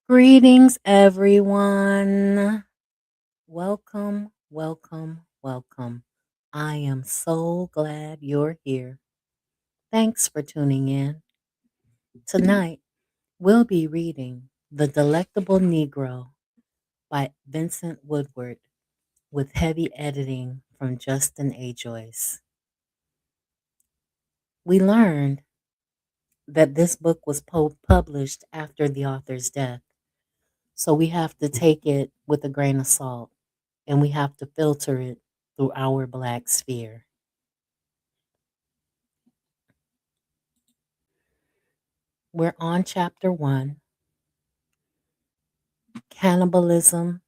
Greetings, everyone. Welcome, welcome, welcome. I am so glad you're here. Thanks for tuning in. Tonight, we'll be reading The Delectable Negro by Vincent Woodward with heavy editing from Justin A. Joyce. We learned that this book was published after the author's death, so we have to take it with a grain of salt. And we have to filter it through our Black sphere. We're on chapter 1, Cannibalism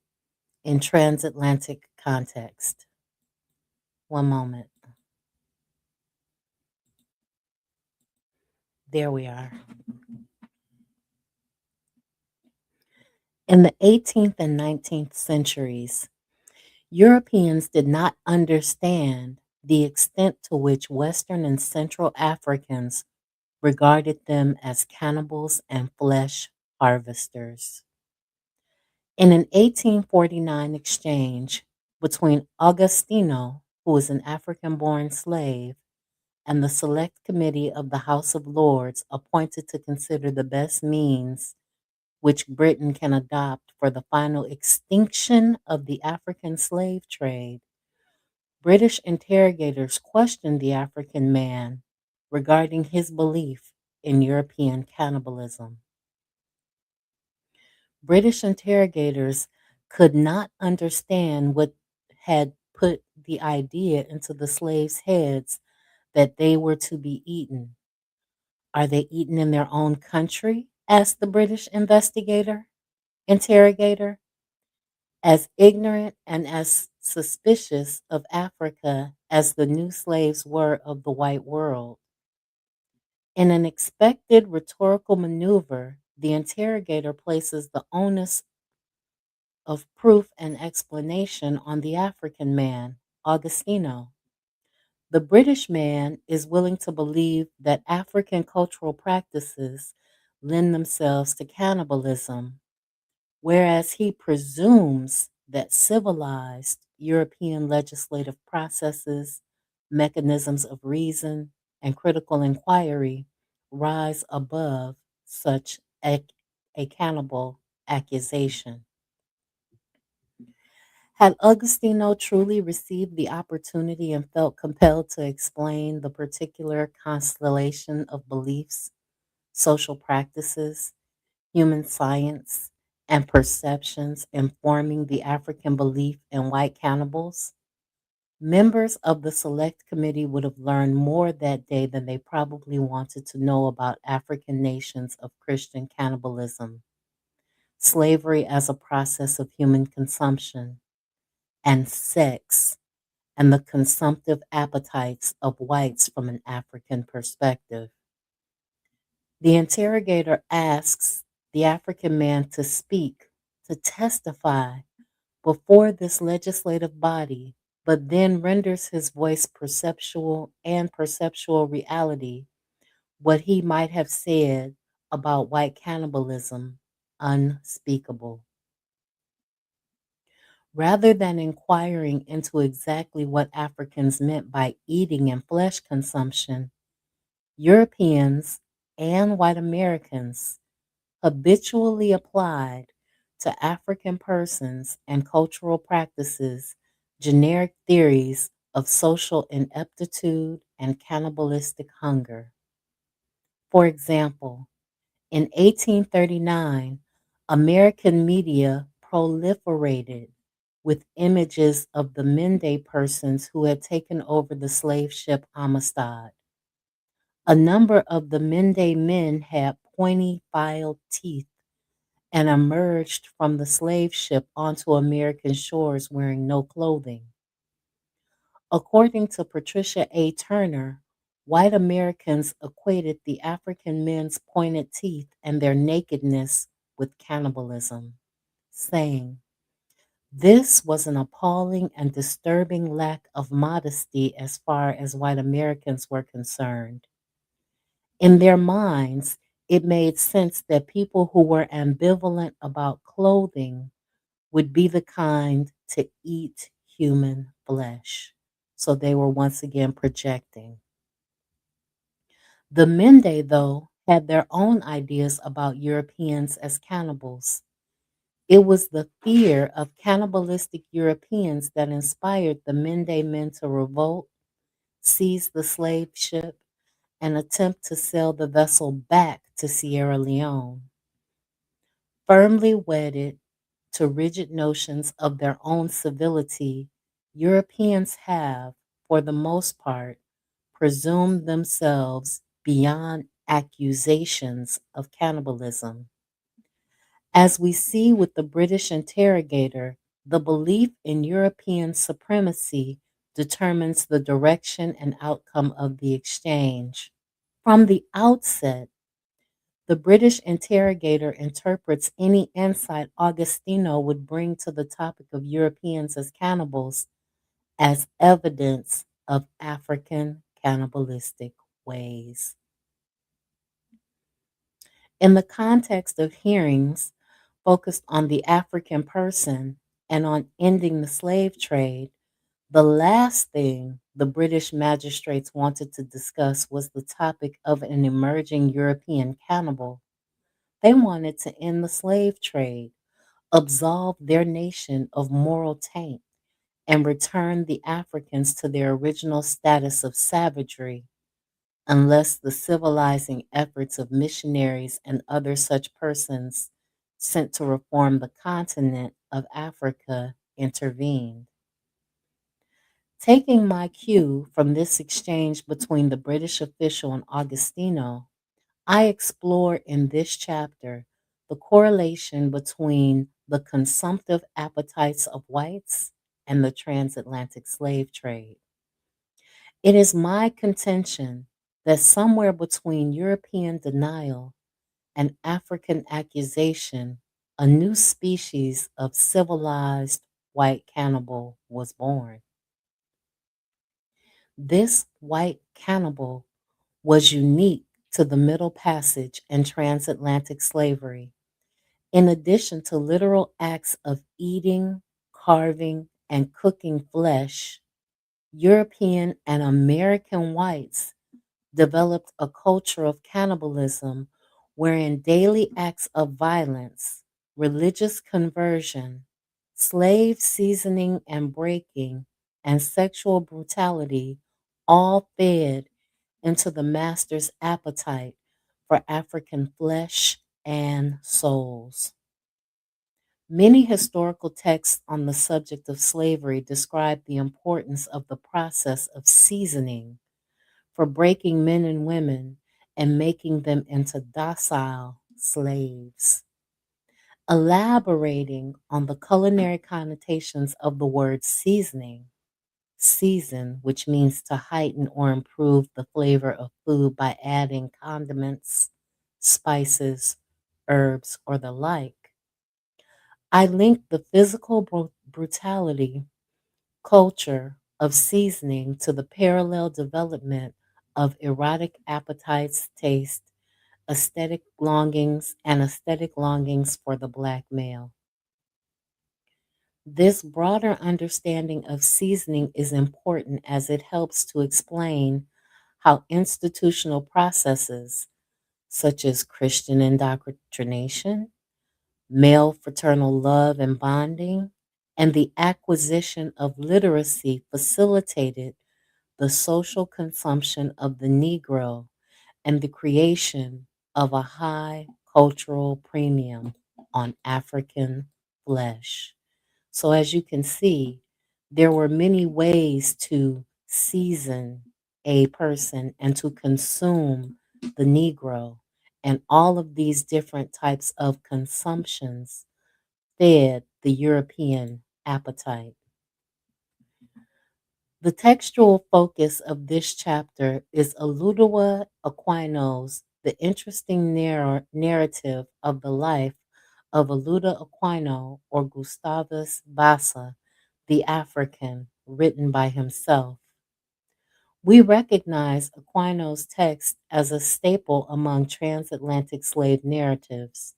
in Transatlantic Context. One moment. There we are. In the 18th and 19th centuries, Europeans did not understand the extent to which Western and Central Africans regarded them as cannibals and flesh harvesters. In an 1849 exchange between Augustino, who was an African born slave, and the Select Committee of the House of Lords appointed to consider the best means which Britain can adopt for the final extinction of the African slave trade, British interrogators questioned the African man regarding his belief in European cannibalism. British interrogators could not understand what had put the idea into the slaves' heads that they were to be eaten. Are they eaten in their own country? Asked the British interrogator, as ignorant and as suspicious of Africa as the new slaves were of the white world. In an expected rhetorical maneuver, the interrogator places the onus of proof and explanation on the African man, Augustino. The British man is willing to believe that African cultural practices lend themselves to cannibalism, whereas he presumes that civilized European legislative processes, mechanisms of reason, and critical inquiry rise above such a cannibal accusation. Had Augustino truly received the opportunity and felt compelled to explain the particular constellation of beliefs, social practices, human science, and perceptions informing the African belief in white cannibals, members of the Select Committee would have learned more that day than they probably wanted to know about African nations of Christian cannibalism, slavery as a process of human consumption, and sex and the consumptive appetites of whites from an African perspective. The interrogator asks the African man to speak, to testify before this legislative body, but then renders his voice perceptual reality, what he might have said about white cannibalism, unspeakable. Rather than inquiring into exactly what Africans meant by eating and flesh consumption, Europeans and white Americans habitually applied to African persons and cultural practices generic theories of social ineptitude and cannibalistic hunger. For example, in 1839, American media proliferated with images of the Mende persons who had taken over the slave ship Amistad. A number of the Mende men had pointy filed teeth and emerged from the slave ship onto American shores wearing no clothing. According to Patricia A. Turner, white Americans equated the African men's pointed teeth and their nakedness with cannibalism, saying, this was an appalling and disturbing lack of modesty as far as white Americans were concerned. In their minds, It made sense that people who were ambivalent about clothing would be the kind to eat human flesh. So they were once again projecting. The Mende, though, had their own ideas about Europeans as cannibals. It was the fear of cannibalistic Europeans that inspired the Mende men to revolt, seize the slave ship, and attempt to sail the vessel back to Sierra Leone. Firmly wedded to rigid notions of their own civility, Europeans have, for the most part, presumed themselves beyond accusations of cannibalism. As we see with the British interrogator, the belief in European supremacy determines the direction and outcome of the exchange. From the outset, the British interrogator interprets any insight Augustino would bring to the topic of Europeans as cannibals as evidence of African cannibalistic ways. In the context of hearings focused on the African person and on ending the slave trade, the last thing the British magistrates wanted to discuss was the topic of an emerging European cannibal. They wanted to end the slave trade, absolve their nation of moral taint, and return the Africans to their original status of savagery, unless the civilizing efforts of missionaries and other such persons sent to reform the continent of Africa intervened. Taking my cue from this exchange between the British official and Augustino, I explore in this chapter the correlation between the consumptive appetites of whites and the transatlantic slave trade. It is my contention that somewhere between European denial and African accusation, a new species of civilized white cannibal was born. This white cannibal was unique to the Middle Passage and transatlantic slavery. In addition to literal acts of eating, carving, and cooking flesh, European and American whites developed a culture of cannibalism wherein daily acts of violence, religious conversion, slave seasoning and breaking, and sexual brutality all fed into the master's appetite for African flesh and souls. Many historical texts on the subject of slavery describe the importance of the process of seasoning for breaking men and women and making them into docile slaves. Elaborating on the culinary connotations of the word seasoning, season, which means to heighten or improve the flavor of food by adding condiments, spices, herbs, or the like. I link the physical brutality culture of seasoning to the parallel development of erotic appetites, taste, aesthetic longings for the black male. This broader understanding of seasoning is important as it helps to explain how institutional processes such as Christian indoctrination, male fraternal love and bonding, and the acquisition of literacy facilitated the social consumption of the Negro and the creation of a high cultural premium on African flesh. So, as you can see, there were many ways to season a person and to consume the Negro, and all of these different types of consumptions fed the European appetite. The textual focus of this chapter is Oludua Aquino's The Interesting Narrative of the Life of Oluda Aquino or Gustavus Vassa, the African, written by himself. We recognize Aquino's text as a staple among transatlantic slave narratives.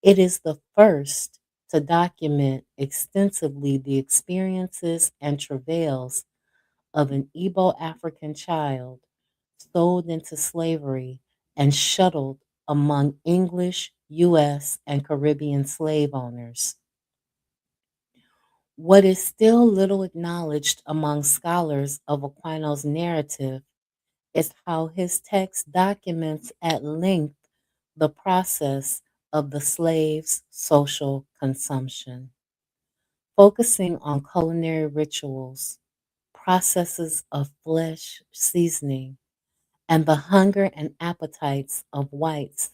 It is the first to document extensively the experiences and travails of an Igbo African child sold into slavery and shuttled among English, U.S., and Caribbean slave owners. What is still little acknowledged among scholars of Aquino's narrative is how his text documents at length the process of the slave's social consumption, focusing on culinary rituals, processes of flesh seasoning, and the hunger and appetites of whites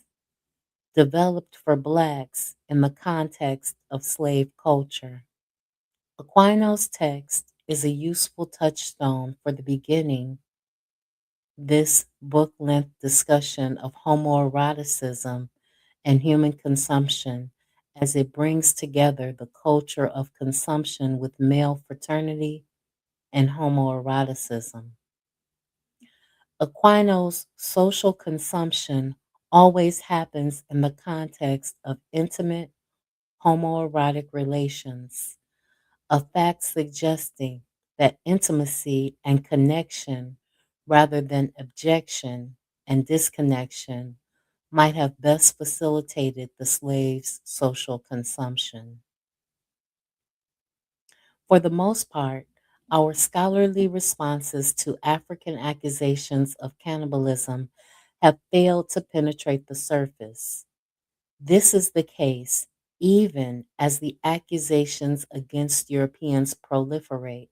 developed for blacks in the context of slave culture. Aquino's text is a useful touchstone for the beginning this book length discussion of homoeroticism and human consumption as it brings together the culture of consumption with male fraternity and homoeroticism. Aquino's social consumption always happens in the context of intimate homoerotic relations, a fact suggesting that intimacy and connection, rather than objection and disconnection, might have best facilitated the slave's social consumption. For the most part, our scholarly responses to African accusations of cannibalism have failed to penetrate the surface. This is the case even as the accusations against Europeans proliferate,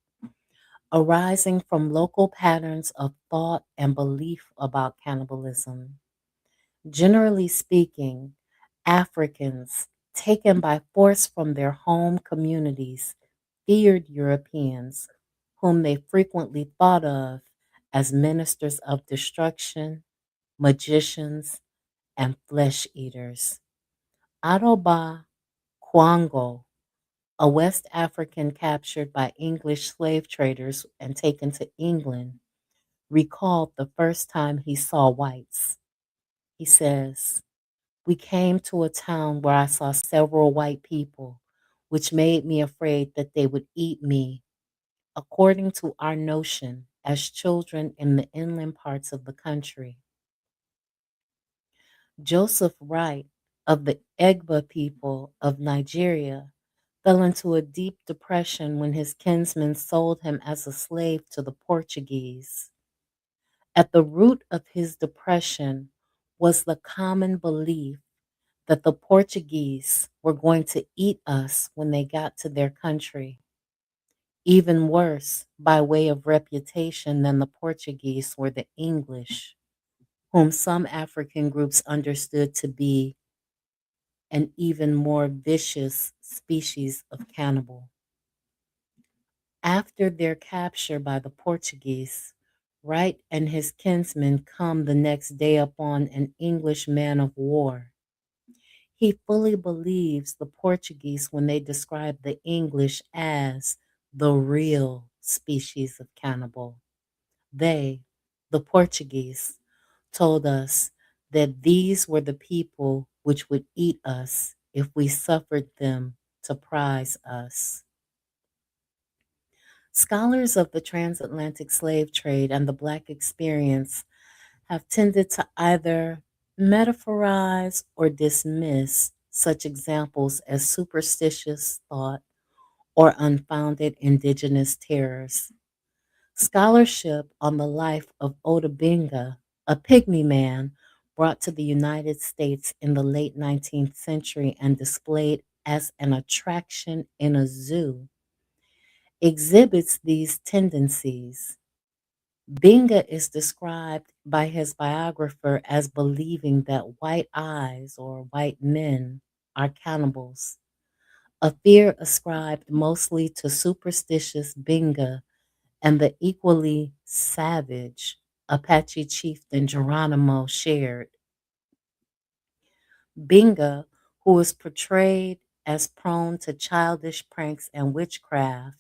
arising from local patterns of thought and belief about cannibalism. Generally speaking, Africans taken by force from their home communities feared Europeans, whom they frequently thought of as ministers of destruction, magicians, and flesh eaters. Adoba Kwango, a West African captured by English slave traders and taken to England, recalled the first time he saw whites. He says, "We came to a town where I saw several white people, which made me afraid that they would eat me, according to our notion as children in the inland parts of the country." Joseph Wright of the Egba people of Nigeria fell into a deep depression when his kinsmen sold him as a slave to the Portuguese. At the root of his depression was the common belief that the Portuguese were going to eat us when they got to their country. Even worse, by way of reputation than the Portuguese were the English, whom some African groups understood to be an even more vicious species of cannibal. After their capture by the Portuguese, Wright and his kinsmen come the next day upon an English man of war. He fully believes the Portuguese when they describe the English as the real species of cannibal. They, the Portuguese, told us that these were the people which would eat us if we suffered them to prize us. Scholars of the transatlantic slave trade and the Black experience have tended to either metaphorize or dismiss such examples as superstitious thought or unfounded indigenous terrors. Scholarship on the life of Oda Benga, a pygmy man brought to the United States in the late 19th century and displayed as an attraction in a zoo, exhibits these tendencies. Benga is described by his biographer as believing that white eyes or white men are cannibals, a fear ascribed mostly to superstitious Benga and the equally savage Apache chieftain Geronimo shared. Benga, who is portrayed as prone to childish pranks and witchcraft,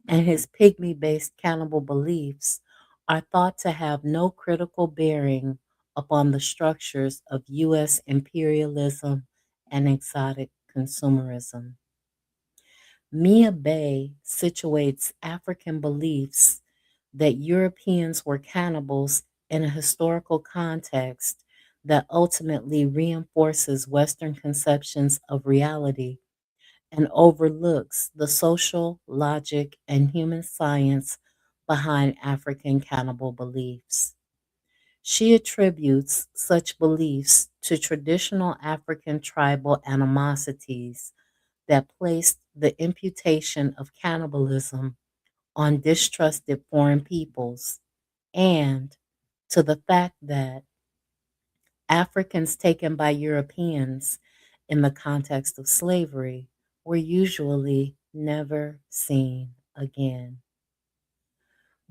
and his pygmy based cannibal beliefs are thought to have no critical bearing upon the structures of U.S. imperialism and exotic consumerism. Mia Bay situates African beliefs that Europeans were cannibals in a historical context that ultimately reinforces Western conceptions of reality and overlooks the social logic and human science behind African cannibal beliefs. She attributes such beliefs to traditional African tribal animosities that placed the imputation of cannibalism on distrusted foreign peoples and to the fact that Africans taken by Europeans in the context of slavery were usually never seen again.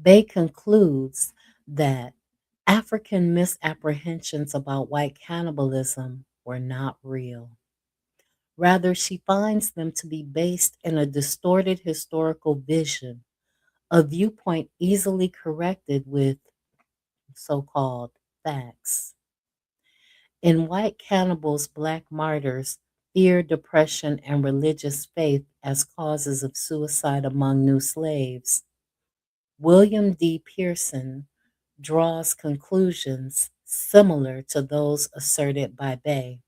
Bay concludes that African misapprehensions about white cannibalism were not real. Rather, she finds them to be based in a distorted historical vision, a viewpoint easily corrected with so called facts. In White Cannibals, Black Martyrs, fear, depression, and religious faith as causes of suicide among new slaves, William D. Pearson draws conclusions similar to those asserted by Bay.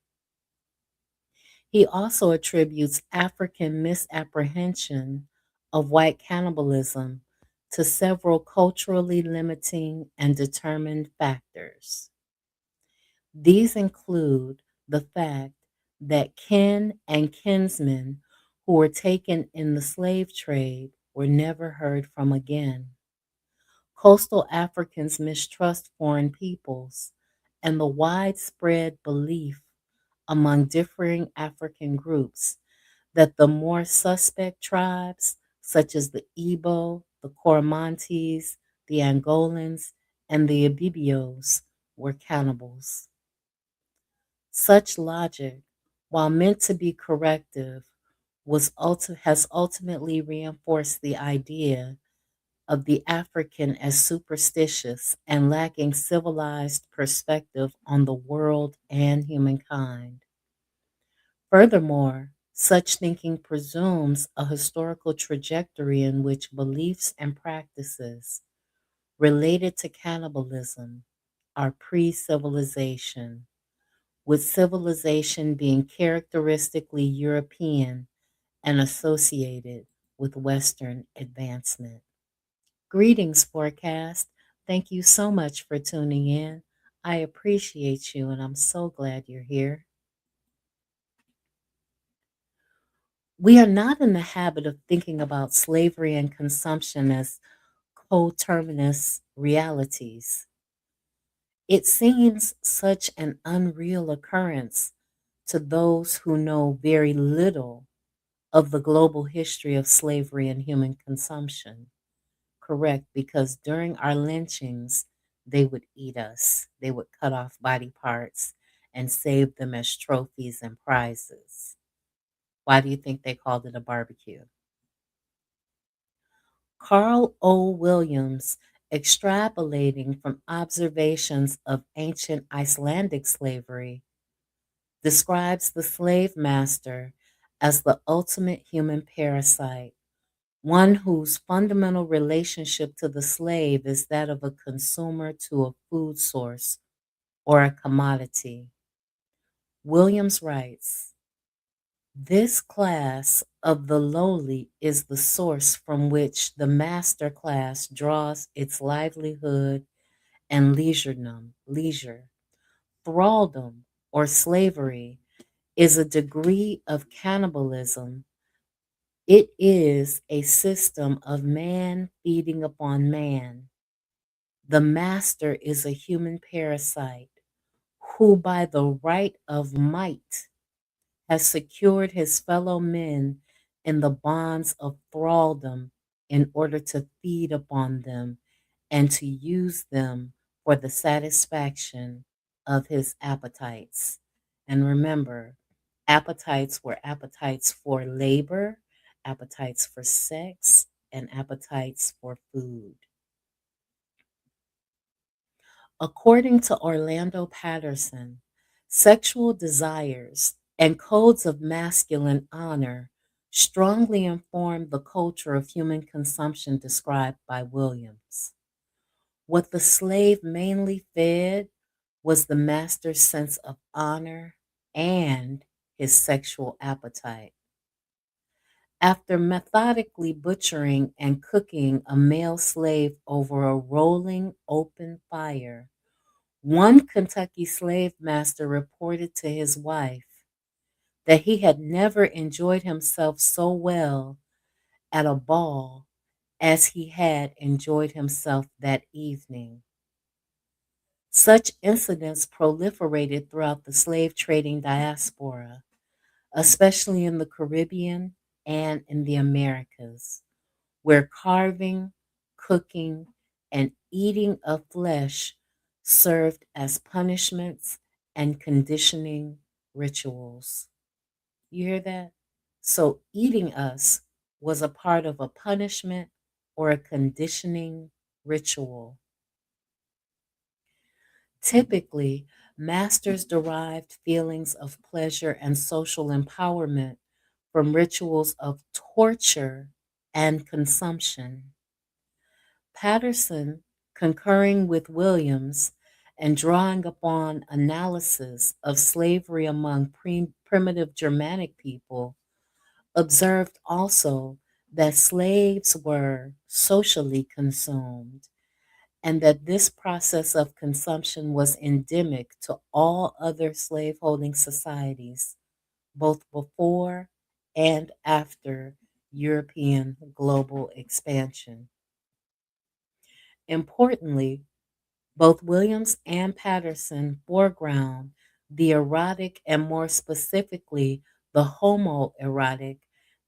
He also attributes African misapprehension of white cannibalism to several culturally limiting and determined factors. These include the fact that kin and kinsmen who were taken in the slave trade were never heard from again. Coastal Africans mistrust foreign peoples, and the widespread belief among differing African groups that the more suspect tribes, such as the Igbo, the Coromantese, the Angolans, and the Ibibios, were cannibals. Such logic, while meant to be corrective, has ultimately reinforced the idea of the African as superstitious and lacking civilized perspective on the world and humankind. Furthermore, such thinking presumes a historical trajectory in which beliefs and practices related to cannibalism are pre civilization, with civilization being characteristically European and associated with Western advancement. Greetings, forecast. Thank you so much for tuning in. I appreciate you, and I'm so glad you're here. We are not in the habit of thinking about slavery and consumption as coterminous realities. It seems such an unreal occurrence to those who know very little of the global history of slavery and human consumption. Correct, because during our lynchings, they would eat us. They would cut off body parts and save them as trophies and prizes. Why do you think they called it a barbecue? Carl O. Williams, extrapolating from observations of ancient Icelandic slavery, describes the slave master as the ultimate human parasite, one whose fundamental relationship to the slave is that of a consumer to a food source or a commodity. Williams writes, this class of the lowly is the source from which the master class draws its livelihood and leisure. Thraldom or slavery is a degree of cannibalism. It is a system of man feeding upon man. The master is a human parasite who, by the right of might, has secured his fellow men in the bonds of thraldom in order to feed upon them and to use them for the satisfaction of his appetites. And remember, appetites were appetites for labor, appetites for sex, and appetites for food. According to Orlando Patterson, sexual desires and codes of masculine honor strongly inform the culture of human consumption described by Williams. What the slave mainly fed was the master's sense of honor and his sexual appetite. After methodically butchering and cooking a male slave over a rolling open fire, one Kentucky slave master reported to his wife that he had never enjoyed himself so well at a ball as he had enjoyed himself that evening. Such incidents proliferated throughout the slave trading diaspora, especially in the Caribbean and in the Americas, where carving, cooking, and eating of flesh served as punishments and conditioning rituals. You hear that? So, eating us was a part of a punishment or a conditioning ritual. Typically, masters derived feelings of pleasure and social empowerment from rituals of torture and consumption. Patterson, concurring with Williams and drawing upon analysis of slavery among primitive Germanic people, observed also that slaves were socially consumed and that this process of consumption was endemic to all other slaveholding societies, both before and after European global expansion. Importantly, both Williams and Patterson foreground the erotic and more specifically the homoerotic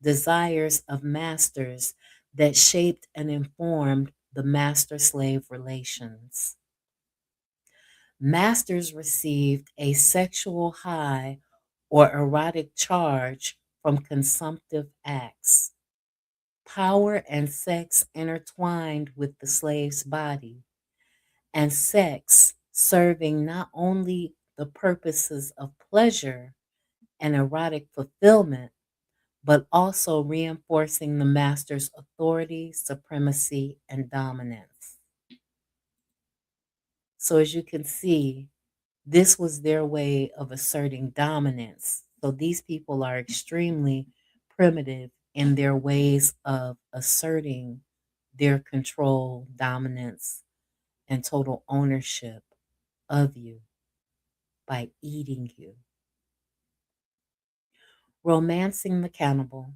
desires of masters that shaped and informed the master slave relations. Masters received a sexual high or erotic charge from consumptive acts. Power and sex intertwined with the slave's body, and sex serving not only the purposes of pleasure and erotic fulfillment, but also reinforcing the master's authority, supremacy, and dominance. So, as you can see, this was their way of asserting dominance. So, these people are extremely primitive in their ways of asserting their control, dominance, and total ownership of you by eating you. Romancing the Cannibal.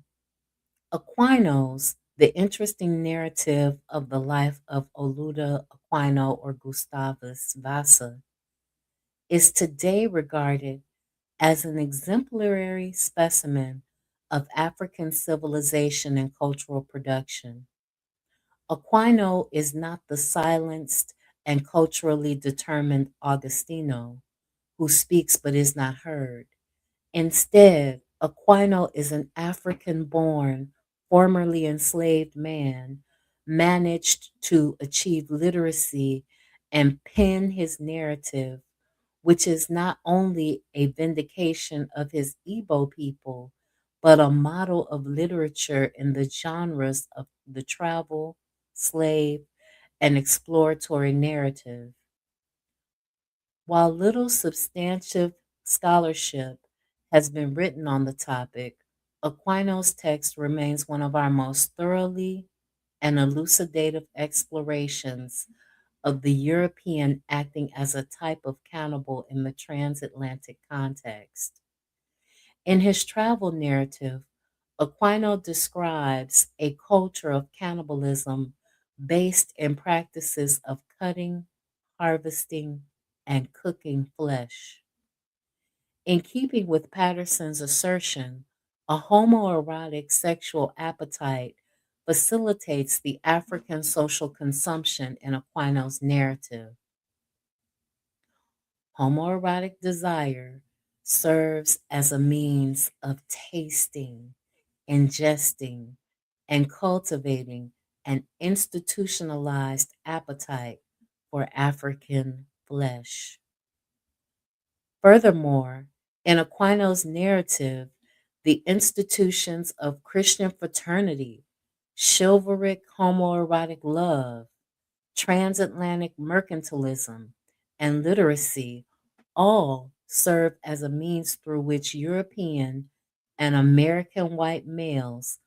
Aquinos, the interesting narrative of the life of Oluda Aquino or Gustavus Vassa, is today regarded as an exemplary specimen of African civilization and cultural production. Aquino is not the silenced and culturally determined Augustino who speaks but is not heard. Instead, Aquino is an African born, formerly enslaved man, managed to achieve literacy and pen his narrative, which is not only a vindication of his Igbo people, but a model of literature in the genres of the travel, slave, and exploratory narrative. While little substantive scholarship has been written on the topic, Aquino's text remains one of our most thoroughly and elucidative explorations of the European acting as a type of cannibal in the transatlantic context. In his travel narrative, Aquino describes a culture of cannibalism based in practices of cutting, harvesting, and cooking flesh. In keeping with Patterson's assertion, a homoerotic sexual appetite facilitates the African social consumption in Aquino's narrative. Homoerotic desire serves as a means of tasting, ingesting, and cultivating an institutionalized appetite for African flesh. Furthermore, in Aquino's narrative, the institutions of Christian fraternity, chivalric homoerotic love, transatlantic mercantilism, and literacy all serve as a means through which European and American white males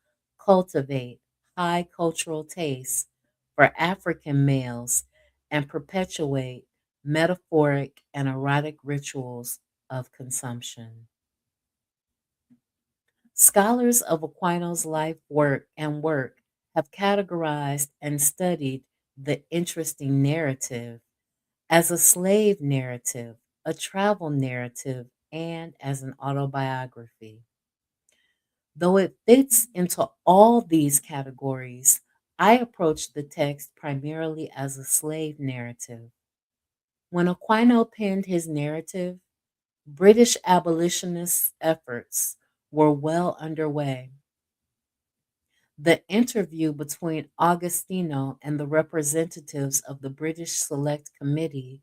cultivate high cultural tastes for African males and perpetuate metaphoric and erotic rituals of consumption. Scholars of Aquino's life work have categorized and studied the interesting narrative as a slave narrative, a travel narrative, and as an autobiography. Though it fits into all these categories, I approach the text primarily as a slave narrative. When Aquino penned his narrative, British abolitionist efforts were well underway. The interview between Augustino and the representatives of the British Select Committee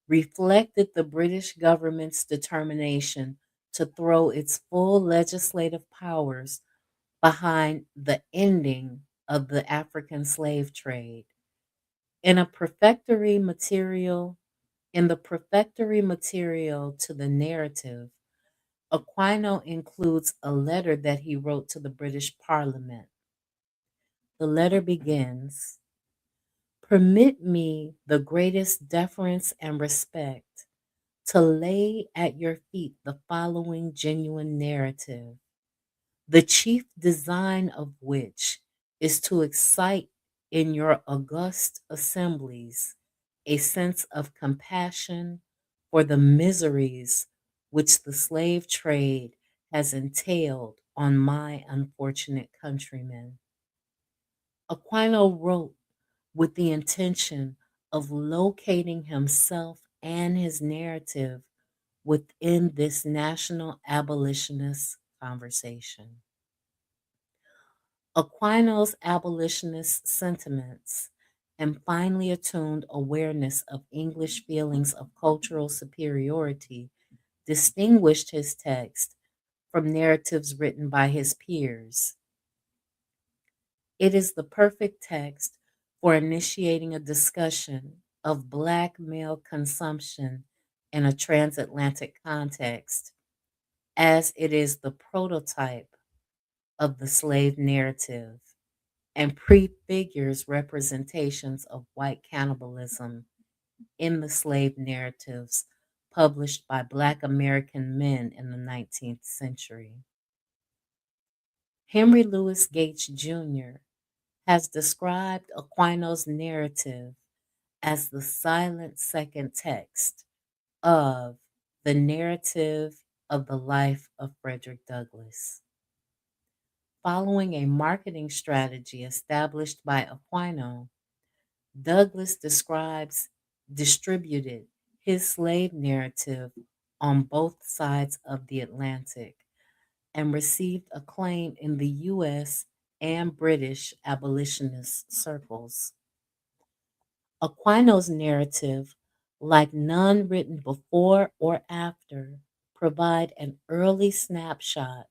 reflected the British government's determination to throw its full legislative powers behind the ending of the African slave trade. In a prefectory material, in the prefectory material to the narrative, Aquino includes a letter that he wrote to the British Parliament. The letter begins, "Permit me the greatest deference and respect to lay at your feet the following genuine narrative, the chief design of which is to excite in your august assemblies a sense of compassion for the miseries which the slave trade has entailed on my unfortunate countrymen." Aquino wrote with the intention of locating himself and his narrative within this national abolitionist conversation. Aquino's abolitionist sentiments and finely attuned awareness of English feelings of cultural superiority distinguished his text from narratives written by his peers. It is the perfect text for initiating a discussion of Black male consumption in a transatlantic context, as it is the prototype of the slave narrative and prefigures representations of white cannibalism in the slave narratives published by Black American men in the 19th century. Henry Louis Gates Jr. has described Aquino's narrative as the silent second text of the narrative of the life of Frederick Douglass. Following a marketing strategy established by Aquino, Douglass distributed his slave narrative on both sides of the Atlantic and received acclaim in the U.S. and British abolitionist circles. Aquino's narrative, like none written before or after, provide an early snapshot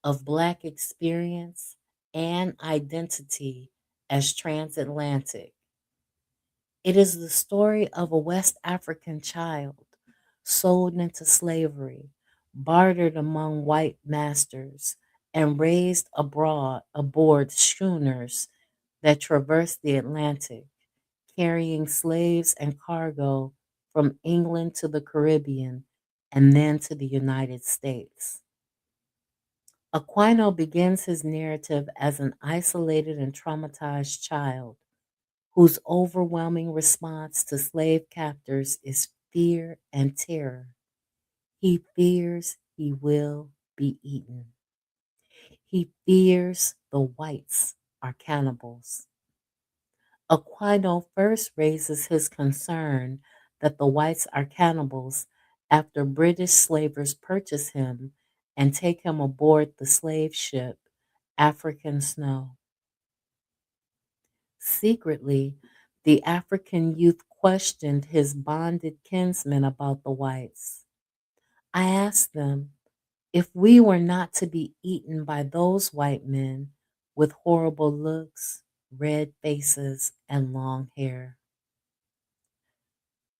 of Black experience and identity as transatlantic. It is the story of a West African child sold into slavery, bartered among white masters, and raised abroad aboard schooners that traversed the Atlantic, carrying slaves and cargo from England to the Caribbean and then to the United States. Aquino begins his narrative as an isolated and traumatized child whose overwhelming response to slave captors is fear and terror. He fears he will be eaten. He fears the whites are cannibals. Aquino first raises his concern that the whites are cannibals after British slavers purchase him and take him aboard the slave ship African Snow. Secretly, the African youth questioned his bonded kinsmen about the whites. I asked them if we were not to be eaten by those white men with horrible looks, red faces, and long hair.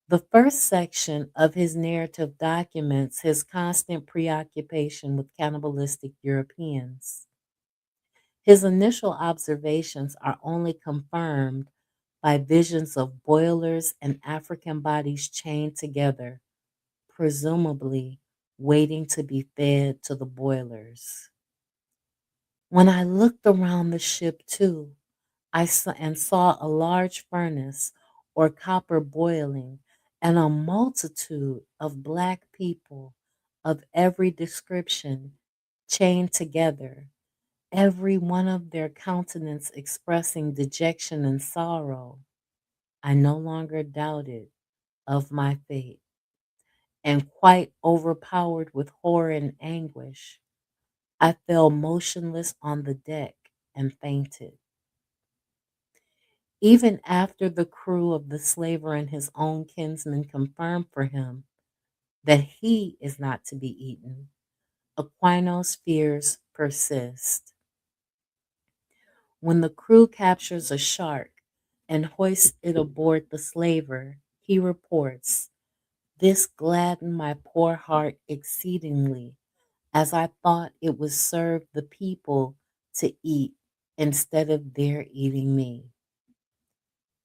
The first section of his narrative documents his constant preoccupation with cannibalistic Europeans. His initial observations are only confirmed by visions of boilers and African bodies chained together, presumably waiting to be fed to the boilers. When I looked around the ship too, and saw a large furnace or copper boiling and a multitude of black people of every description chained together, every one of their countenance expressing dejection and sorrow. I no longer doubted of my fate, and quite overpowered with horror and anguish, I fell motionless on the deck and fainted. Even after the crew of the slaver and his own kinsmen confirmed for him that he is not to be eaten, Aquino's fears persist. When the crew captures a shark and hoists it aboard the slaver, he reports, "This gladdened my poor heart exceedingly, as I thought it would serve the people to eat instead of their eating me."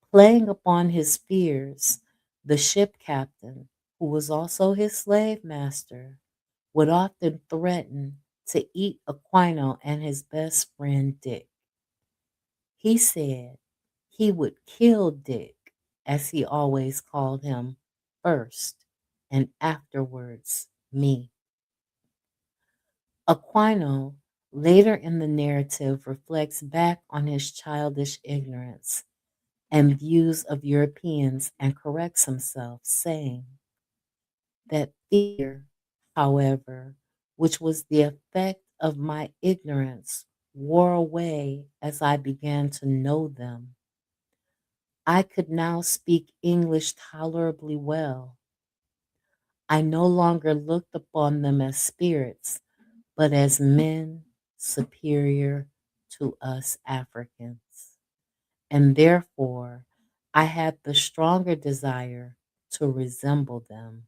Playing upon his fears, the ship captain, who was also his slave master, would often threaten to eat Aquino and his best friend Dick. He said he would kill Dick, as he always called him, first, and afterwards me. Aquino, later in the narrative, reflects back on his childish ignorance and views of Europeans and corrects himself, saying that fear, however, which was the effect of my ignorance, wore away as I began to know them. I could now speak English tolerably well. I no longer looked upon them as spirits, but as men superior to us Africans. And therefore I had the stronger desire to resemble them.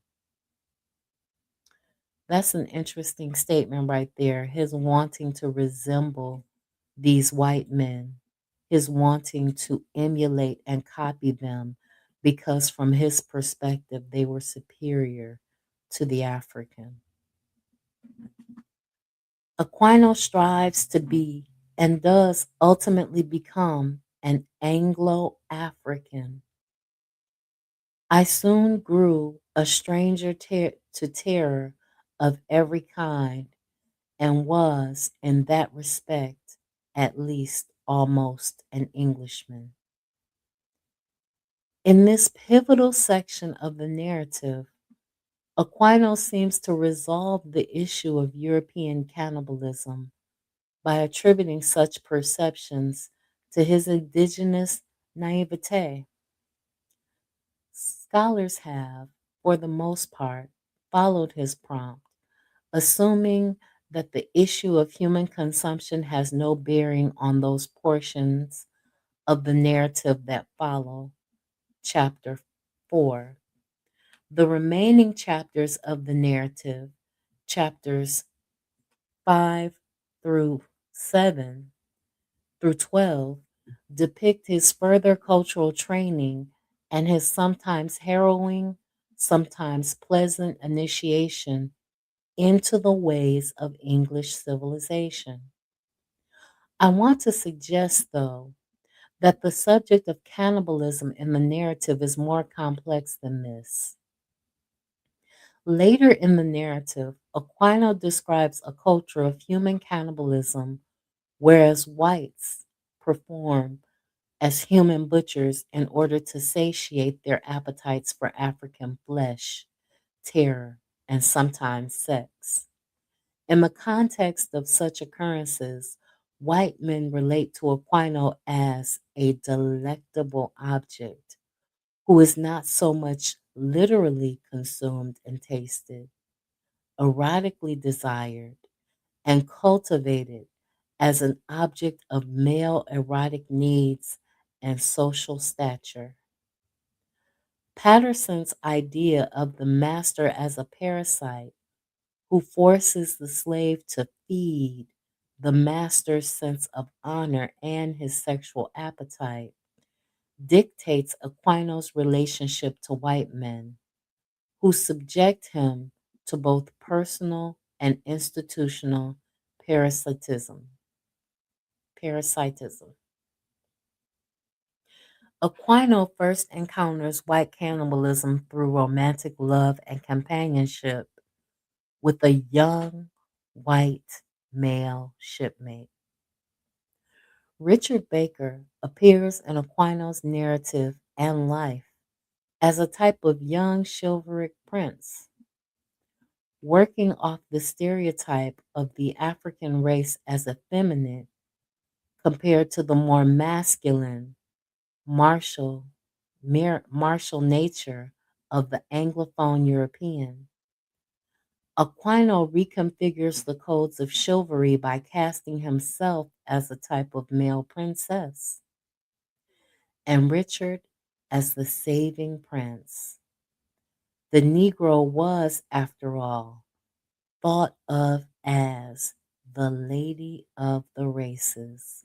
That's an interesting statement right there. His wanting to resemble these white men, his wanting to emulate and copy them because, from his perspective, they were superior to the African. Aquino strives to be and does ultimately become an Anglo African. I soon grew a stranger to terror of every kind and was, in that respect, at least almost an Englishman. In this pivotal section of the narrative, Aquinas seems to resolve the issue of European cannibalism by attributing such perceptions to his indigenous naivete. Scholars have, for the most part, followed his prompt, assuming that the issue of human consumption has no bearing on those portions of the narrative that follow, chapter 4. The remaining chapters of the narrative, chapters 5 through 7 through 12, depict his further cultural training and his sometimes harrowing, sometimes pleasant initiation into the ways of English civilization. I want to suggest, though, that the subject of cannibalism in the narrative is more complex than this. Later in the narrative, Aquino describes a culture of human cannibalism, whereas whites perform as human butchers in order to satiate their appetites for African flesh, terror, and sometimes sex. In the context of such occurrences, white men relate to Aquino as a delectable object, who is not so much literally consumed and tasted, erotically desired, and cultivated as an object of male erotic needs and social stature. Patterson's idea of the master as a parasite who forces the slave to feed the master's sense of honor and his sexual appetite dictates Aquino's relationship to white men, who subject him to both personal and institutional parasitism. Parasitism. Aquino first encounters white cannibalism through romantic love and companionship with a young white male shipmate. Richard Baker appears in Aquino's narrative and life as a type of young chivalric prince, working off the stereotype of the African race as effeminate compared to the more masculine, martial, martial nature of the Anglophone European. Aquino reconfigures the codes of chivalry by casting himself as a type of male princess and Richard as the saving prince. The Negro was, after all, thought of as the lady of the races,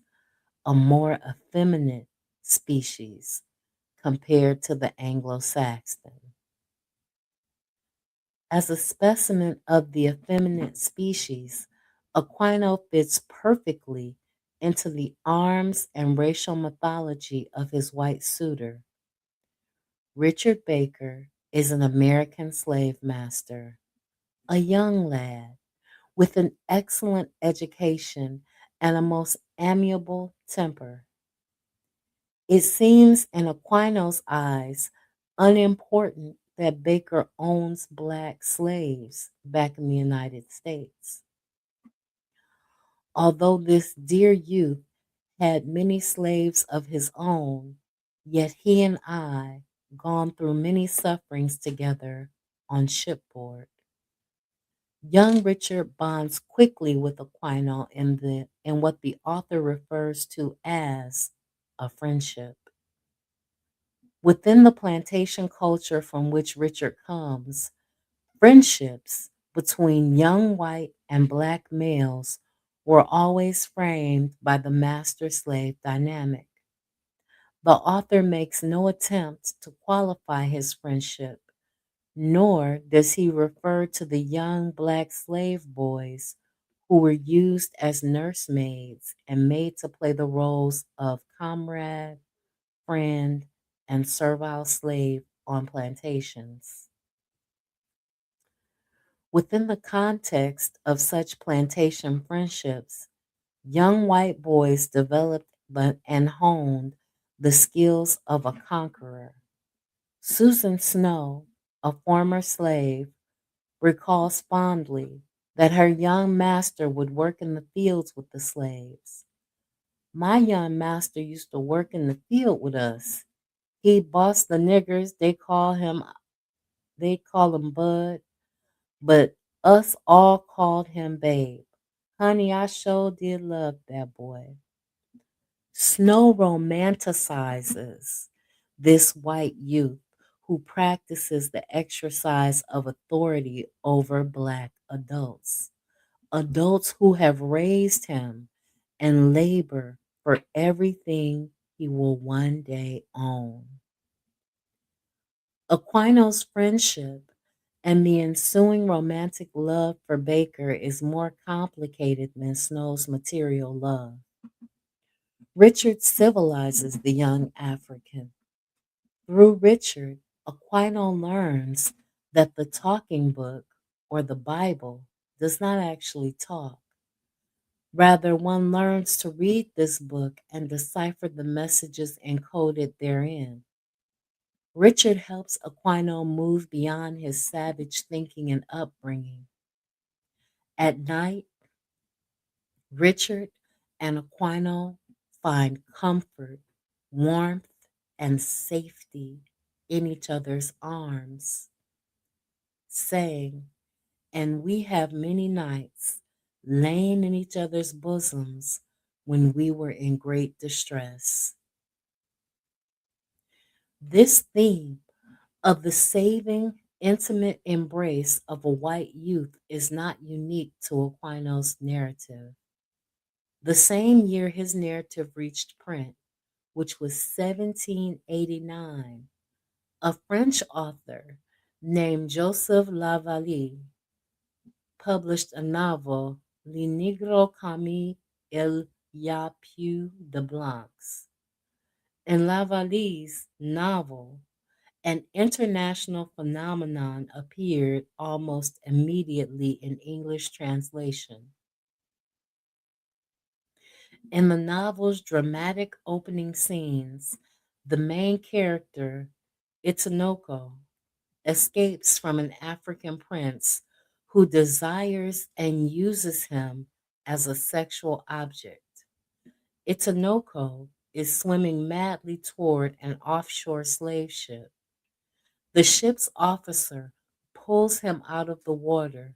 a more effeminate species compared to the Anglo Saxon. As a specimen of the effeminate species, Aquino fits perfectly into the arms and racial mythology of his white suitor. Richard Baker is an American slave master, a young lad with an excellent education and a most amiable temper. It seems in Aquino's eyes unimportant that Baker owns black slaves back in the United States. Although this dear youth had many slaves of his own, yet he and I gone through many sufferings together on shipboard. Young Richard bonds quickly with Aquino in what the author refers to as a friendship. Within the plantation culture from which Richard comes, friendships between young white and black males were always framed by the master slave dynamic. The author makes no attempt to qualify his friendship, nor does he refer to the young black slave boys who were used as nursemaids and made to play the roles of comrade, friend, and servile slave on plantations. Within the context of such plantation friendships, young white boys developed and honed the skills of a conqueror. Susan Snow, a former slave, recalls fondly that her young master would work in the fields with the slaves. My young master used to work in the field with us. He bossed the niggers, they call him Bud, but us all called him Babe. Honey, I sure did love that boy. Snow romanticizes this white youth who practices the exercise of authority over black adults, adults who have raised him and labor for everything he will one day own. Aquino's friendship and the ensuing romantic love for Baker is more complicated than Snow's material love. Richard civilizes the young African. Through Richard, Aquino learns that the talking book, or the Bible, does not actually talk. Rather, one learns to read this book and decipher the messages encoded therein. Richard helps Aquino move beyond his savage thinking and upbringing. At night, Richard and Aquino find comfort, warmth, and safety in each other's arms, saying, "And we have many nights lain in each other's bosoms when we were in great distress." This theme of the saving, intimate embrace of a white youth is not unique to Aquino's narrative. The same year his narrative reached print, which was 1789, a French author named Joseph Lavallee published a novel, Le Negro comme il y a peu de blancs. In Lavallee's novel, an international phenomenon appeared almost immediately in English translation. In the novel's dramatic opening scenes, the main character, Itanoko, escapes from an African prince who desires and uses him as a sexual object. Itanoko is swimming madly toward an offshore slave ship. The ship's officer pulls him out of the water,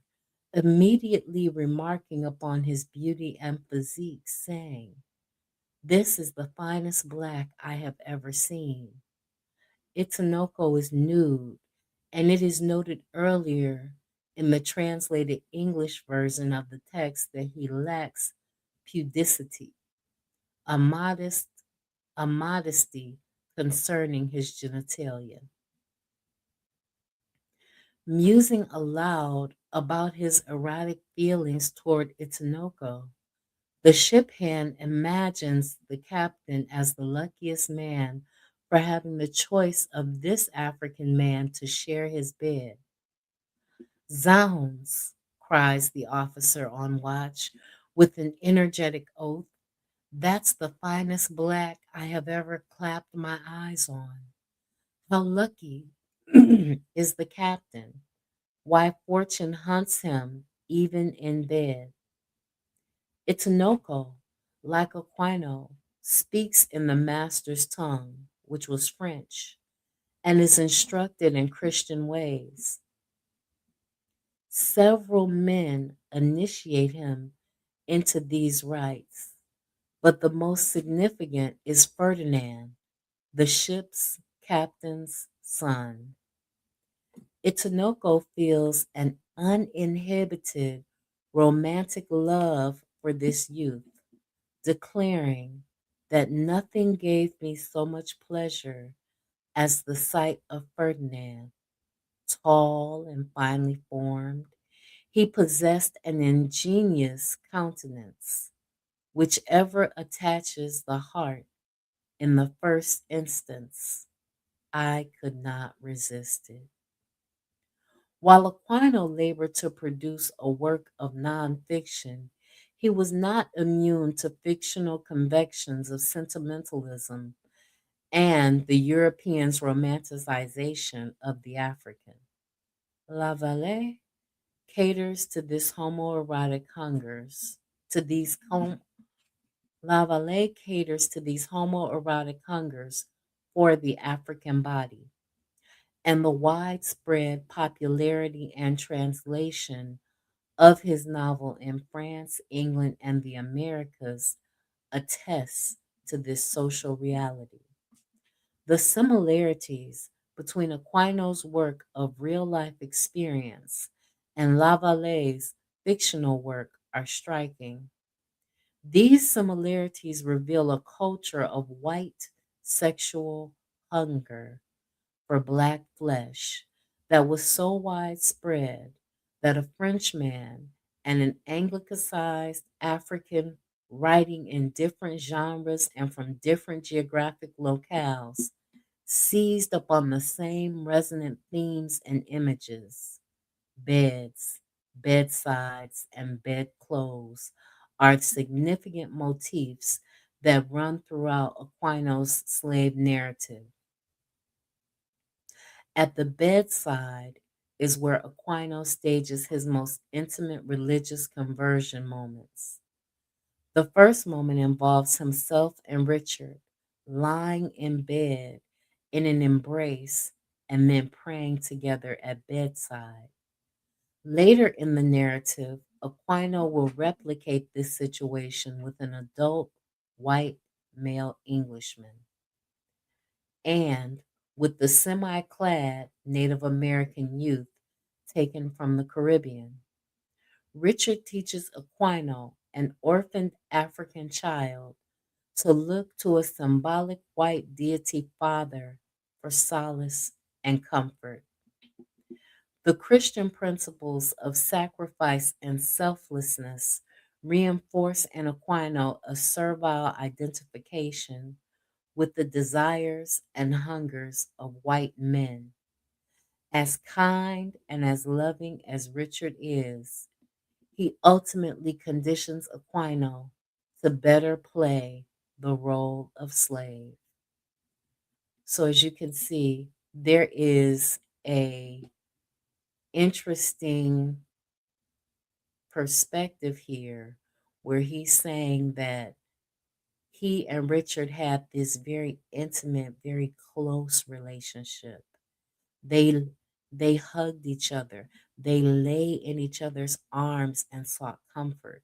immediately remarking upon his beauty and physique, saying, "This is the finest black I have ever seen." Itanoko is nude, and it is noted earlier in the translated English version of the text that he lacks pudicity, a modest a modesty concerning his genitalia. Musing aloud about his erotic feelings toward Itanoko, the ship hand imagines the captain as the luckiest man for having the choice of this African man to share his bed. "Zounds!" cries the officer on watch with an energetic oath. "That's the finest black I have ever clapped my eyes on. How lucky is the captain! Why fortune hunts him even in bed." Itanoko, like Aquino, speaks in the master's tongue, which was French, and is instructed in Christian ways. Several men initiate him into these rites, but the most significant is Ferdinand, the ship's captain's son. Itanoko feels an uninhibited romantic love for this youth, declaring that nothing gave me so much pleasure as the sight of Ferdinand, tall and finely formed. He possessed an ingenious countenance, which ever attaches the heart in the first instance. I could not resist it. While Aquino labored to produce a work of nonfiction, he was not immune to fictional convections of sentimentalism and the Europeans' romanticization of the African. Lavallee caters to this homoerotic hungers, to these hom- Lavallee caters to these homoerotic hungers for the African body, and the widespread popularity and translation of his novel in France, England, and the Americas attests to this social reality. The similarities between Aquino's work of real life experience and Lavallee's fictional work are striking. These similarities reveal a culture of white sexual hunger for black flesh that was so widespread that a Frenchman and an Anglicized African writing in different genres and from different geographic locales seized upon the same resonant themes and images. Beds, bedsides, and bedclothes are significant motifs that run throughout Aquino's slave narrative. At the bedside is where Aquino stages his most intimate religious conversion moments. The first moment involves himself and Richard lying in bed in an embrace and then praying together at bedside. Later in the narrative, Aquino will replicate this situation with an adult white male Englishman and with the semi clad Native American youth taken from the Caribbean. Richard teaches Aquino, an orphaned African child, to look to a symbolic white deity father for solace and comfort. The Christian principles of sacrifice and selflessness reinforce in Aquino a servile identification with the desires and hungers of white men. As kind and as loving as Richard is, he ultimately conditions Aquino to better play the role of slave. So as you can see, there is a interesting perspective here where he's saying that he and Richard had this very intimate, very close relationship. They they hugged each other. They lay in each other's arms and sought comfort.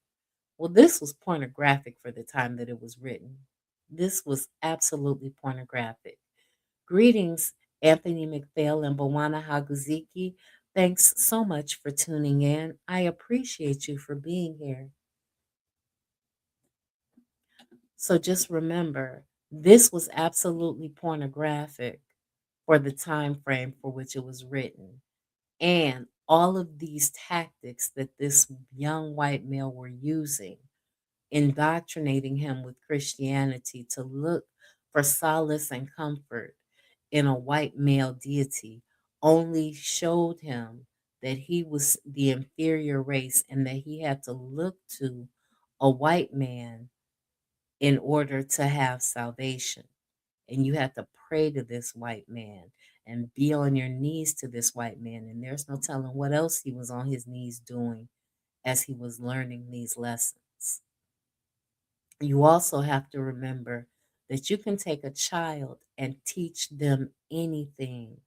Well, this was pornographic for the time that it was written. This was absolutely pornographic. Greetings, Anthony McPhail and Bawana Haguziki. Thanks so much for tuning in. I appreciate you for being here. So just remember, this was absolutely pornographic for the time frame for which it was written. And all of these tactics that this young white male were using, indoctrinating him with Christianity to look for solace and comfort in a white male deity, only showed him that he was the inferior race and that he had to look to a white man in order to have salvation. And you had to pray to this white man and be on your knees to this white man. And there's no telling what else he was on his knees doing as he was learning these lessons. You also have to remember that you can take a child and teach them anything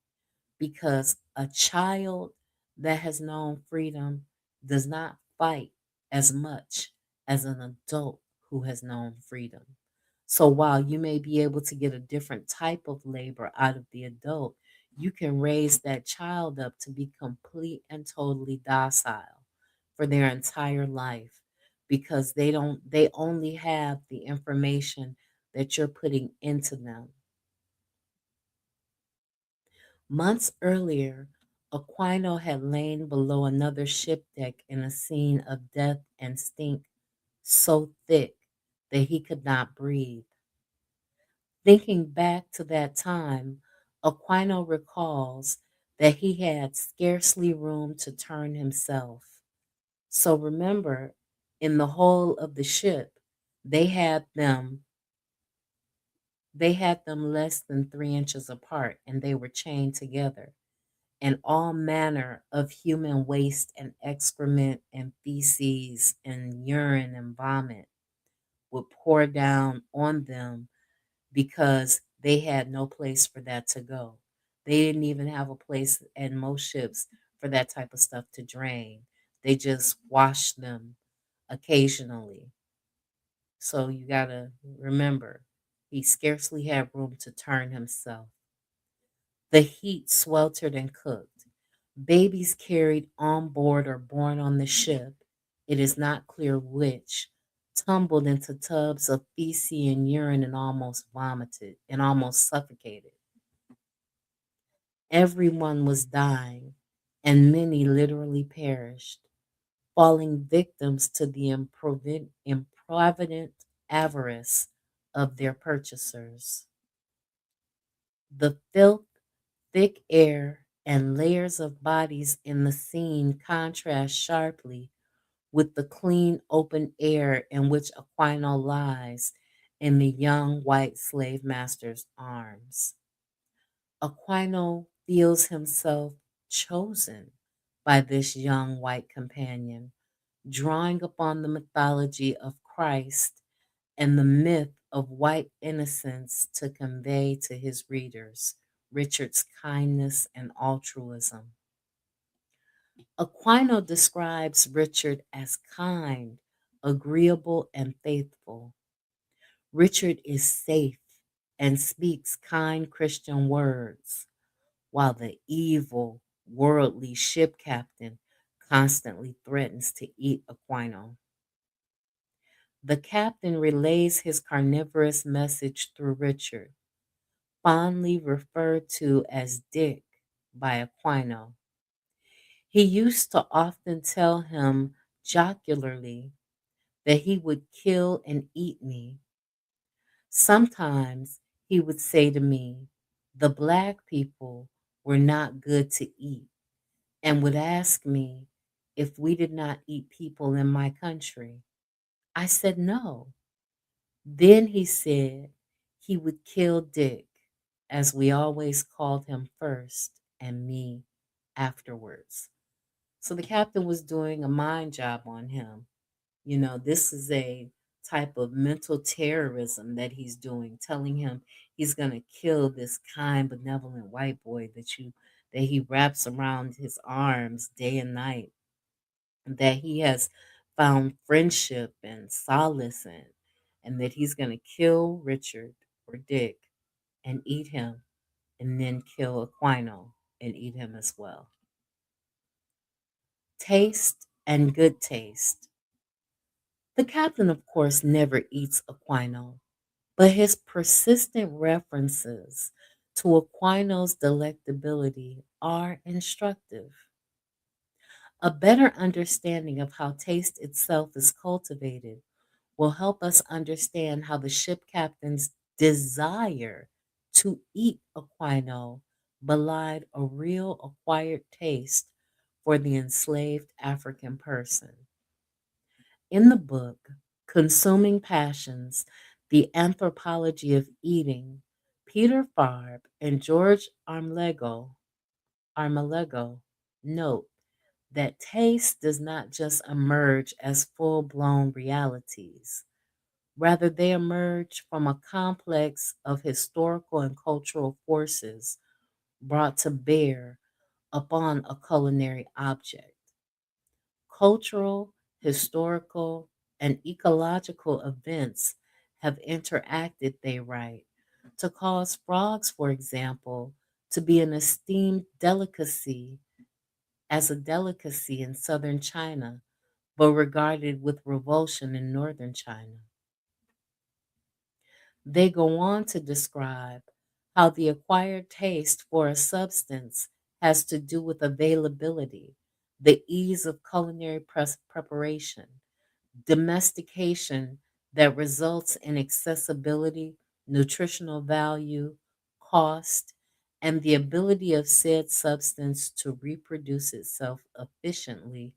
because a child that has known freedom does not fight as much as an adult who has known freedom. So while you may be able to get a different type of labor out of the adult, you can raise that child up to be complete and totally docile for their entire life because they only have the information that you're putting into them. Months earlier, Aquino had lain below another ship deck in a scene of death and stink so thick that he could not breathe. Thinking back to that time, Aquino recalls that he had scarcely room to turn himself. So remember, in the whole of the ship, they had them they had them less than 3 inches apart and they were chained together. And all manner of human waste and excrement and feces and urine and vomit would pour down on them because they had no place for that to go. They didn't even have a place in most ships for that type of stuff to drain. They just washed them occasionally. So you got to remember, he scarcely had room to turn himself. The heat sweltered and cooked. Babies carried on board or born on the ship, it is not clear which, tumbled into tubs of feces and urine and almost vomited and almost suffocated. Everyone was dying, and many literally perished, falling victims to the improvident avarice of their purchasers. The filth, thick air, and layers of bodies in the scene contrast sharply with the clean open air in which Aquino lies in the young white slave master's arms. Aquino feels himself chosen by this young white companion, drawing upon the mythology of Christ and the myth of white innocence to convey to his readers Richard's kindness and altruism. Aquino describes Richard as kind, agreeable, and faithful. Richard is safe and speaks kind Christian words, while the evil, worldly ship captain constantly threatens to eat Aquino. The captain relays his carnivorous message through Richard, fondly referred to as Dick by Aquino. He used to often tell him jocularly that he would kill and eat me. Sometimes he would say to me, the black people were not good to eat, and would ask me if we did not eat people in my country. I said no. Then he said he would kill Dick, as we always called him first, and me afterwards. So the captain was doing a mind job on him. This is a type of mental terrorism that he's doing, telling him he's going to kill this kind, benevolent white boy that he wraps around his arms day and night, that he has found friendship and solace in, and that he's going to kill Richard or Dick and eat him, and then kill Aquino and eat him as well. Taste and good taste. The captain, of course, never eats Aquino, but his persistent references to Aquino's delectability are instructive. A better understanding of how taste itself is cultivated will help us understand how the ship captain's desire to eat Aquino belied a real acquired taste for the enslaved African person. In the book, Consuming Passions, The Anthropology of Eating, Peter Farb and George Armalego note that taste does not just emerge as full blown realities. Rather, they emerge from a complex of historical and cultural forces brought to bear upon a culinary object. Cultural, historical, and ecological events have interacted, they write, to cause frogs, for example, to be an esteemed delicacy as a delicacy in southern China, but regarded with revulsion in northern China. They go on to describe how the acquired taste for a substance has to do with availability, the ease of culinary preparation, domestication that results in accessibility, nutritional value, cost, and the ability of said substance to reproduce itself efficiently,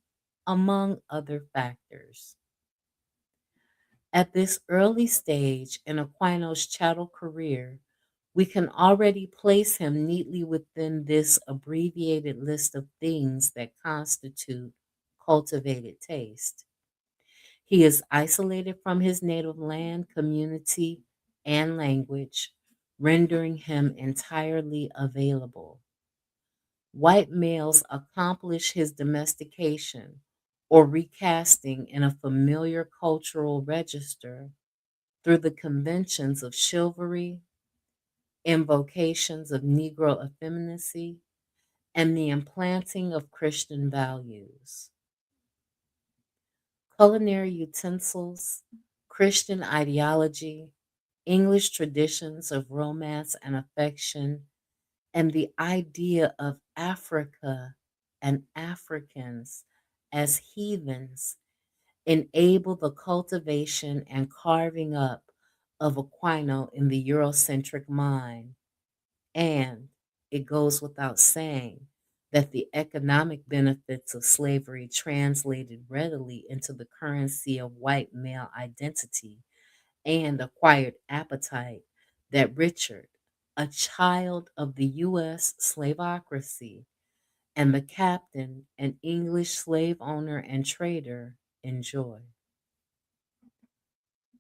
among other factors. At this early stage in Aquino's chattel career, we can already place him neatly within this abbreviated list of things that constitute cultivated taste. He is isolated from his native land, community, and language, rendering him entirely available. White males accomplish his domestication or recasting in a familiar cultural register through the conventions of chivalry, invocations of Negro effeminacy, and the implanting of Christian values. Culinary utensils, Christian ideology, English traditions of romance and affection, and the idea of Africa and Africans as heathens enable the cultivation and carving up of Aquino in the Eurocentric mind. And it goes without saying that the economic benefits of slavery translated readily into the currency of white male identity and acquired appetite that Richard, a child of the U.S. slavocracy, and the captain, an English slave owner and trader, enjoy.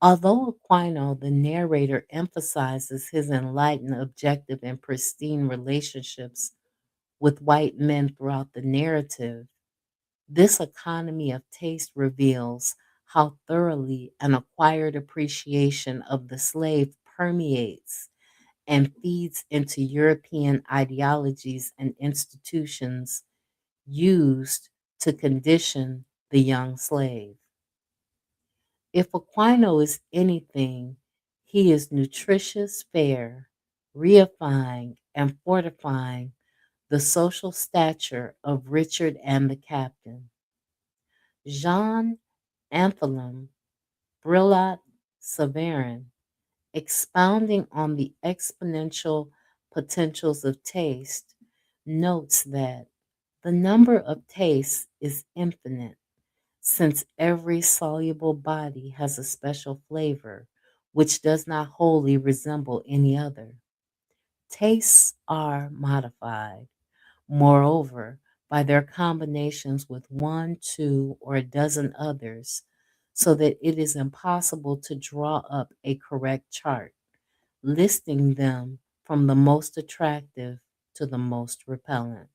Although Aquino, the narrator, emphasizes his enlightened, objective, and pristine relationships with white men throughout the narrative, this economy of taste reveals how thoroughly an acquired appreciation of the slave permeates and feeds into European ideologies and institutions used to condition the young slave. If Aquino is anything, he is nutritious fare, reifying and fortifying the social stature of Richard and the captain. Jean Anthelm Brillat Savarin, expounding on the exponential potentials of taste, notes that the number of tastes is infinite, since every soluble body has a special flavor which does not wholly resemble any other. Tastes are modified, moreover, by their combinations with one, two, or a dozen others, so that it is impossible to draw up a correct chart, listing them from the most attractive to the most repellent.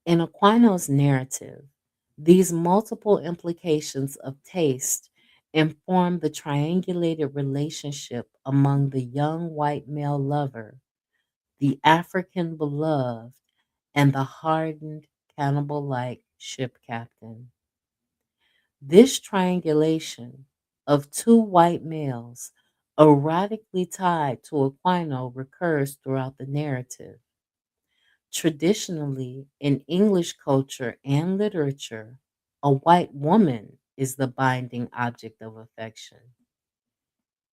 In Aquino's narrative, these multiple implications of taste inform the triangulated relationship among the young white male lover, the African beloved, and the hardened cannibal like ship captain. This triangulation of two white males, erotically tied to Aquino, recurs throughout the narrative. Traditionally, in English culture and literature, a white woman is the binding object of affection.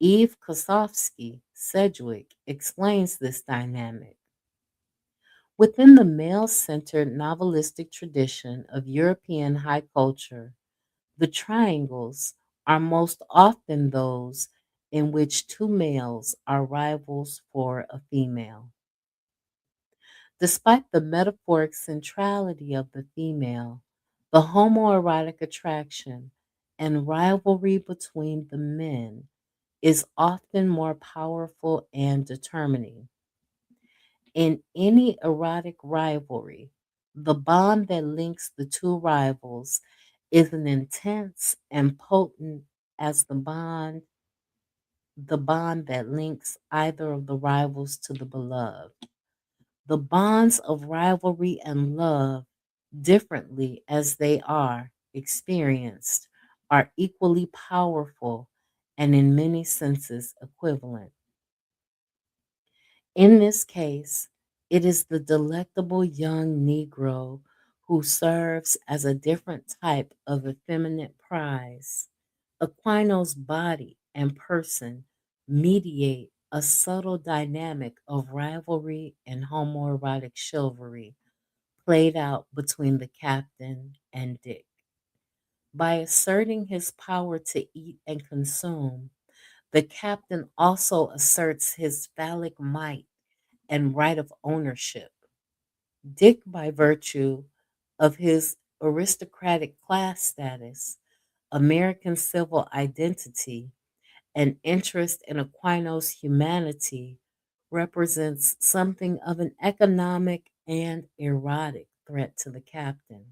Eve Kosofsky Sedgwick explains this dynamic. Within the male centered novelistic tradition of European high culture, the triangles are most often those in which two males are rivals for a female. Despite the metaphoric centrality of the female, the homoerotic attraction and rivalry between the men is often more powerful and determining. In any erotic rivalry, the bond that links the two rivals is as intense and potent as the bond that links either of the rivals to the beloved. The bonds of rivalry and love, differently as they are experienced, are equally powerful and in many senses equivalent. In this case, it is the delectable young Negro who serves as a different type of effeminate prize. Aquino's body and person mediate a subtle dynamic of rivalry and homoerotic chivalry played out between the captain and Dick. By asserting his power to eat and consume, the captain also asserts his phallic might and right of ownership. Dick, by virtue of his aristocratic class status, American civil identity, and interest in Aquino's humanity, represents something of an economic and erotic threat to the captain.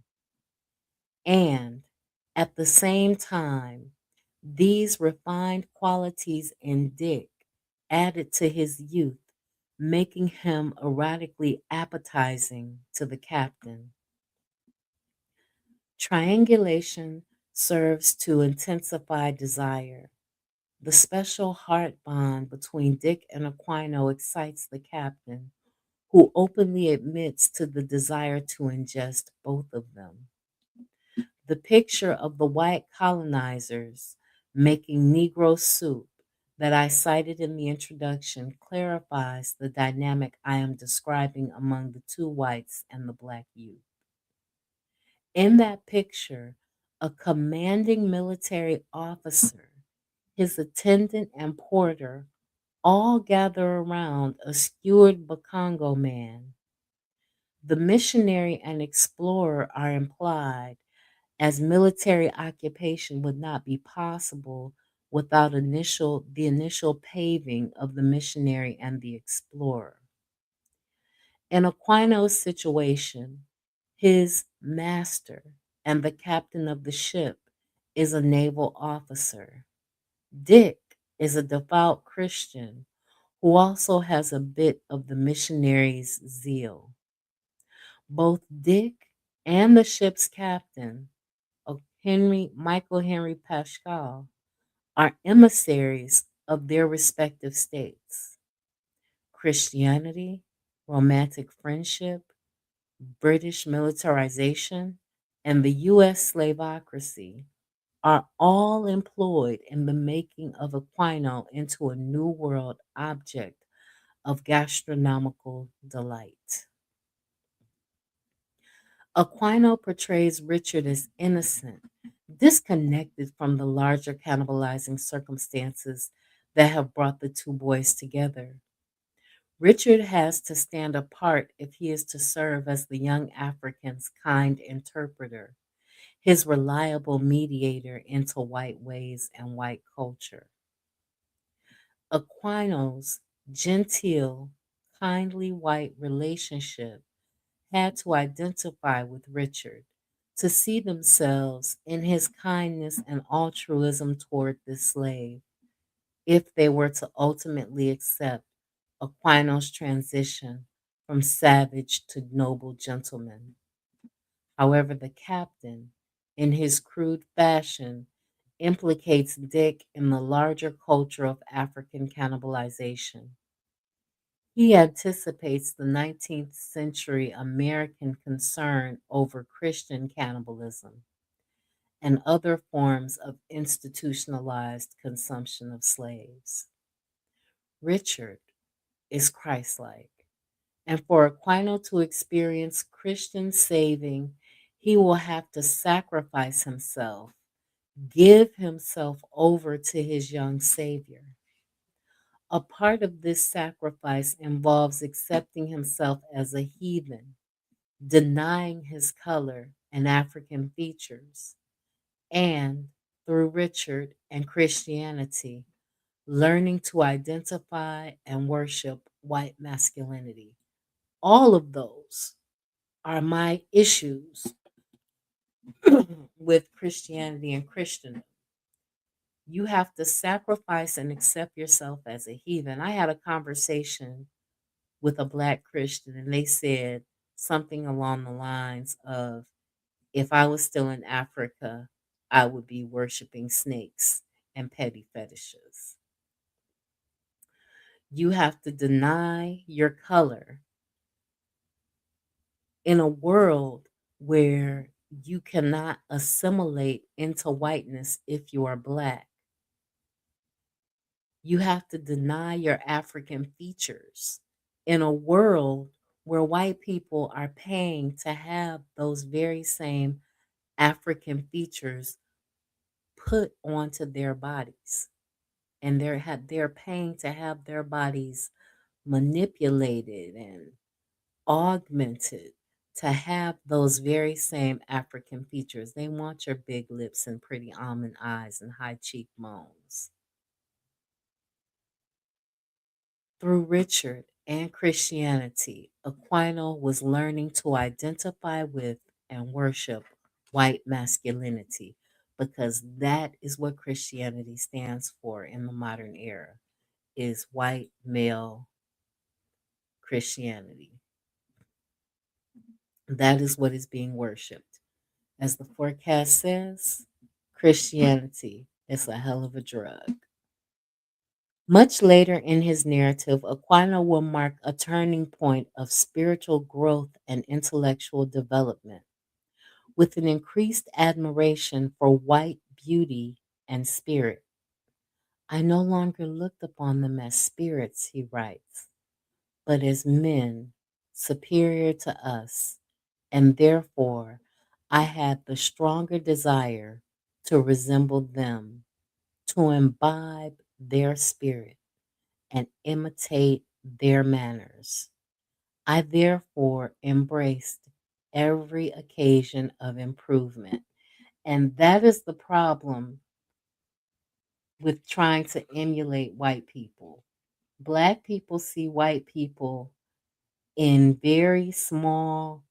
And at the same time, these refined qualities in Dick added to his youth, making him erotically appetizing to the captain. Triangulation serves to intensify desire. The special heart bond between Dick and Aquino excites the captain, who openly admits to the desire to ingest both of them. The picture of the white colonizers making Negro soup that I cited in the introduction clarifies the dynamic I am describing among the two whites and the black youth. In that picture, a commanding military officer, his attendant, and porter all gather around a skewered Bakongo man. The missionary and explorer are implied, as military occupation would not be possible without the initial paving of the missionary and the explorer. In Aquino's situation, his master and the captain of the ship is a naval officer. Dick is a devout Christian who also has a bit of the missionary's zeal. Both Dick and the ship's captain, Michael Henry Pascal, are emissaries of their respective states. Christianity, romantic friendship, British militarization, and the U.S. slavocracy are all employed in the making of Aquino into a New World object of gastronomical delight. Aquino portrays Richard as innocent, disconnected from the larger cannibalizing circumstances that have brought the two boys together. Richard has to stand apart if he is to serve as the young African's kind interpreter, his reliable mediator into white ways and white culture. Aquino's genteel, kindly white relationship had to identify with Richard, to see themselves in his kindness and altruism toward this slave, if they were to ultimately accept Aquino's transition from savage to noble gentleman. However, the captain, in his crude fashion, implicates Dick in the larger culture of African cannibalization. He anticipates the 19th century American concern over Christian cannibalism and other forms of institutionalized consumption of slaves. Richard is Christ-like, and for Aquino to experience Christian saving, he will have to sacrifice himself, give himself over to his young Savior. A part of this sacrifice involves accepting himself as a heathen, denying his color and African features, and through Richard and Christianity, learning to identify and worship white masculinity. All of those are my issues with Christianity and Christendom. You have to sacrifice and accept yourself as a heathen. I had a conversation with a black Christian, and they said something along the lines of, if I was still in Africa, I would be worshiping snakes and petty fetishes. You have to deny your color in a world where you cannot assimilate into whiteness if you are black. You have to deny your African features in a world where white people are paying to have those very same African features put onto their bodies. And they're paying to have their bodies manipulated and augmented to have those very same African features. They want your big lips and pretty almond eyes and high cheekbones. Through Richard and Christianity, Aquino was learning to identify with and worship white masculinity because that is what Christianity stands for in the modern era, is white male Christianity. That is what is being worshiped. As the forecast says, Christianity is a hell of a drug. Much later in his narrative, Aquino will mark a turning point of spiritual growth and intellectual development, with an increased admiration for white beauty and spirit. I no longer looked upon them as spirits, he writes, but as men superior to us, and therefore I had the stronger desire to resemble them, to imbibe their spirit and imitate their manners. I therefore embraced every occasion of improvement And that is the problem with trying to emulate white people. Black people see white people in very small,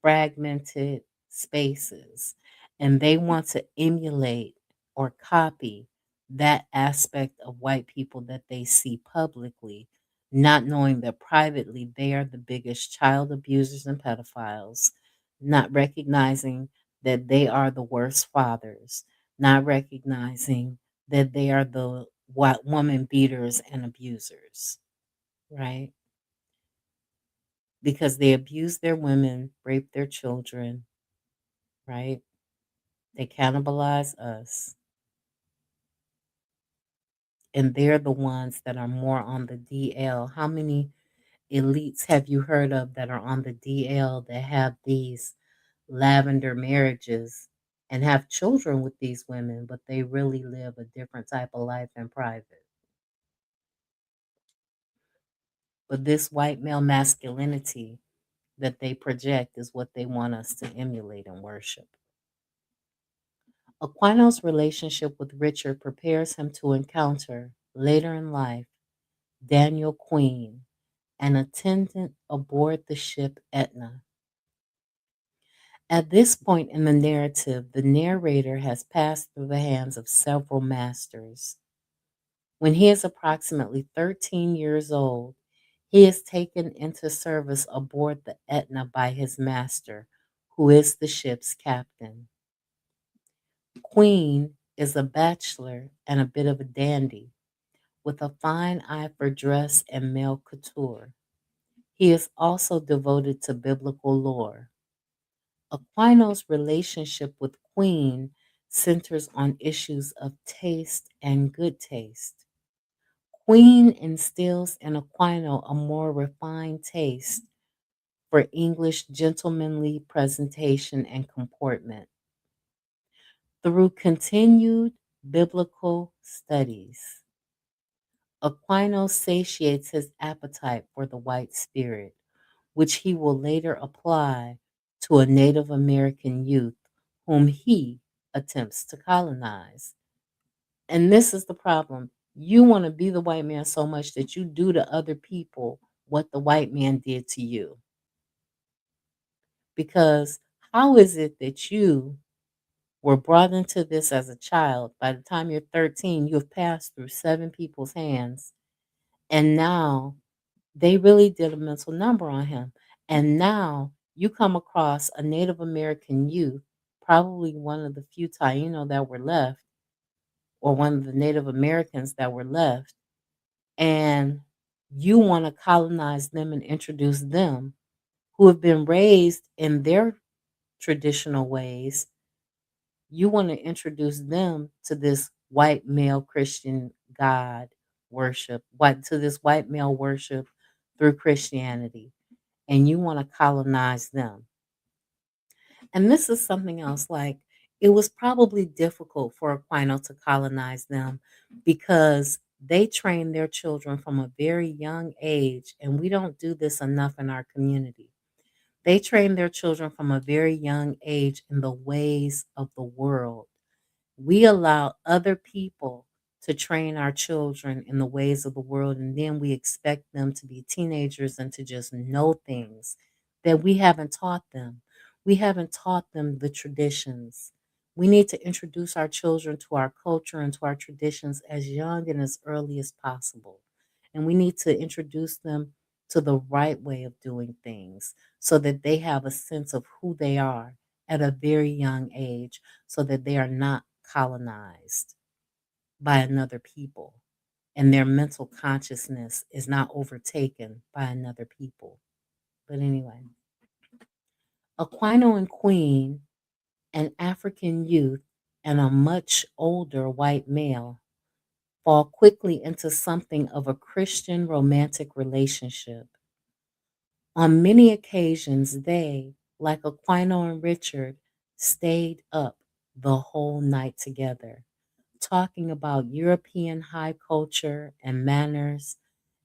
fragmented spaces, and they want to emulate or copy that aspect of white people that they see publicly, not knowing that privately they are the biggest child abusers and pedophiles, not recognizing that they are the worst fathers, not recognizing that they are the white woman beaters and abusers, right? Because they abuse their women, rape their children, right? They cannibalize us, and they're the ones that are more on the DL. How many elites have you heard of that are on the DL that have these lavender marriages and have children with these women, but they really live a different type of life in private? But this white male masculinity that they project is what they want us to emulate and worship. Aquino's relationship with Richard prepares him to encounter, later in life, Daniel Queen, an attendant aboard the ship Etna. At this point in the narrative, the narrator has passed through the hands of several masters. When he is approximately 13 years old, he is taken into service aboard the Etna by his master, who is the ship's captain. Queen is a bachelor and a bit of a dandy, with a fine eye for dress and male couture. He is also devoted to biblical lore. Aquino's relationship with Queen centers on issues of taste and good taste. Queen instills in Aquino a more refined taste for English gentlemanly presentation and comportment. Through continued biblical studies, Aquino satiates his appetite for the white spirit, which he will later apply to a Native American youth whom he attempts to colonize. And this is the problem. You want to be the white man so much that you do to other people what the white man did to you. Because how is it that you were brought into this as a child? By the time you're 13, you have passed through seven people's hands, and now they really did a mental number on him. And now you come across a Native American youth, probably one of the few Taino that were left, or one of the Native Americans that were left, and you want to colonize them and introduce them, who have been raised in their traditional ways. You want to introduce them to this white male Christian God worship, to this white male worship through Christianity, and you want to colonize them. And this is something else, like it was probably difficult for Aquino to colonize them because they train their children from a very young age, and we don't do this enough in our community. They train their children from a very young age in the ways of the world. We allow other people to train our children in the ways of the world, and then we expect them to be teenagers and to just know things that we haven't taught them. We haven't taught them the traditions. We need to introduce our children to our culture and to our traditions as young and as early as possible. And we need to introduce them to the right way of doing things so that they have a sense of who they are at a very young age, so that they are not colonized by another people and their mental consciousness is not overtaken by another people. But anyway, Aquino and Queen, an African youth and a much older white male, fall quickly into something of a Christian romantic relationship. On many occasions, they, like Aquino and Richard, stayed up the whole night together, talking about European high culture and manners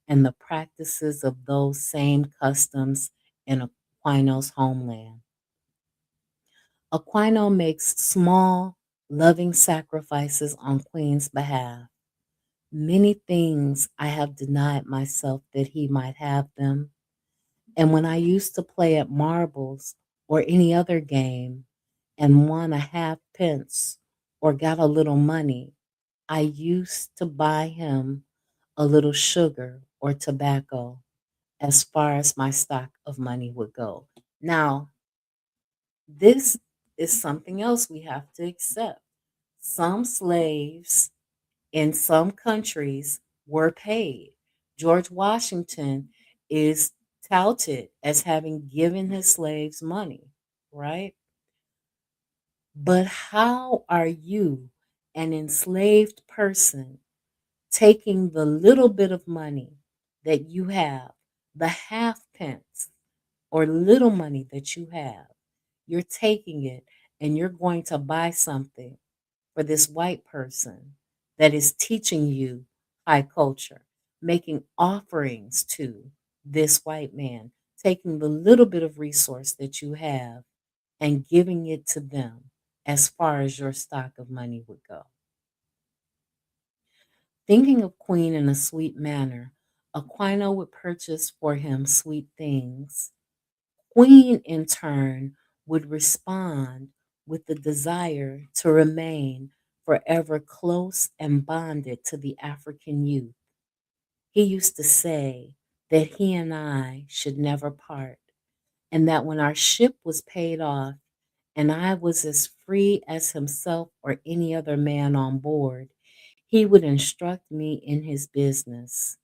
and the practices of those same customs in Aquino's homeland. Aquino makes small, loving sacrifices on Queen's behalf. Many things I have denied myself that he might have them. And when I used to play at marbles or any other game and won a half pence or got a little money, I used to buy him a little sugar or tobacco as far as my stock of money would go. Now, this is something else we have to accept. Some slaves in some countries were paid. George Washington is touted as having given his slaves money, right? But how are you, an enslaved person, taking the little bit of money that you have, the half pence or little money that you have, you're taking it and you're going to buy something for this white person that is teaching you high culture, making offerings to this white man, taking the little bit of resource that you have and giving it to them as far as your stock of money would go. Thinking of Queen in a sweet manner, Aquino would purchase for him sweet things. Queen, in turn, would respond with the desire to remain forever close and bonded to the African youth. He used to say that he and I should never part, and that when our ship was paid off and I was as free as himself or any other man on board, he would instruct me in his business.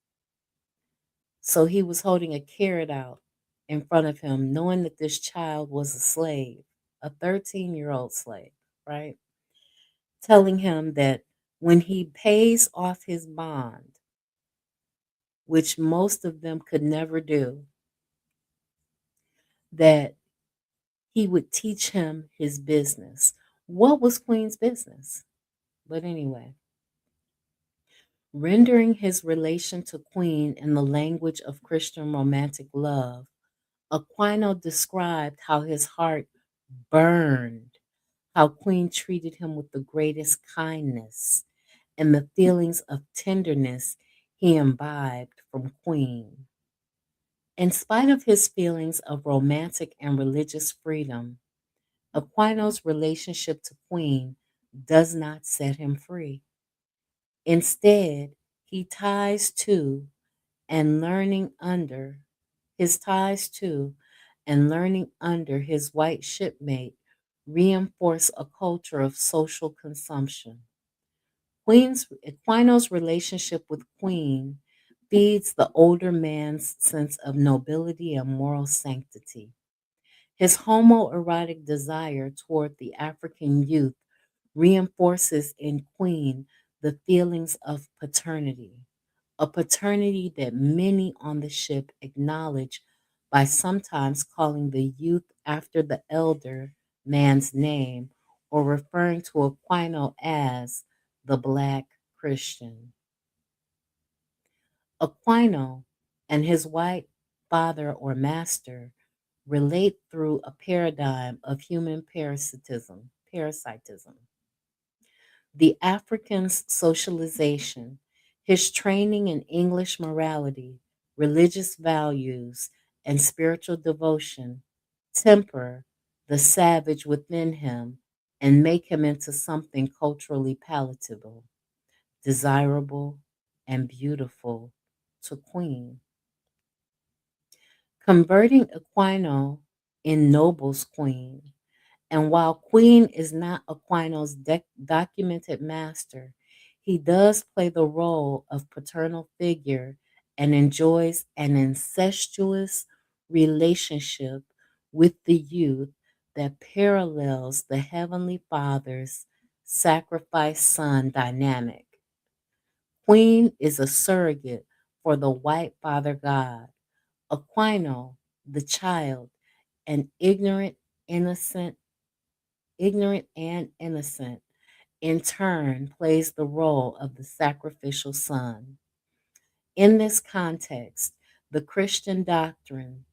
So he was holding a carrot out in front of him, knowing that this child was a slave, a 13-year-old slave, right? Telling him that when he pays off his bond, which most of them could never do, that he would teach him his business. What was Queen's business? But anyway, rendering his relation to Queen in the language of Christian romantic love, Aquino described how his heart burned, how Queen treated him with the greatest kindness, and the feelings of tenderness he imbibed from Queen. In spite of his feelings of romantic and religious freedom, Aquino's relationship to Queen does not set him free. Instead, he ties to and learning under his ties to and learning under his white shipmate reinforce a culture of social consumption. Aquino's relationship with Queen feeds the older man's sense of nobility and moral sanctity. His homoerotic desire toward the African youth reinforces in Queen the feelings of paternity, a paternity that many on the ship acknowledge by sometimes calling the youth after the elder man's name or referring to Aquino as the Black Christian. Aquino and his white father or master relate through a paradigm of human parasitism. The African's socialization, his training in English morality, religious values, and spiritual devotion temper the savage within him and make him into something culturally palatable, desirable, and beautiful to Queen. Converting Aquino ennobles Queen. And while Queen is not Aquino's documented master, he does play the role of paternal figure and enjoys an incestuous relationship with the youth that parallels the Heavenly Father's sacrifice son dynamic. Queen is a surrogate for the white father God. Aquino, the child, an innocent ignorant and innocent, in turn plays the role of the sacrificial son. In this context, the Christian doctrine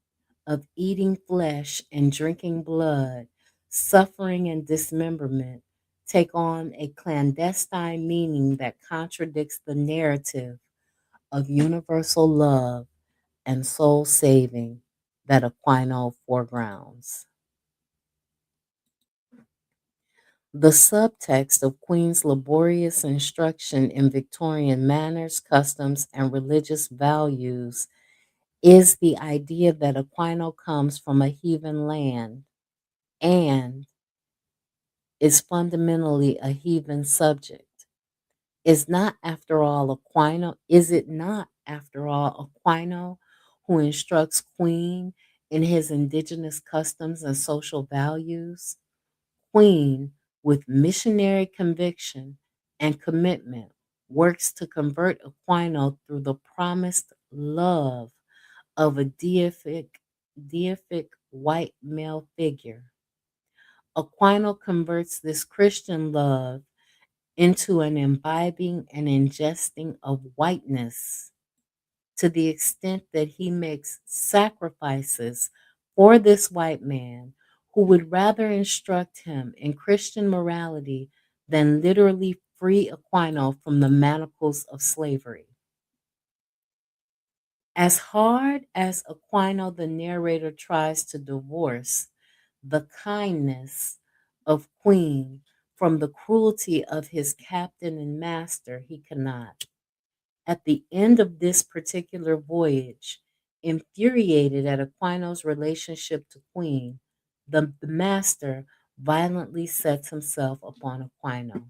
of eating flesh and drinking blood suffering and dismemberment take on a clandestine meaning that contradicts the narrative of universal love and soul saving that Aquino foregrounds. The subtext of Queen's laborious instruction in Victorian manners, customs, and religious values is the idea that Aquino comes from a heathen land and is fundamentally a heathen subject. Is it not, after all, Aquino who instructs Queen in his indigenous customs and social values? Queen, with missionary conviction and commitment, works to convert Aquino through the promised love of a deific white male figure. Aquino converts this Christian love into an imbibing and ingesting of whiteness to the extent that he makes sacrifices for this white man who would rather instruct him in Christian morality than literally free Aquino from the manacles of slavery. As hard as Aquino, the narrator, tries to divorce the kindness of Queen from the cruelty of his captain and master, he cannot. At the end of this particular voyage, infuriated at Aquino's relationship to Queen, the master violently sets himself upon Aquino.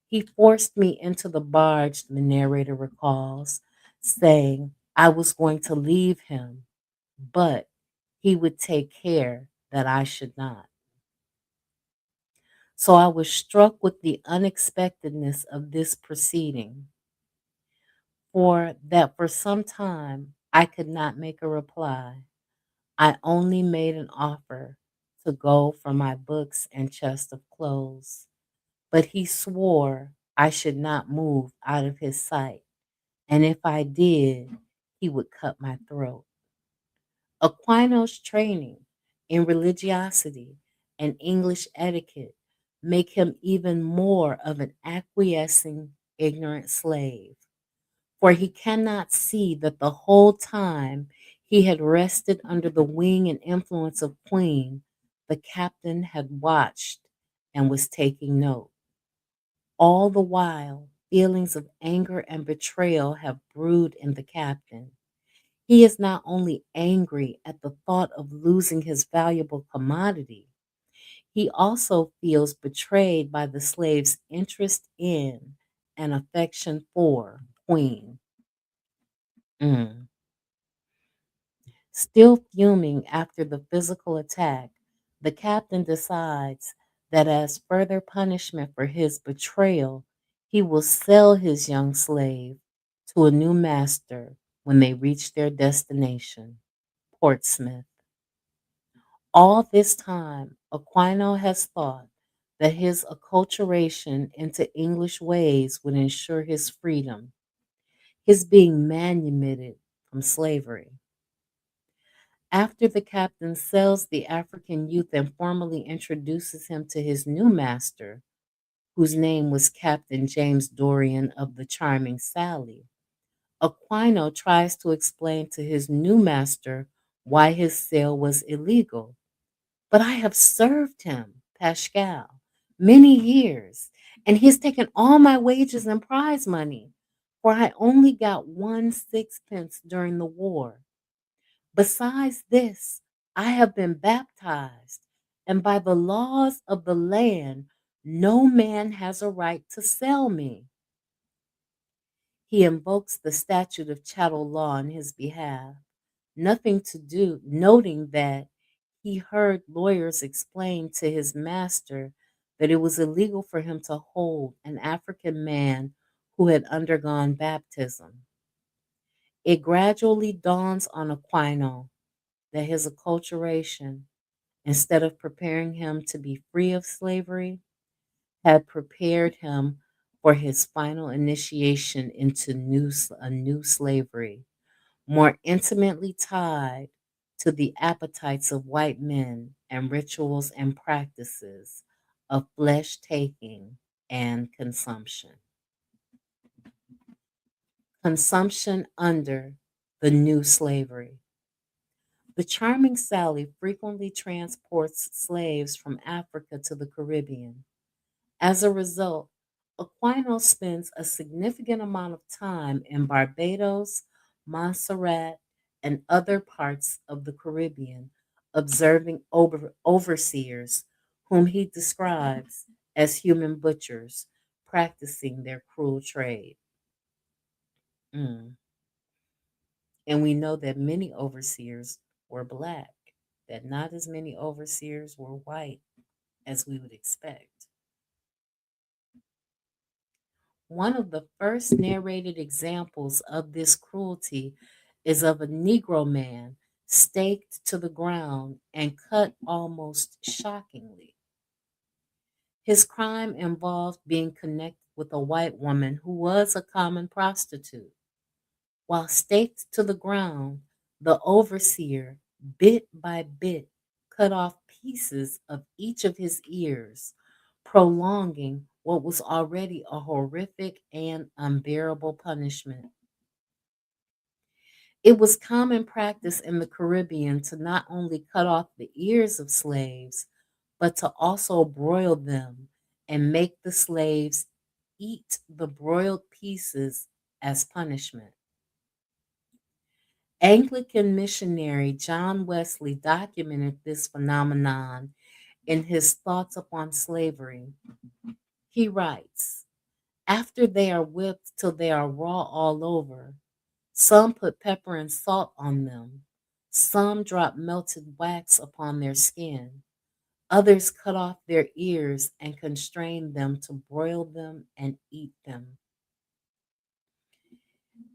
He forced me into the barge, the narrator recalls, saying I was going to leave him, but he would take care that I should not. So I was struck with the unexpectedness of this proceeding, for some time I could not make a reply. I only made an offer to go for my books and chest of clothes, but he swore I should not move out of his sight, and if I did, he would cut my throat. Aquino's training in religiosity and English etiquette make him even more of an acquiescing, ignorant slave, for he cannot see that the whole time he had rested under the wing and influence of Queen, the captain had watched and was taking note. All the while, feelings of anger and betrayal have brewed in the captain. He is not only angry at the thought of losing his valuable commodity, he also feels betrayed by the slave's interest in and affection for Queen. Mm. Still fuming after the physical attack, the captain decides that as further punishment for his betrayal, he will sell his young slave to a new master when they reach their destination, Portsmouth. All this time, Aquino has thought that his acculturation into English ways would ensure his freedom, his being manumitted from slavery. After the captain sells the African youth and formally introduces him to his new master, whose name was Captain James Dorian of the Charming Sally, Aquino tries to explain to his new master why his sale was illegal. But I have served him, Pascal, many years, and he has taken all my wages and prize money, for I only got 1 6 pence during the war. Besides this, I have been baptized, and by the laws of the land, no man has a right to sell me. He invokes the statute of chattel law on his behalf, noting that he heard lawyers explain to his master that it was illegal for him to hold an African man who had undergone baptism. It gradually dawns on Aquino that his acculturation, instead of preparing him to be free of slavery, had prepared him for his final initiation into a new slavery, more intimately tied to the appetites of white men and rituals and practices of flesh taking and consumption. Consumption under the new slavery. The charming Sally frequently transports slaves from Africa to the Caribbean. As a result, Aquinas spends a significant amount of time in Barbados, Montserrat, and other parts of the Caribbean, observing overseers, whom he describes as human butchers, practicing their cruel trade. Mm. And we know that many overseers were black, that not as many overseers were white as we would expect. One of the first narrated examples of this cruelty is of a Negro man staked to the ground and cut almost shockingly. His crime involved being connected with a white woman who was a common prostitute. While staked to the ground, the overseer, bit by bit, cut off pieces of each of his ears, prolonging what was already a horrific and unbearable punishment. It was common practice in the Caribbean to not only cut off the ears of slaves, but to also broil them and make the slaves eat the broiled pieces as punishment. Anglican missionary John Wesley documented this phenomenon in his Thoughts upon Slavery. He writes, after they are whipped till they are raw all over, some put pepper and salt on them, some drop melted wax upon their skin, others cut off their ears and constrain them to broil them and eat them.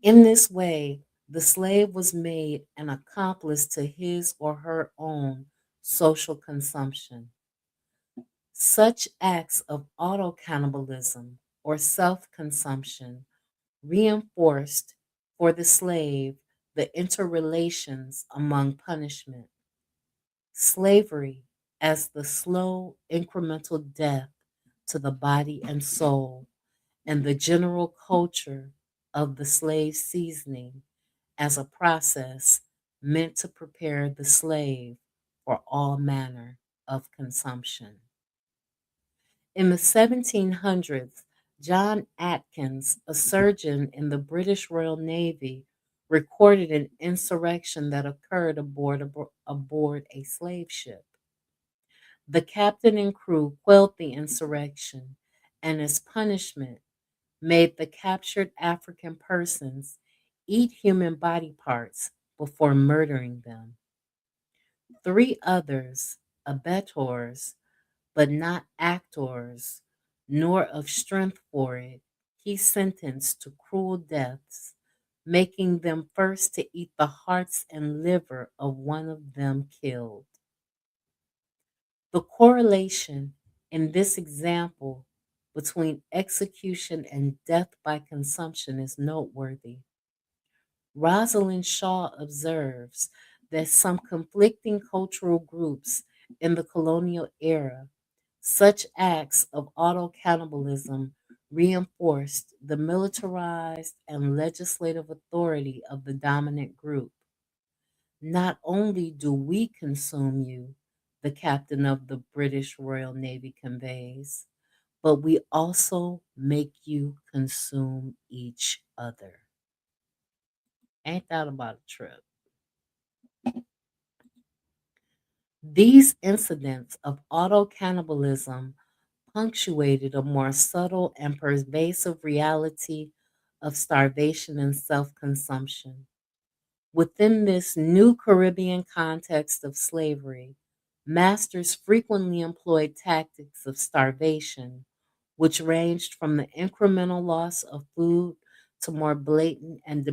In this way, the slave was made an accomplice to his or her own social consumption. Such acts of auto cannibalism or self consumption reinforced for the slave the interrelations among punishment. Slavery as the slow, incremental death to the body and soul, and the general culture of the slave seasoning as a process meant to prepare the slave for all manner of consumption. In the 1700s, John Atkins, a surgeon in the British Royal Navy, recorded an insurrection that occurred aboard a slave ship. The captain and crew quelled the insurrection, and as punishment, made the captured African persons eat human body parts before murdering them. Three others, abettors, but not actors, nor of strength for it, he sentenced to cruel deaths, making them first to eat the hearts and liver of one of them killed. The correlation in this example between execution and death by consumption is noteworthy. Rosalind Shaw observes that some conflicting cultural groups in the colonial era, such acts of auto cannibalism reinforced the militarized and legislative authority of the dominant group. Not only do we consume you, the captain of the British Royal Navy conveys, but we also make you consume each other. Ain't that about a trip? These incidents of auto cannibalism punctuated a more subtle and pervasive reality of starvation and self consumption. Within this new Caribbean context of slavery, masters frequently employed tactics of starvation, which ranged from the incremental loss of food to more blatant and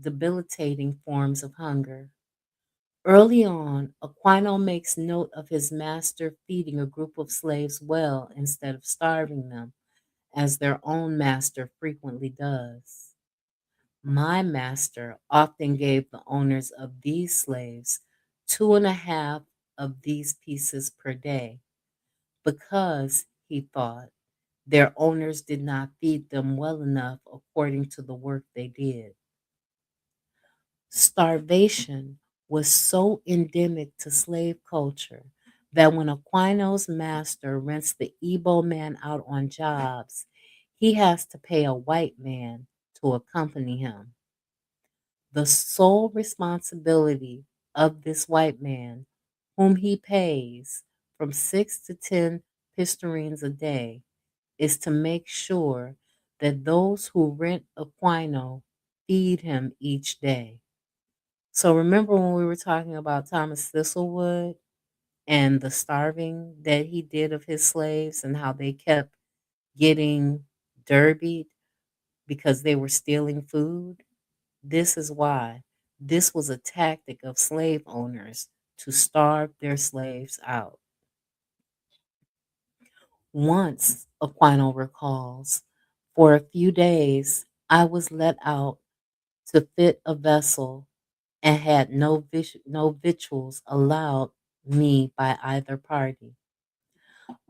debilitating forms of hunger. Early on, Aquino makes note of his master feeding a group of slaves well instead of starving them, as their own master frequently does. My master often gave the owners of these slaves 2.5 of these pieces per day because, he thought, their owners did not feed them well enough according to the work they did. Starvation was so endemic to slave culture that when Aquino's master rents the Igbo man out on jobs, he has to pay a white man to accompany him. The sole responsibility of this white man, whom he pays from 6 to 10 pistarines a day, is to make sure that those who rent Aquino feed him each day. So remember when we were talking about Thomas Thistlewood and the starving that he did of his slaves and how they kept getting derbied because they were stealing food? This is why. This was a tactic of slave owners to starve their slaves out. Once, Aquino recalls, for a few days I was let out to fit a vessel and had no victuals allowed me by either party.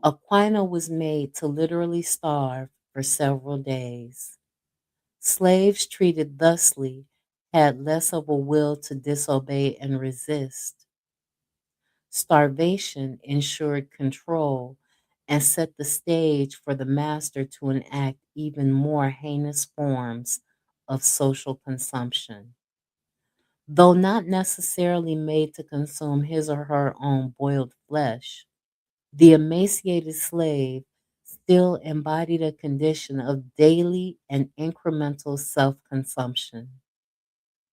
Aquino was made to literally starve for several days. Slaves treated thusly had less of a will to disobey and resist. Starvation ensured control and set the stage for the master to enact even more heinous forms of social consumption. Though not necessarily made to consume his or her own boiled flesh, the emaciated slave still embodied a condition of daily and incremental self consumption.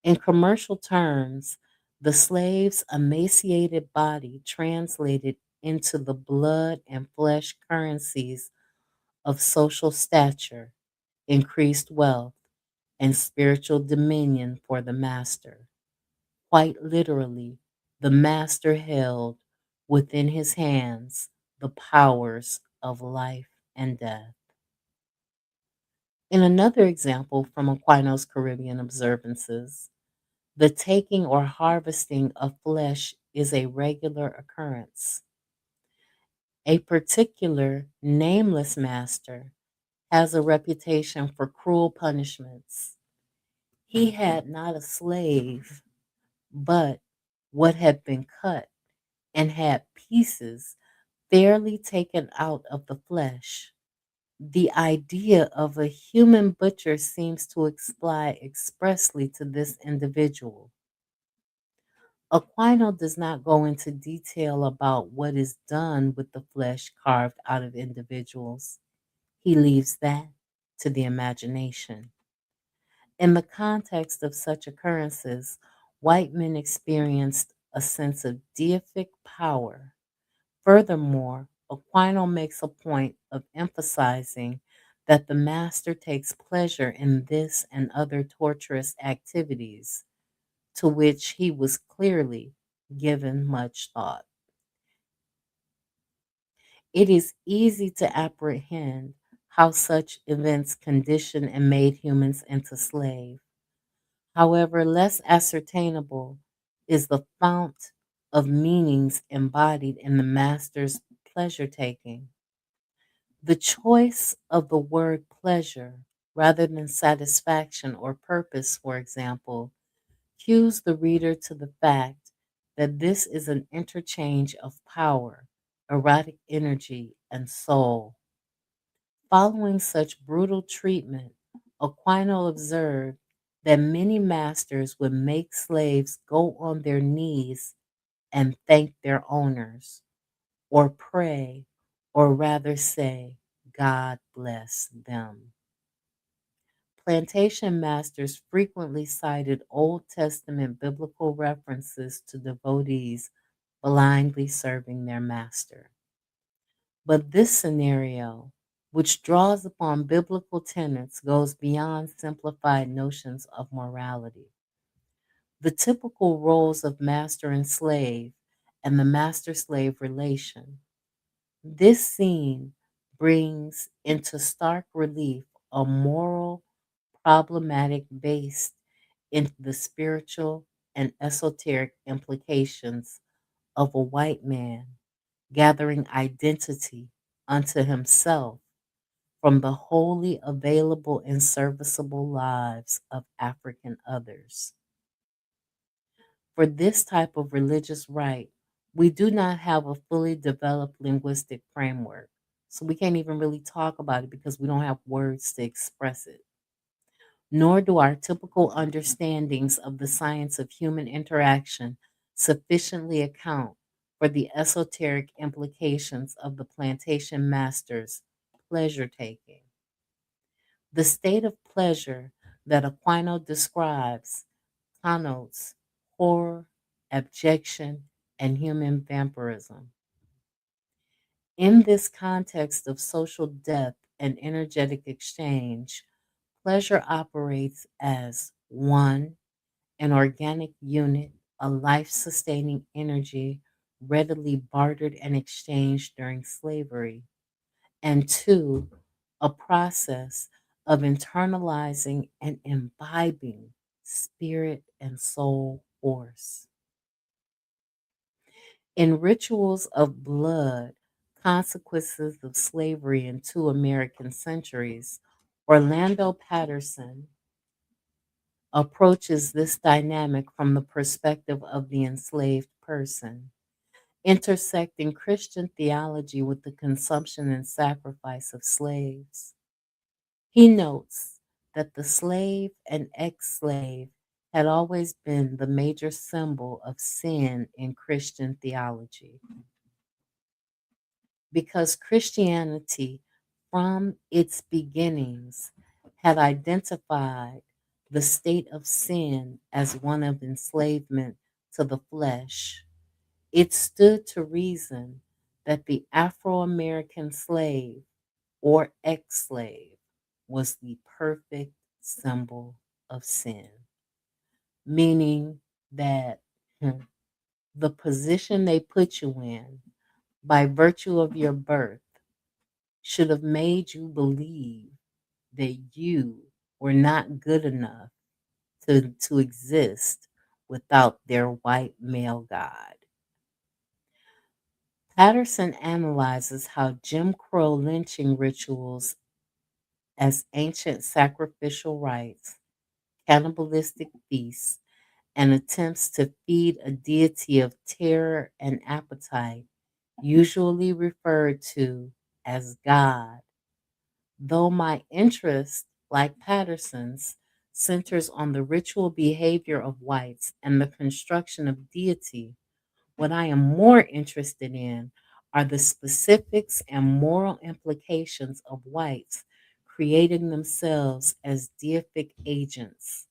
In commercial terms, the slave's emaciated body translated into the blood and flesh currencies of social stature, increased wealth, and spiritual dominion for the master. Quite literally, the master held within his hands the powers of life and death. In another example from Aquino's Caribbean observances, the taking or harvesting of flesh is a regular occurrence. A particular nameless master has a reputation for cruel punishments. He had not a slave, but what had been cut and had pieces fairly taken out of the flesh. The idea of a human butcher seems to apply expressly to this individual. Aquino does not go into detail about what is done with the flesh carved out of individuals. He leaves that to the imagination. In the context of such occurrences, white men experienced a sense of deific power. Furthermore, Aquino makes a point of emphasizing that the master takes pleasure in this and other torturous activities, to which he was clearly given much thought. It is easy to apprehend how such events conditioned and made humans into slaves. However, less ascertainable is the fount of meanings embodied in the master's pleasure taking. The choice of the word pleasure rather than satisfaction or purpose, for example, cues the reader to the fact that this is an interchange of power, erotic energy, and soul. Following such brutal treatment, Aquino observed that many masters would make slaves go on their knees and thank their owners, or pray, or rather say, God bless them. Plantation masters frequently cited Old Testament biblical references to devotees blindly serving their master. But this scenario, which draws upon biblical tenets, goes beyond simplified notions of morality. The typical roles of master and slave and the master slave relation. This scene brings into stark relief a moral problematic based in the spiritual and esoteric implications of a white man gathering identity unto himself from the wholly available and serviceable lives of African others. For this type of religious rite, we do not have a fully developed linguistic framework. So we can't even really talk about it because we don't have words to express it. Nor do our typical understandings of the science of human interaction sufficiently account for the esoteric implications of the plantation master's pleasure taking. The state of pleasure that Aquino describes connotes horror, abjection, and human vampirism. In this context of social death and energetic exchange, pleasure operates as one, an organic unit, a life sustaining energy readily bartered and exchanged during slavery, and two, a process of internalizing and imbibing spirit and soul force. In Rituals of Blood, Consequences of Slavery in Two American Centuries, Orlando Patterson approaches this dynamic from the perspective of the enslaved person, intersecting Christian theology with the consumption and sacrifice of slaves. He notes that the slave and ex slave had always been the major symbol of sin in Christian theology because Christianity, from its beginnings, had identified the state of sin as one of enslavement to the flesh. It stood to reason that the Afro American slave or ex slave was the perfect symbol of sin, meaning that the position they put you in by virtue of your birth should have made you believe that you were not good enough to exist without their white male God. Patterson analyzes how Jim Crow lynching rituals as ancient sacrificial rites, cannibalistic feasts, and attempts to feed a deity of terror and appetite, usually referred to as God. Though my interest, like Patterson's, centers on the ritual behavior of whites and the construction of deity, what I am more interested in are the specifics and moral implications of whites creating themselves as deific agents.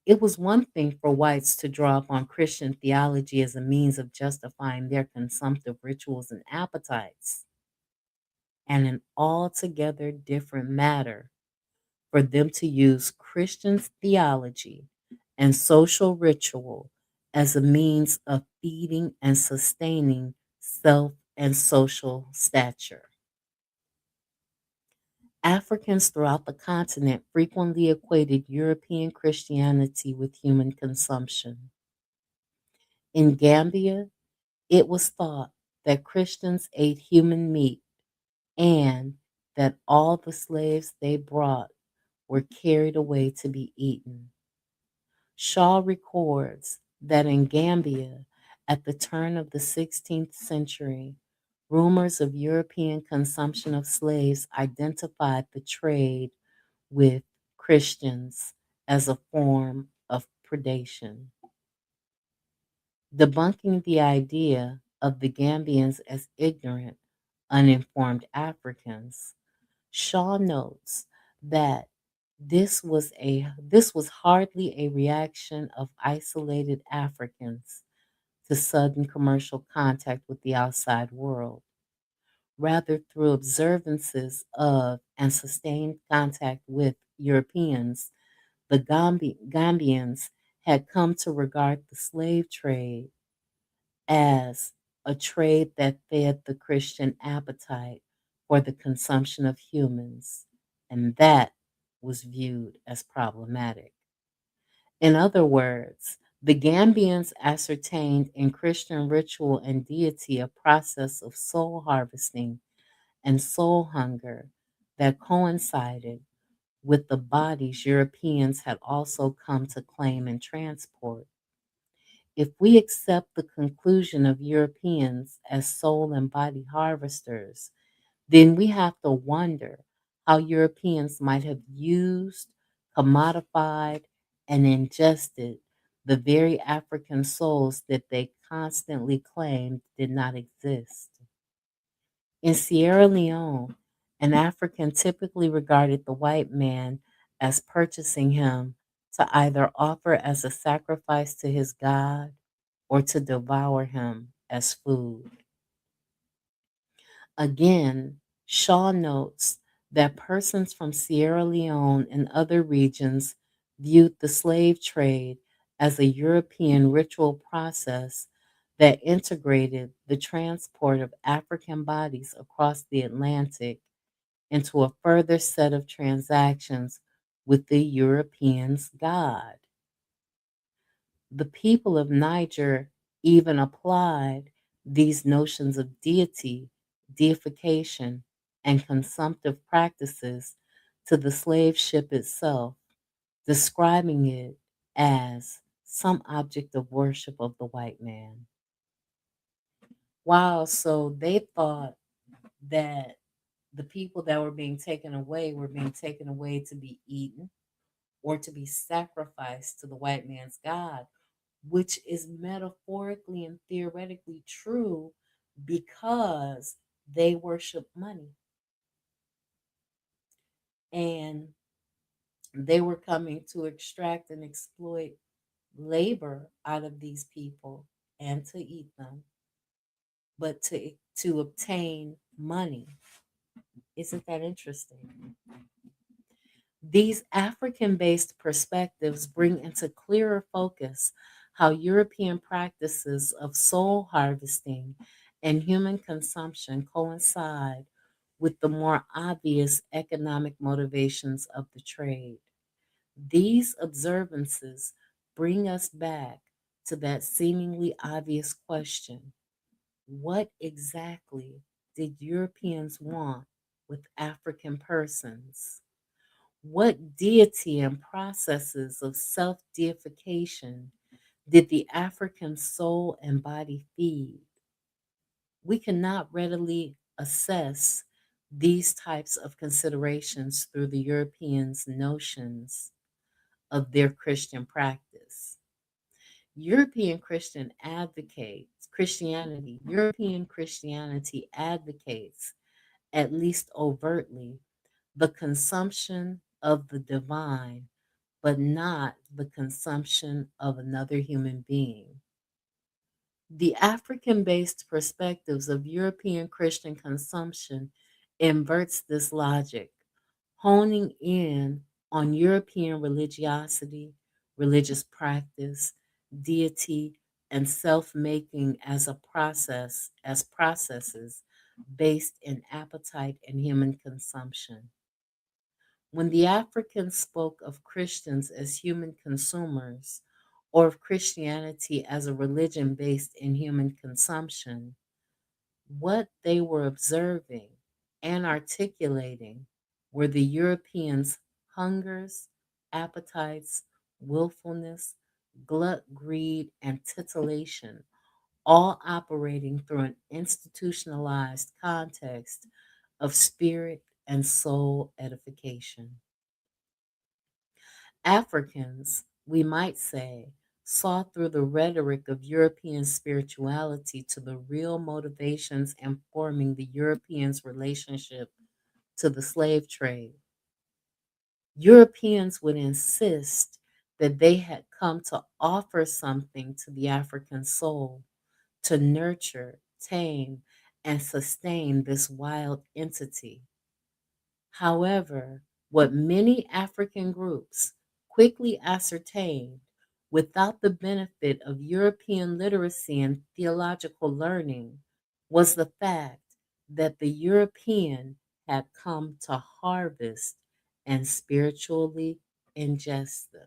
It was one thing for whites to draw upon Christian theology as a means of justifying their consumptive rituals and appetites, and an altogether different matter for them to use Christian theology and social ritual as a means of feeding and sustaining self and social stature. Africans throughout the continent frequently equated European Christianity with human consumption. In Gambia, it was thought that Christians ate human meat and that all the slaves they brought were carried away to be eaten. Shaw records that in Gambia, at the turn of the 16th century, rumors of European consumption of slaves identified the trade with Christians as a form of predation, debunking the idea of the Gambians as ignorant, uninformed Africans. Shaw notes that this was hardly a reaction of isolated Africans to sudden commercial contact with the outside world. Rather, through observances of and sustained contact with Europeans, the Gambians had come to regard the slave trade as a trade that fed the Christian appetite for the consumption of humans, and that was viewed as problematic. In other words, The Gambians ascertained in Christian ritual and deity a process of soul harvesting and soul hunger that coincided with the bodies Europeans had also come to claim and transport. If we accept the conclusion of Europeans as soul and body harvesters, then we have to wonder how Europeans might have used, commodified, and ingested the very African souls that they constantly claimed did not exist. In Sierra Leone, an African typically regarded the white man as purchasing him to either offer as a sacrifice to his god or to devour him as food. Again, Shaw notes that persons from Sierra Leone and other regions viewed the slave trade as a European ritual process that integrated the transport of African bodies across the Atlantic into a further set of transactions with the Europeans' God. The people of Niger even applied these notions of deity, deification, and consumptive practices to the slave ship itself, describing it as some object of worship of the white man. Wow, so they thought that the people that were being taken away to be eaten or to be sacrificed to the white man's God, which is metaphorically and theoretically true because they worship money and they were coming to extract and exploit labor out of these people and to eat them, but to obtain money. Isn't that interesting? These African based perspectives bring into clearer focus how European practices of soul harvesting and human consumption coincide with the more obvious economic motivations of the trade. These observances bring us back to that seemingly obvious question: what exactly did Europeans want with African persons? What deity and processes of self deification did the African soul and body feed? We cannot readily assess these types of considerations through the Europeans' notions of their Christian practice. European Christianity advocates, at least overtly, the consumption of the divine, but not the consumption of another human being. The African based perspectives of European Christian consumption inverts this logic, honing in on European religiosity, religious practice, deity, and self making as processes based in appetite and human consumption. When the Africans spoke of Christians as human consumers, or of Christianity as a religion based in human consumption, what they were observing and articulating were the Europeans' hungers, appetites, willfulness, glut, greed, and titillation, all operating through an institutionalized context of spirit and soul edification. Africans, we might say, saw through the rhetoric of European spirituality to the real motivations informing the Europeans' relationship to the slave trade. Europeans would insist that they had come to offer something to the African soul to nurture, tame, and sustain this wild entity. However, what many African groups quickly ascertained without the benefit of European literacy and theological learning was the fact that the European had come to harvest and spiritually ingest them.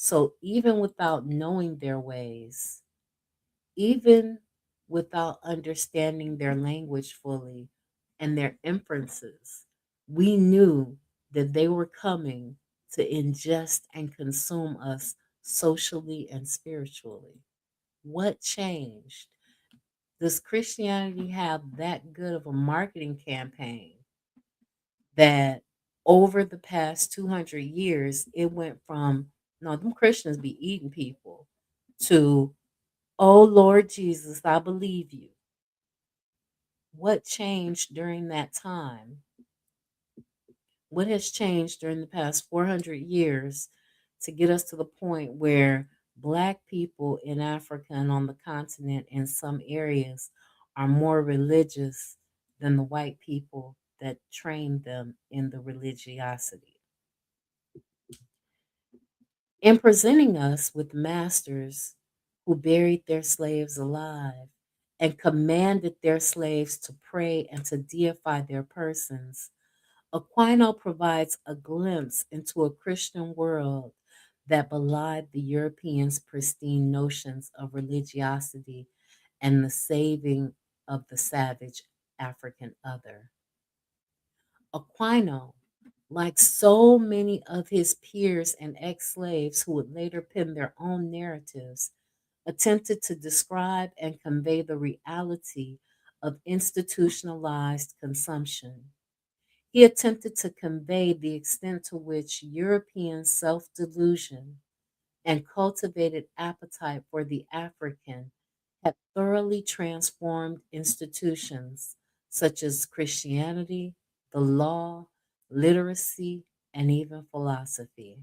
So even without knowing their ways, even without understanding their language fully and their inferences, we knew that they were coming to ingest and consume us socially and spiritually. What changed? Does Christianity have that good of a marketing campaign that over the past 200 years, it went from, no, them Christians be eating people, to, oh Lord Jesus, I believe you. What changed during that time? What has changed during the past 400 years to get us to the point where Black people in Africa and on the continent in some areas are more religious than the white people that trained them in the religiosity? In presenting us with masters who buried their slaves alive and commanded their slaves to pray and to deify their persons, Aquino provides a glimpse into a Christian world that belied the Europeans' pristine notions of religiosity and the saving of the savage African other. Aquino, like so many of his peers and ex slaves who would later pen their own narratives, attempted to describe and convey the reality of institutionalized consumption. He attempted to convey the extent to which European self delusion and cultivated appetite for the African had thoroughly transformed institutions such as Christianity, the law, literacy, and even philosophy.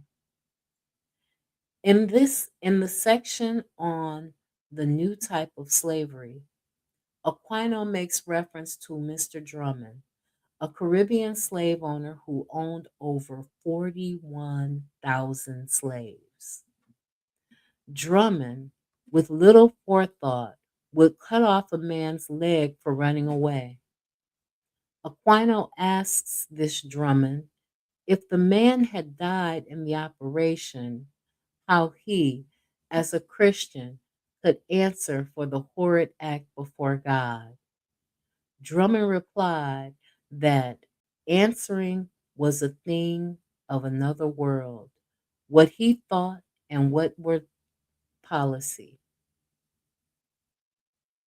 In the section on the new type of slavery, Aquino makes reference to Mr. Drummond, a Caribbean slave owner who owned over 41,000 slaves. Drummond, with little forethought, would cut off a man's leg for running away. Aquino asks this Drummond if the man had died in the operation, how he, as a Christian, could answer for the horrid act before God. Drummond replied that answering was a thing of another world. What he thought and policy.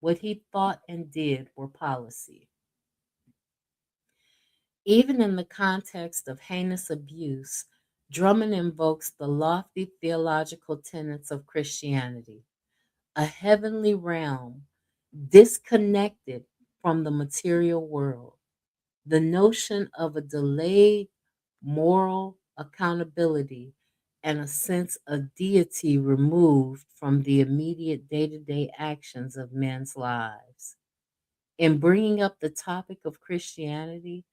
What he thought and did were policy. Even in the context of heinous abuse, Drummond invokes the lofty theological tenets of Christianity, a heavenly realm disconnected from the material world. The notion of a delayed moral accountability and a sense of deity removed from the immediate day to day actions of men's lives. In bringing up the topic of Christianity,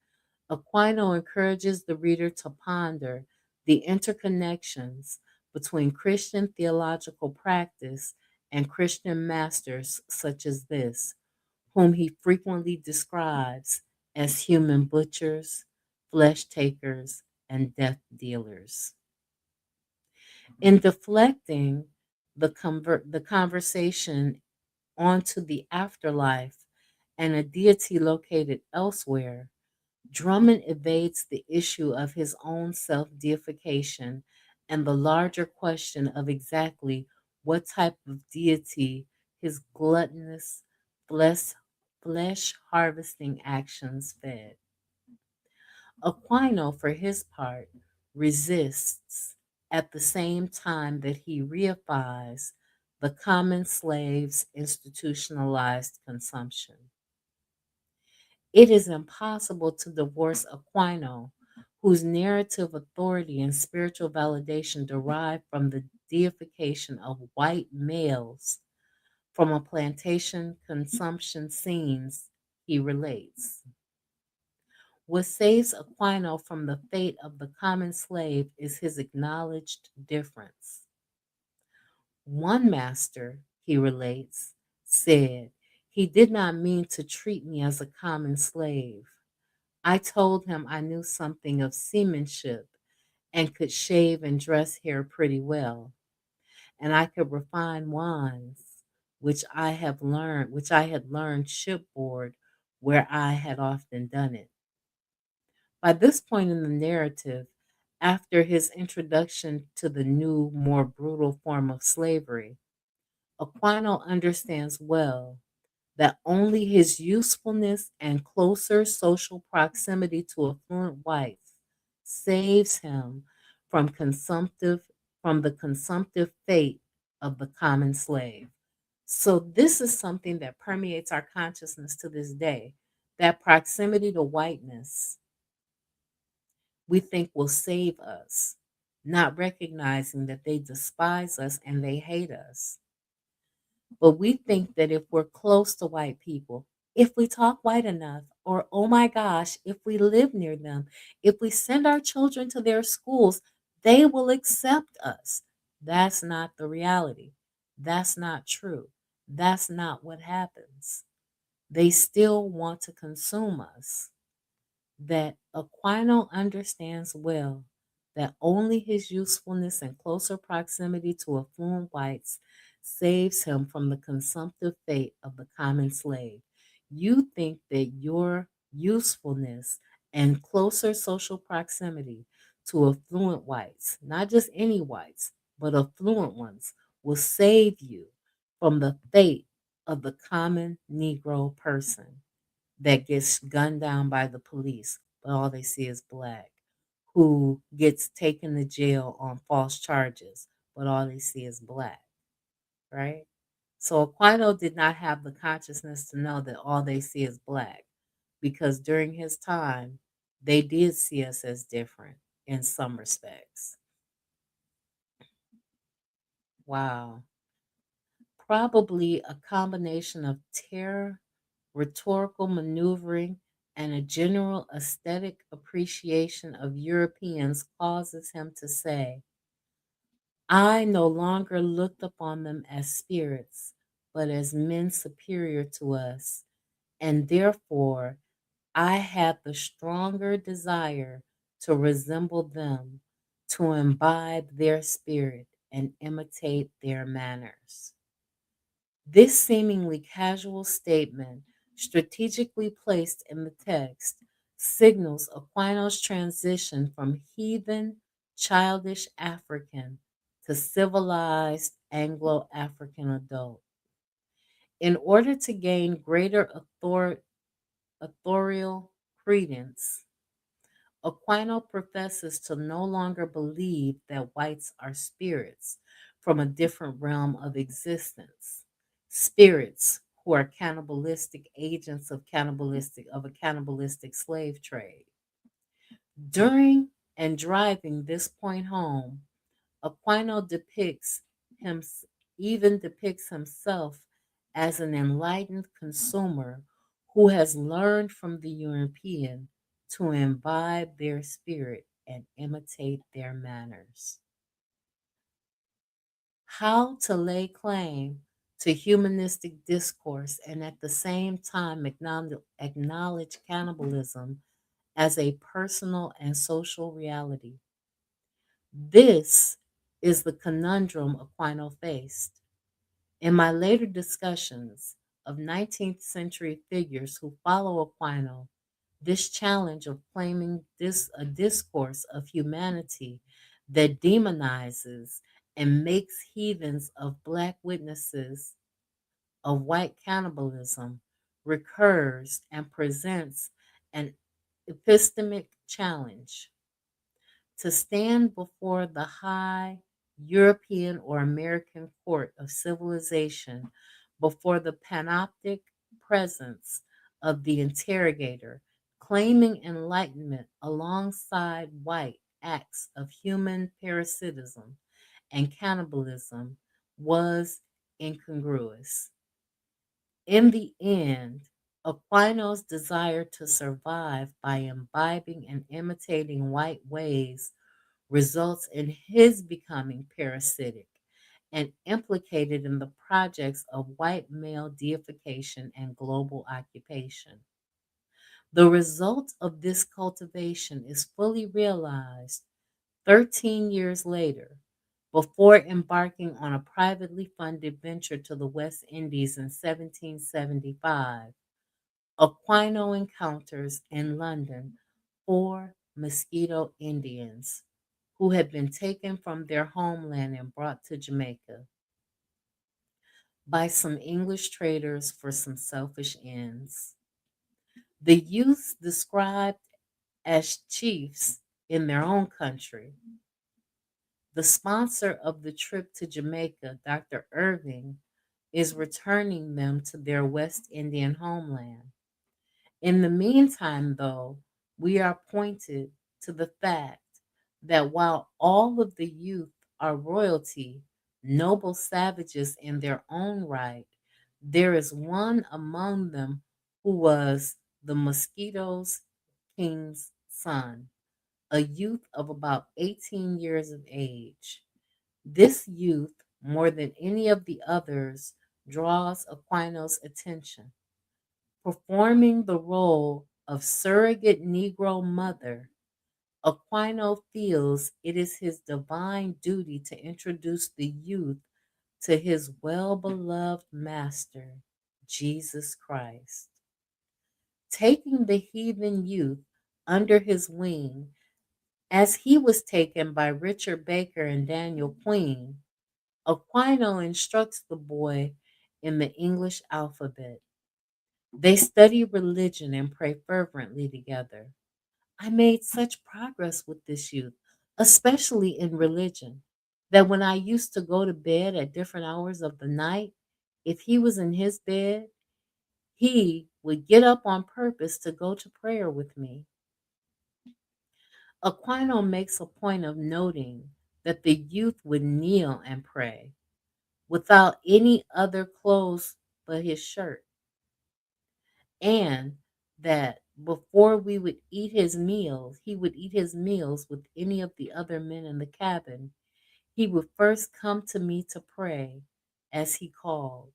Aquino encourages the reader to ponder the interconnections between Christian theological practice and Christian masters such as this, whom he frequently describes as human butchers, flesh takers, and death dealers. In deflecting the conversation onto the afterlife and a deity located elsewhere, Drummond evades the issue of his own self deification and the larger question of exactly what type of deity his gluttonous flesh, flesh harvesting actions fed. Aquino, for his part, resists at the same time that he reifies the common slave's institutionalized consumption. It is impossible to divorce Aquino, whose narrative authority and spiritual validation derive from the deification of white males, from a plantation consumption scenes he relates. What saves Aquino from the fate of the common slave is his acknowledged difference. One master, he relates, said, he did not mean to treat me as a common slave. I told him I knew something of seamanship and could shave and dress hair pretty well. and I could refine wines, which I had learned shipboard, where I had often done it. By this point in the narrative, after his introduction to the new, more brutal form of slavery, Aquino understands well that only his usefulness and closer social proximity to affluent whites saves him from consumptive from the consumptive fate of the common slave. So this is something that permeates our consciousness to this day. That proximity to whiteness we think will save us, not recognizing that they despise us and they hate us. But we think that if we're close to white people, if we talk white enough, or oh my gosh, if we live near them, if we send our children to their schools, they will accept us. That's not the reality. That's not true. That's not what happens. They still want to consume us. That Aquino understands well that only his usefulness and closer proximity to affluent whites saves him from the consumptive fate of the common slave. You think that your usefulness and closer social proximity to affluent whites, not just any whites, but affluent ones, will save you from the fate of the common Negro person that gets gunned down by the police, but all they see is black, who gets taken to jail on false charges, but all they see is black, right? So Aquino did not have the consciousness to know that all they see is black, because during his time, they did see us as different in some respects. Wow. Probably a combination of terror, rhetorical maneuvering, and a general aesthetic appreciation of Europeans causes him to say, I no longer looked upon them as spirits, but as men superior to us, and therefore I had the stronger desire to resemble them, to imbibe their spirit and imitate their manners. This seemingly casual statement, strategically placed in the text, signals Aquino's transition from heathen, childish African to civilized Anglo African adult. In order to gain greater authorial credence, Aquino professes to no longer believe that whites are spirits from a different realm of existence, spirits who are cannibalistic agents of a cannibalistic slave trade. During and driving this point home, Aquino him, depicts himself as an enlightened consumer who has learned from the European to imbibe their spirit and imitate their manners. How to lay claim to humanistic discourse and at the same time acknowledge cannibalism as a personal and social reality. This is the conundrum Aquino faced. In my later discussions of 19th century figures who follow Aquino, this challenge of claiming a discourse of humanity that demonizes and makes heathens of black witnesses of white cannibalism recurs and presents an epistemic challenge to stand before the high European or American court of civilization, before the panoptic presence of the interrogator, claiming enlightenment alongside white acts of human parasitism and cannibalism, was incongruous. In the end, Aquino's desire to survive by imbibing and imitating white ways results in his becoming parasitic and implicated in the projects of white male deification and global occupation. The result of this cultivation is fully realized 13 years later Before embarking on a privately funded venture to the West Indies in 1775, Aquino encounters in London 4 Mosquito Indians who had been taken from their homeland and brought to Jamaica by some English traders for some selfish ends. The youths, described as chiefs in their own country, the sponsor of the trip to Jamaica, Dr. Irving, is returning them to their West Indian homeland. In the meantime, though, we are pointed to the fact that while all of the youth are royalty, noble savages in their own right, there is one among them who was the Mosquitoes' king's son, a youth of about 18 years of age. This youth, more than any of the others, draws Aquino's attention. Performing the role of surrogate Negro mother, Aquino feels it is his divine duty to introduce the youth to his well beloved master, Jesus Christ. Taking the heathen youth under his wing, as he was taken by Richard Baker and Daniel Queen, Aquino instructs the boy in the English alphabet. They study religion and pray fervently together. I made such progress with this youth, especially in religion, that when I used to go to bed at different hours of the night, if he was in his bed, he would get up on purpose to go to prayer with me. Aquino makes a point of noting that the youth would kneel and pray without any other clothes but his shirt, and that before we would eat his meals, he would eat his meals with any of the other men in the cabin. He would first come to me to pray, as he called.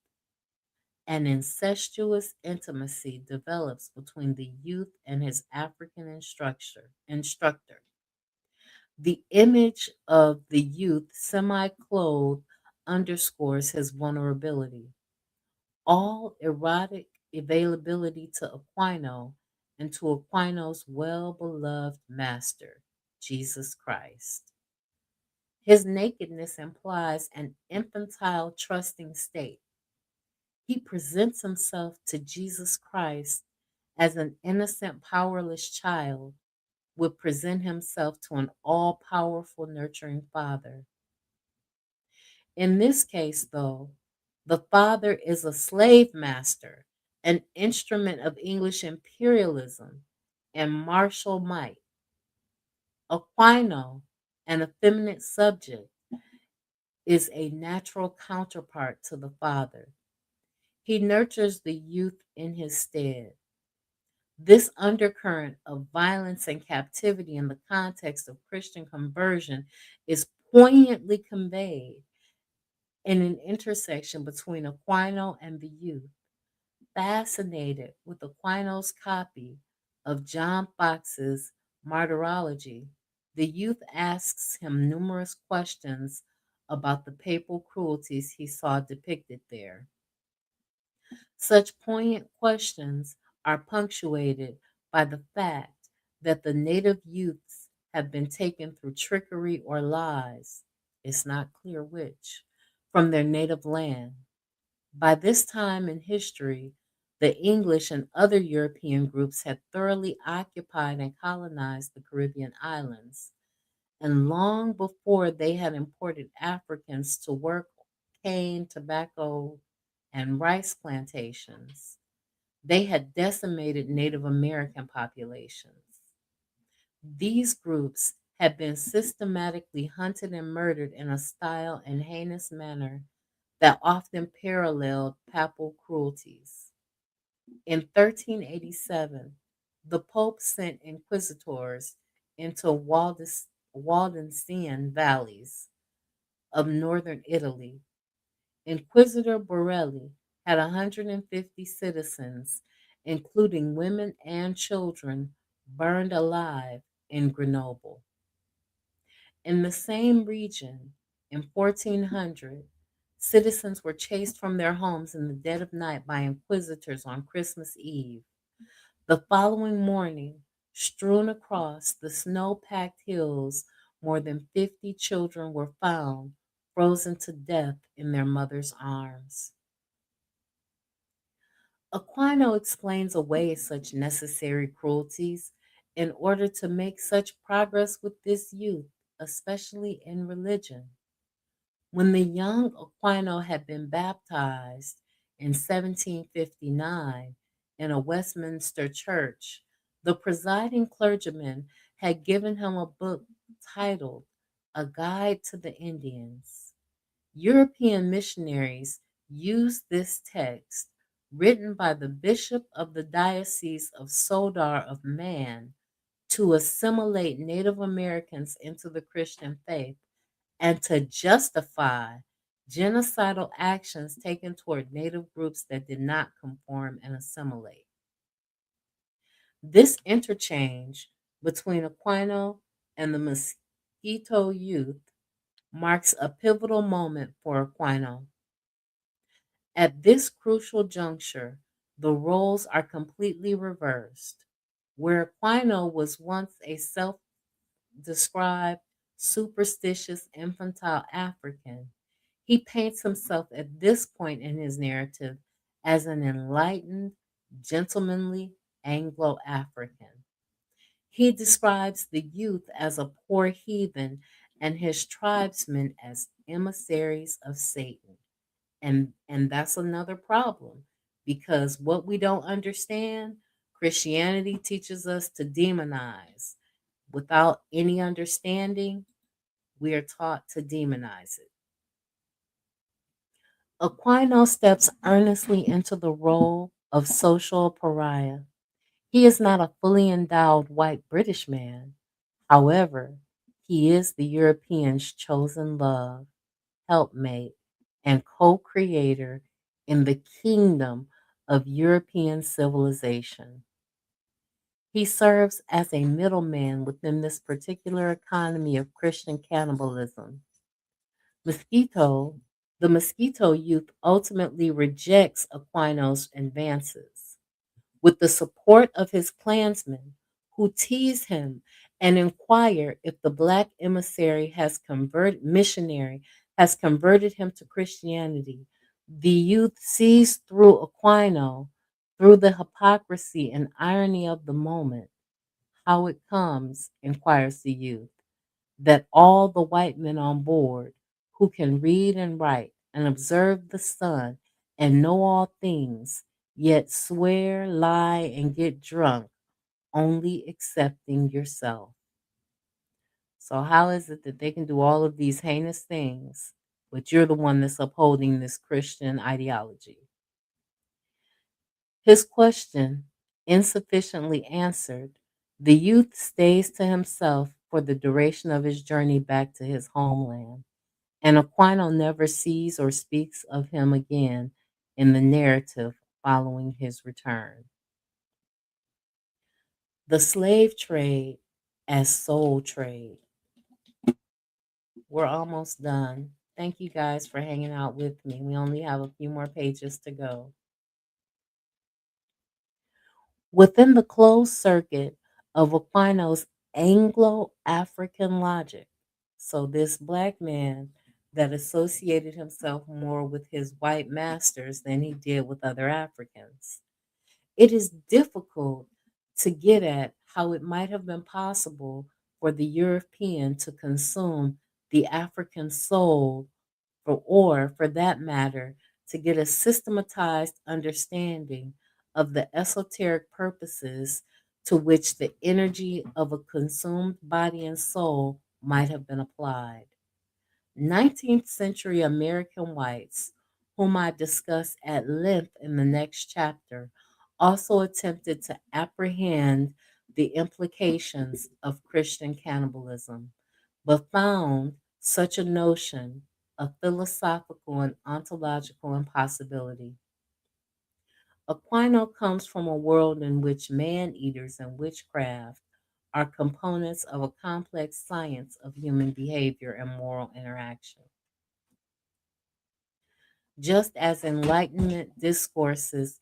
An incestuous intimacy develops between the youth and his African instructor. The image of the youth semi clothed underscores his vulnerability. All erotic availability to Aquino and to Aquino's well beloved master, Jesus Christ. His nakedness implies an infantile trusting state. He presents himself to Jesus Christ as an innocent, powerless child would present himself to an all powerful, nurturing father. In this case, though, the father is a slave master, an instrument of English imperialism and martial might. Aquino, an effeminate subject, is a natural counterpart to the father. He nurtures the youth in his stead. This undercurrent of violence and captivity in the context of Christian conversion is poignantly conveyed in an intersection between Aquino and the youth. Fascinated with Aquino's copy of John Fox's Martyrology, the youth asks him numerous questions about the papal cruelties he saw depicted there. Such poignant questions are punctuated by the fact that the native youths have been taken through trickery or lies, it's not clear which, from their native land. By this time in history, the English and other European groups had thoroughly occupied and colonized the Caribbean islands, and long before they had imported Africans to work cane, tobacco, and rice plantations, they had decimated Native American populations. These groups had been systematically hunted and murdered in a style and heinous manner that often paralleled papal cruelties. In 1387, the Pope sent inquisitors into Waldensian valleys of northern Italy. Inquisitor Borelli had 150 citizens, including women and children, burned alive in Grenoble. In the same region, In 1400, citizens were chased from their homes in the dead of night by inquisitors on Christmas Eve. The following morning, strewn across the snow packed hills, more than 50 children were found, frozen to death in their mother's arms. Aquino explains away such necessary cruelties in order to make such progress with this youth, especially in religion. When the young Aquino had been baptized in 1759 in a Westminster church, the presiding clergyman had given him a book titled A Guide to the Indians. European missionaries used this text, written by the bishop of the Diocese of Sodar of Man, to assimilate Native Americans into the Christian faith and to justify genocidal actions taken toward Native groups that did not conform and assimilate. This interchange between Aquino and the Mosquito youth marks a pivotal moment for Aquino. At this crucial juncture, the roles are completely reversed. Where Aquino was once a self described superstitious infantile African, he paints himself at this point in his narrative as an enlightened, gentlemanly Anglo African. He describes the youth as a poor heathen and his tribesmen as emissaries of Satan. And that's another problem because what we don't understand, Christianity teaches us to demonize. Without any understanding, we are taught to demonize it. Aquino steps earnestly into the role of social pariah. He is not a fully endowed white British man. However, he is the European's chosen love, helpmate, and co creator in the kingdom of European civilization. He serves as a middleman within this particular economy of Christian cannibalism. Mosquito, the Mosquito youth ultimately rejects Aquino's advances. With the support of his clansmen, who tease him and inquire if the black missionary has converted him to Christianity, the youth sees through Aquino, through the hypocrisy and irony of the moment. How it comes, inquires the youth, that all the white men on board, who can read and write and observe the sun and know all things, yet swear, lie, and get drunk, only excepting yourself. So, how is it that they can do all of these heinous things, but you're the one that's upholding this Christian ideology? His question, insufficiently answered, the youth stays to himself for the duration of his journey back to his homeland, and Aquino never sees or speaks of him again in the narrative following his return. The slave trade as soul trade. We're almost done. Thank you guys for hanging out with me. We only have a few more pages to go. Within the closed circuit of Aquino's Anglo African logic, so this black man that associated himself more with his white masters than he did with other Africans, it is difficult to get at how it might have been possible for the European to consume the African soul, or for that matter, to get a systematized understanding of the esoteric purposes to which the energy of a consumed body and soul might have been applied. 19th century American whites, whom I discuss at length in the next chapter, also attempted to apprehend the implications of Christian cannibalism, but found such a notion a philosophical and ontological impossibility. Aquino comes from a world in which man eaters and witchcraft are components of a complex science of human behavior and moral interaction. Just as Enlightenment discourses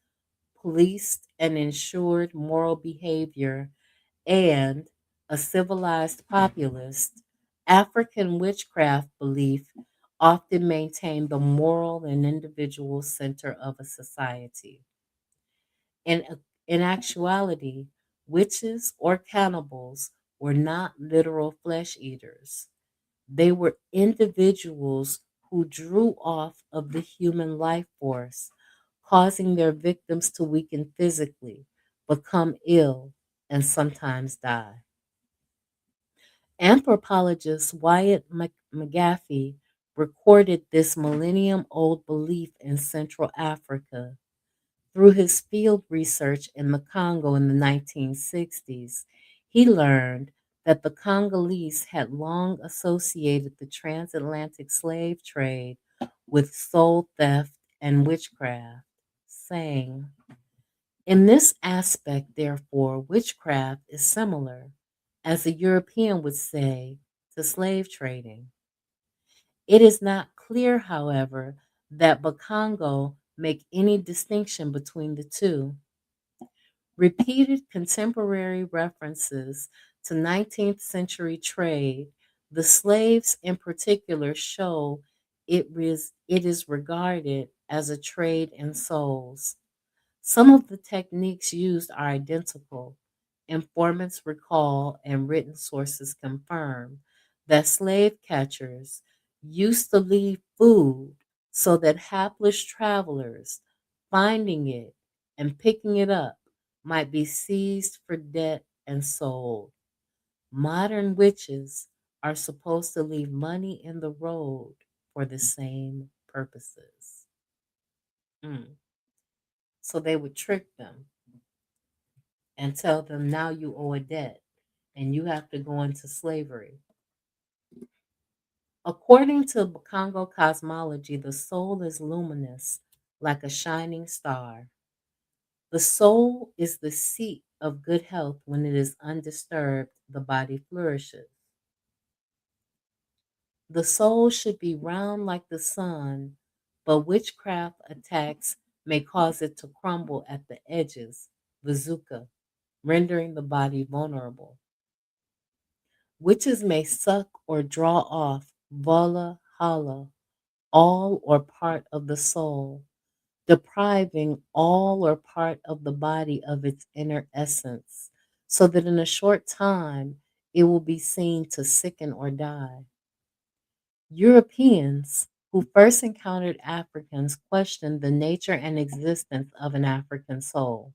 policed and ensured moral behavior and a civilized populace, African witchcraft belief often maintained the moral and individual center of a society. In, in actuality, witches or cannibals were not literal flesh eaters. They were individuals who drew off of the human life force, causing their victims to weaken physically, become ill, and sometimes die. Anthropologist Wyatt McGaffey recorded this millennium old belief in Central Africa. Through his field research in the Congo in the 1960s, he learned that the Congolese had long associated the transatlantic slave trade with soul theft and witchcraft, saying, in this aspect, therefore, witchcraft is similar, as a European would say, to slave trading. It is not clear, however, that Bakongo make any distinction between the two. Repeated contemporary references to 19th century trade, the slaves in particular, show it is regarded as a trade in souls. Some of the techniques used are identical. Informants recall and written sources confirm that slave catchers used to leave food so that hapless travelers, finding it and picking it up, might be seized for debt and sold. Modern witches are supposed to leave money in the road for the same purposes. Mm. So they would trick them and tell them now you owe a debt and you have to go into slavery. According to Congo cosmology, the soul is luminous like a shining star. The soul is the seat of good health. When it is undisturbed, the body flourishes. The soul should be round like the sun, but witchcraft attacks may cause it to crumble at the edges, bazooka, rendering the body vulnerable. Witches may suck or draw off vola hala, all or part of the soul, depriving all or part of the body of its inner essence, so that in a short time it will be seen to sicken or die. Europeans who first encountered Africans questioned the nature and existence of an African soul.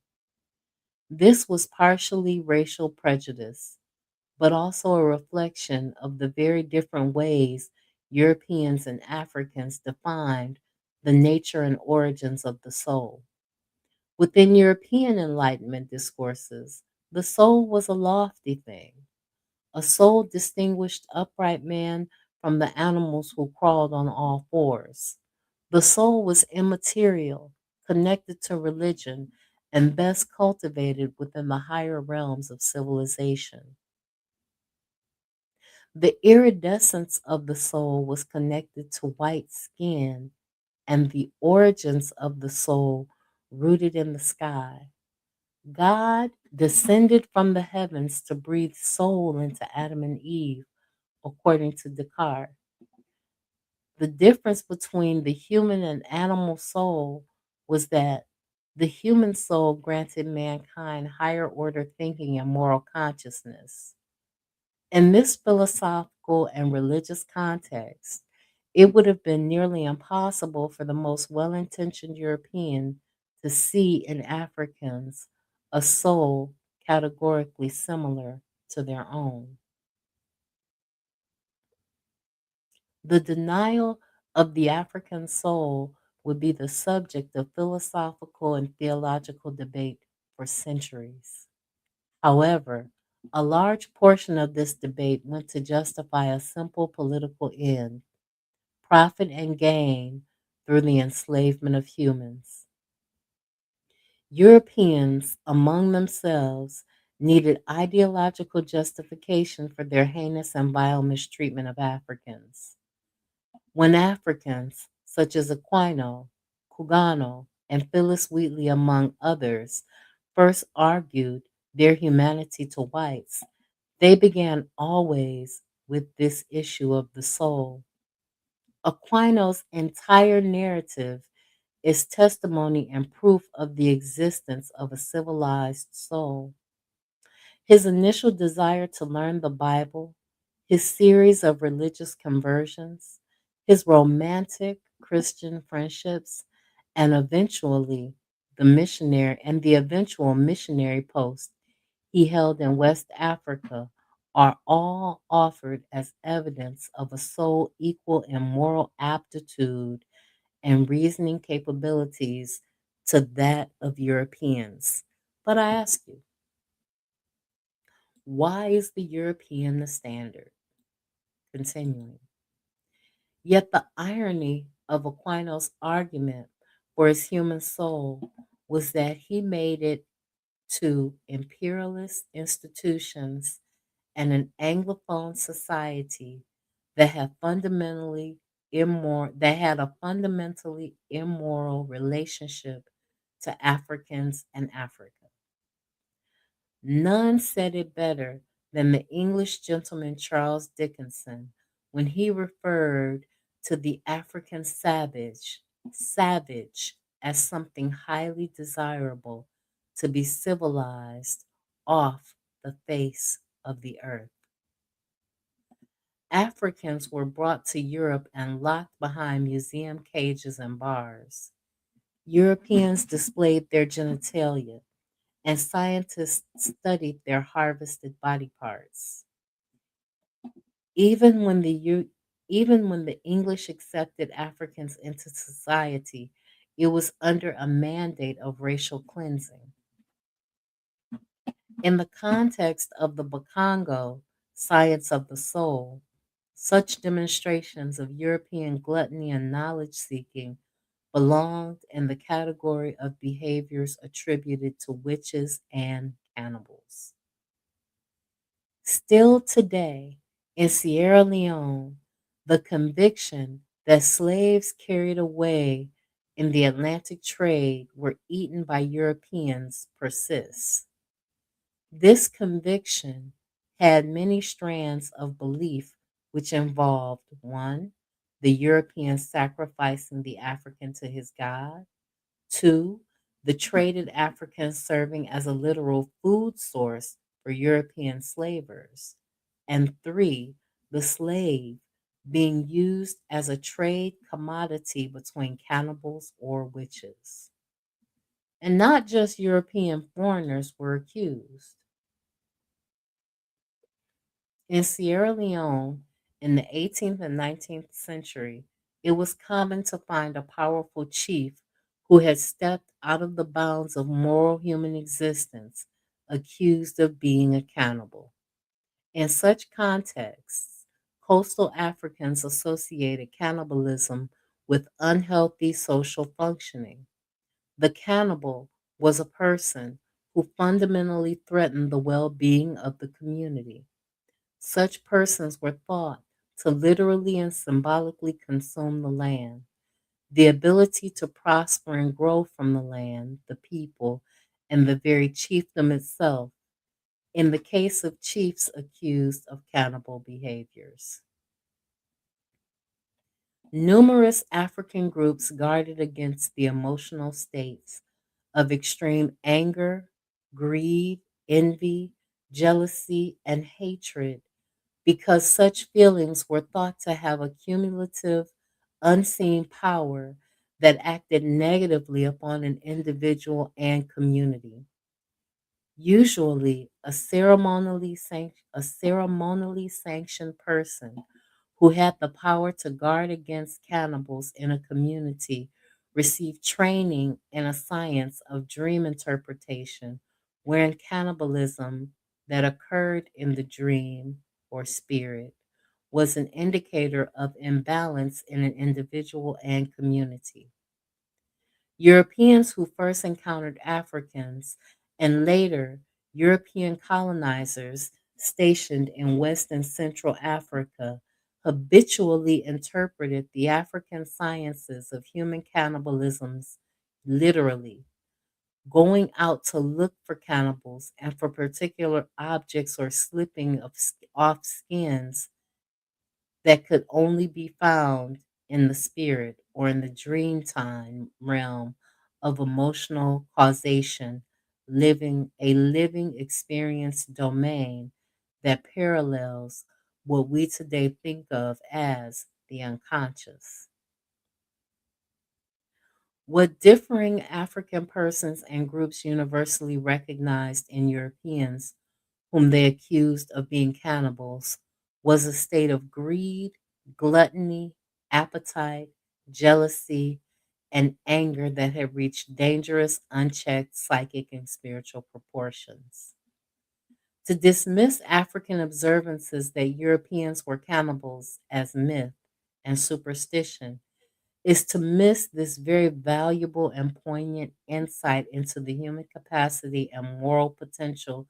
This was partially racial prejudice, but also a reflection of the very different ways Europeans and Africans defined the nature and origins of the soul. Within European Enlightenment discourses, the soul was a lofty thing. A soul distinguished upright man from the animals who crawled on all fours. The soul was immaterial, connected to religion, and best cultivated within the higher realms of civilization. The iridescence of the soul was connected to white skin and the origins of the soul rooted in the sky. God descended from the heavens to breathe soul into Adam and Eve, according to Descartes. The difference between the human and animal soul was that the human soul granted mankind higher order thinking and moral consciousness. In this philosophical and religious context, it would have been nearly impossible for the most well intentioned European to see in Africans a soul categorically similar to their own. The denial of the African soul would be the subject of philosophical and theological debate for centuries. However, a large portion of this debate went to justify a simple political end: profit and gain through the enslavement of humans. Europeans, among themselves, needed ideological justification for their heinous and vile mistreatment of Africans. When Africans, such as Aquino, Cugano, and Phyllis Wheatley, among others, first argued their humanity to whites, they began always with this issue of the soul. Aquino's entire narrative is testimony and proof of the existence of a civilized soul. His initial desire to learn the Bible, his series of religious conversions, his romantic Christian friendships, and the eventual missionary post he held in West Africa are all offered as evidence of a soul equal in moral aptitude and reasoning capabilities to that of Europeans. But I ask you, why is the European the standard? Continuing. Yet the irony of Aquino's argument for his human soul was that he made it to imperialist institutions and an Anglophone society that had a fundamentally immoral relationship to Africans and Africa. None said it better than the English gentleman Charles Dickinson when he referred to the African savage as something highly desirable to be civilized off the face of the earth. Africans were brought to Europe and locked behind museum cages and bars. Europeans displayed their genitalia, and scientists studied their harvested body parts. Even when the Eu- Even when the English accepted Africans into society, it was under a mandate of racial cleansing. In the context of the Bakongo, science of the soul, such demonstrations of European gluttony and knowledge seeking belonged in the category of behaviors attributed to witches and cannibals. Still today, in Sierra Leone, the conviction that slaves carried away in the Atlantic trade were eaten by Europeans persists. This conviction had many strands of belief, which involved one, the European sacrificing the African to his God, two, the traded African serving as a literal food source for European slavers, and three, the slave being used as a trade commodity between cannibals or witches. And not just European foreigners were accused. In Sierra Leone, in the 18th and 19th century, it was common to find a powerful chief who had stepped out of the bounds of moral human existence, accused of being a cannibal. In such contexts, coastal Africans associated cannibalism with unhealthy social functioning. The cannibal was a person who fundamentally threatened the well being of the community. Such persons were thought to literally and symbolically consume the land. The ability to prosper and grow from the land, the people, and the very chiefdom itself, in the case of chiefs accused of cannibal behaviors. Numerous African groups guarded against the emotional states of extreme anger, greed, envy, jealousy, and hatred because such feelings were thought to have a cumulative, unseen power that acted negatively upon an individual and community. Usually, a ceremonially sanctioned person who had the power to guard against cannibals in a community received training in a science of dream interpretation, wherein cannibalism that occurred in the dream or spirit was an indicator of imbalance in an individual and community. Europeans who first encountered Africans and later European colonizers stationed in West and Central Africa habitually interpreted the African sciences of human cannibalisms literally, going out to look for cannibals and for particular objects or slipping off skins that could only be found in the spirit or in the dream time realm of emotional causation, living experience domain that parallels what we today think of as the unconscious. What differing African persons and groups universally recognized in Europeans whom they accused of being cannibals, was a state of greed, gluttony, appetite, jealousy, and anger that had reached dangerous, unchecked psychic and spiritual proportions. To dismiss African observances that Europeans were cannibals as myth and superstition is to miss this very valuable and poignant insight into the human capacity and moral potential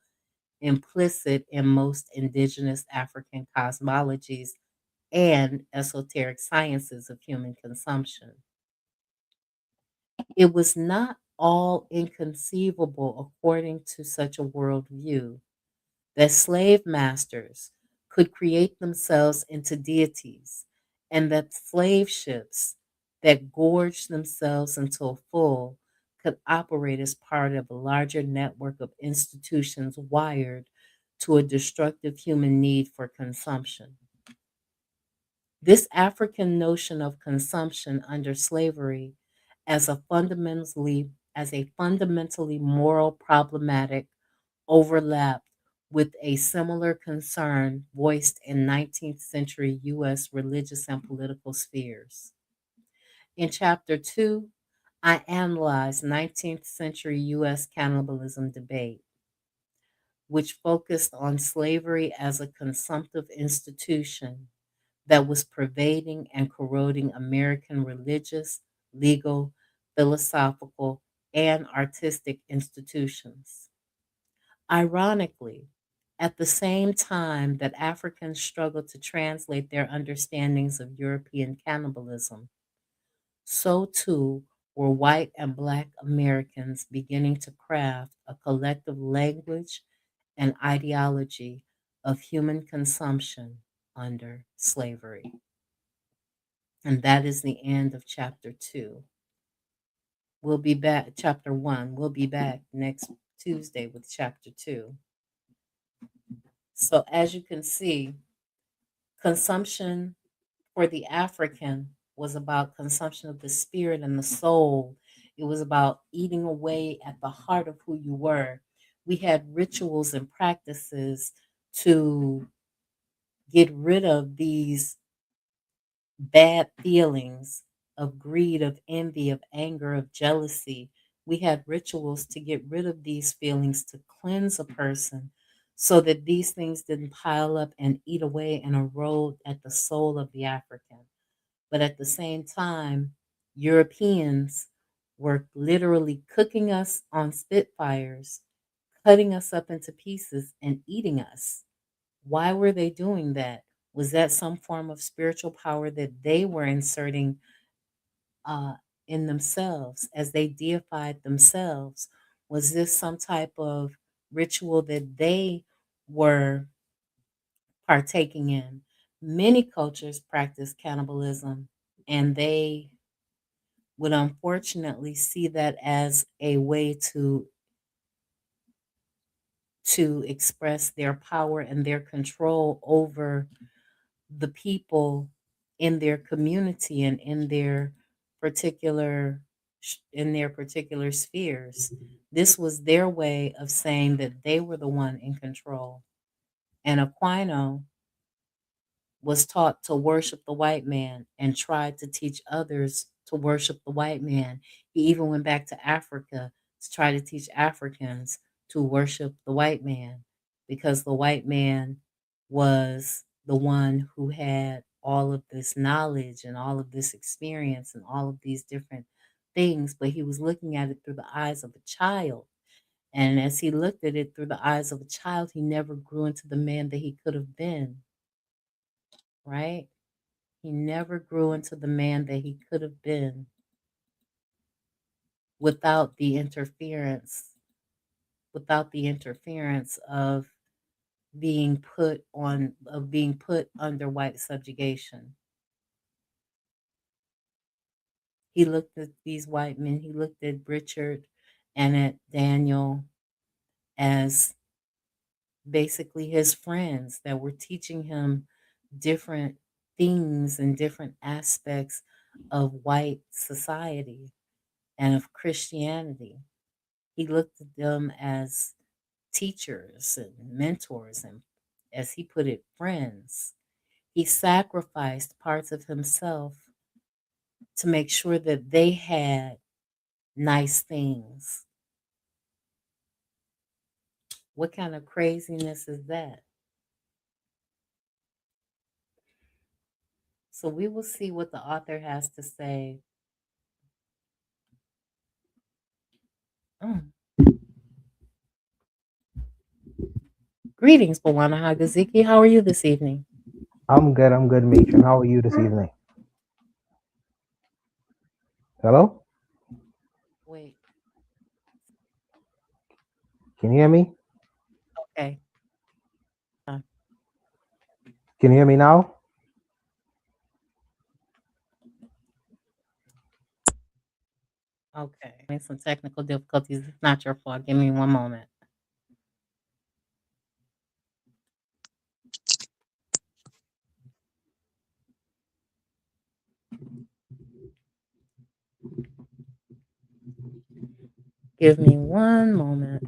implicit in most indigenous African cosmologies and esoteric sciences of human consumption. It was not all inconceivable, according to such a worldview, that slave masters could create themselves into deities, and that slave ships that gorged themselves until full could operate as part of a larger network of institutions wired to a destructive human need for consumption. This African notion of consumption under slavery as a fundamentally moral problematic overlapped with a similar concern voiced in 19th century US religious and political spheres. In chapter 2, I analyzed 19th century US cannibalism debate, which focused on slavery as a consumptive institution that was pervading and corroding American religious, legal, philosophical, and artistic institutions. Ironically, at the same time that Africans struggled to translate their understandings of European cannibalism, so too were white and black Americans beginning to craft a collective language and ideology of human consumption under slavery. And that is the end of chapter 2. We'll be back, chapter 1. We'll be back next Tuesday with chapter 2. So, as you can see, consumption for the African was about consumption of the spirit and the soul. It was about eating away at the heart of who you were. We had rituals and practices to get rid of these bad feelings of greed, of envy, of anger, of jealousy. We had rituals to get rid of these feelings, to cleanse a person so that these things didn't pile up and eat away and erode at the soul of the African. But at the same time, Europeans were literally cooking us on spitfires, cutting us up into pieces, and eating us. Why were they doing that? Was that some form of spiritual power that they were inserting uh, in themselves as they deified themselves? Was this some type of ritual that they were partaking in? Many cultures practice cannibalism, and they would unfortunately see that as a way to express their power and their control over the people in their community and in their particular spheres. This was their way of saying that they were the one in control. And Aquino was taught to worship the white man and tried to teach others to worship the white man. He even went back to Africa to try to teach Africans to worship the white man because the white man was the one who had all of this knowledge and all of this experience and all of these different things, but he was looking at it through the eyes of a child. And as he looked at it through the eyes of a child, he never grew into the man that he could have been, right? He never grew into the man that he could have been without the interference, without the interference of being put under white subjugation. He looked at these white men, he looked at Richard and at Daniel as basically his friends that were teaching him different things and different aspects of white society and of Christianity. He looked at them as teachers and mentors and, as he put it, friends. He sacrificed parts of himself to make sure that they had nice things. What kind of craziness is that? So we will see what the author has to say. Mm. Greetings, Bawana Hagaziki. How are you this evening? I'm good, matron. How are you this evening? Hello? Wait, Can you hear me? okay. uh, Can you hear me now? Okay. Having some technical difficulties. It's not your fault. Give me one moment. Give me one moment.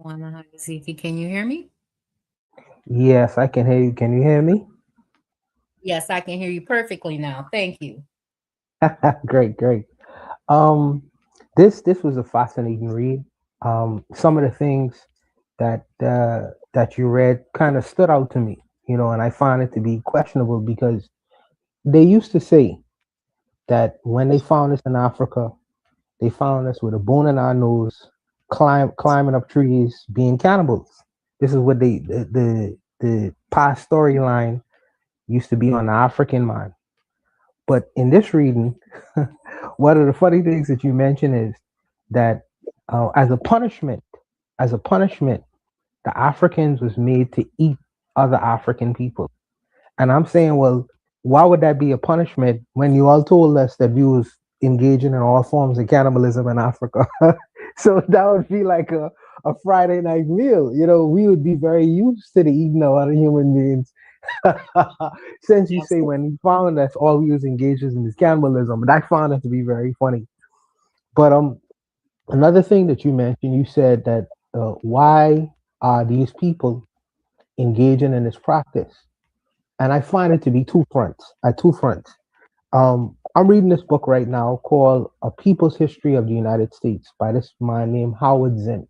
Bawana Hagaziki, can you hear me? Yes, I can hear you. Can you hear me? Yes, I can hear you perfectly now. Thank you. Great, great. Um, this was a fascinating read. Some of the things that you read kind of stood out to me, and I find it to be questionable because they used to say that when they found us in Africa, they found us with a bone in our nose, climbing up trees, being cannibals. This is what the past storyline used to be on the African mind. But in this reading, one of the funny things that you mentioned is that as a punishment, as a punishment, the Africans was made to eat other African people. And I'm saying, well, why would that be a punishment when you all told us that we was engaging in all forms of cannibalism in Africa? So that would be like a Friday night meal. We would be very used to the eating of other human beings. Since you say when he found us, all we was engaged in is cannibalism, and I found it to be very funny. But another thing that you mentioned, you said that why are these people engaging in this practice? And I find it to be two fronts. At two fronts. I'm reading this book right now called "A People's History of the United States" by this man named Howard Zinn,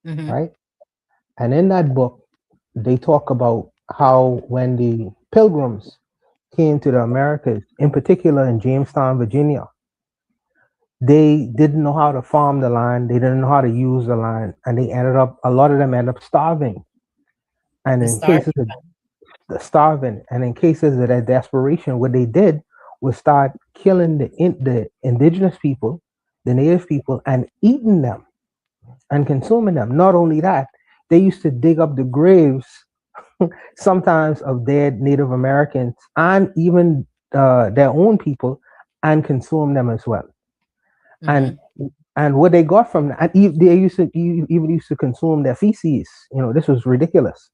Hmm. right? And in that book, they talk about how when the Pilgrims came to the Americas, in particular in Jamestown, Virginia, they didn't know how to farm the land, they didn't know how to use the land, and a lot of them ended up starving. And The in start. cases of starving, and in cases of that desperation, what they did was start killing the indigenous people, the native people, and eating them and consuming them. Not only that, they used to dig up the graves sometimes of dead Native Americans and even their own people and consume them as well. And Hmm. what they got from that, and they even used to consume their feces. This was ridiculous.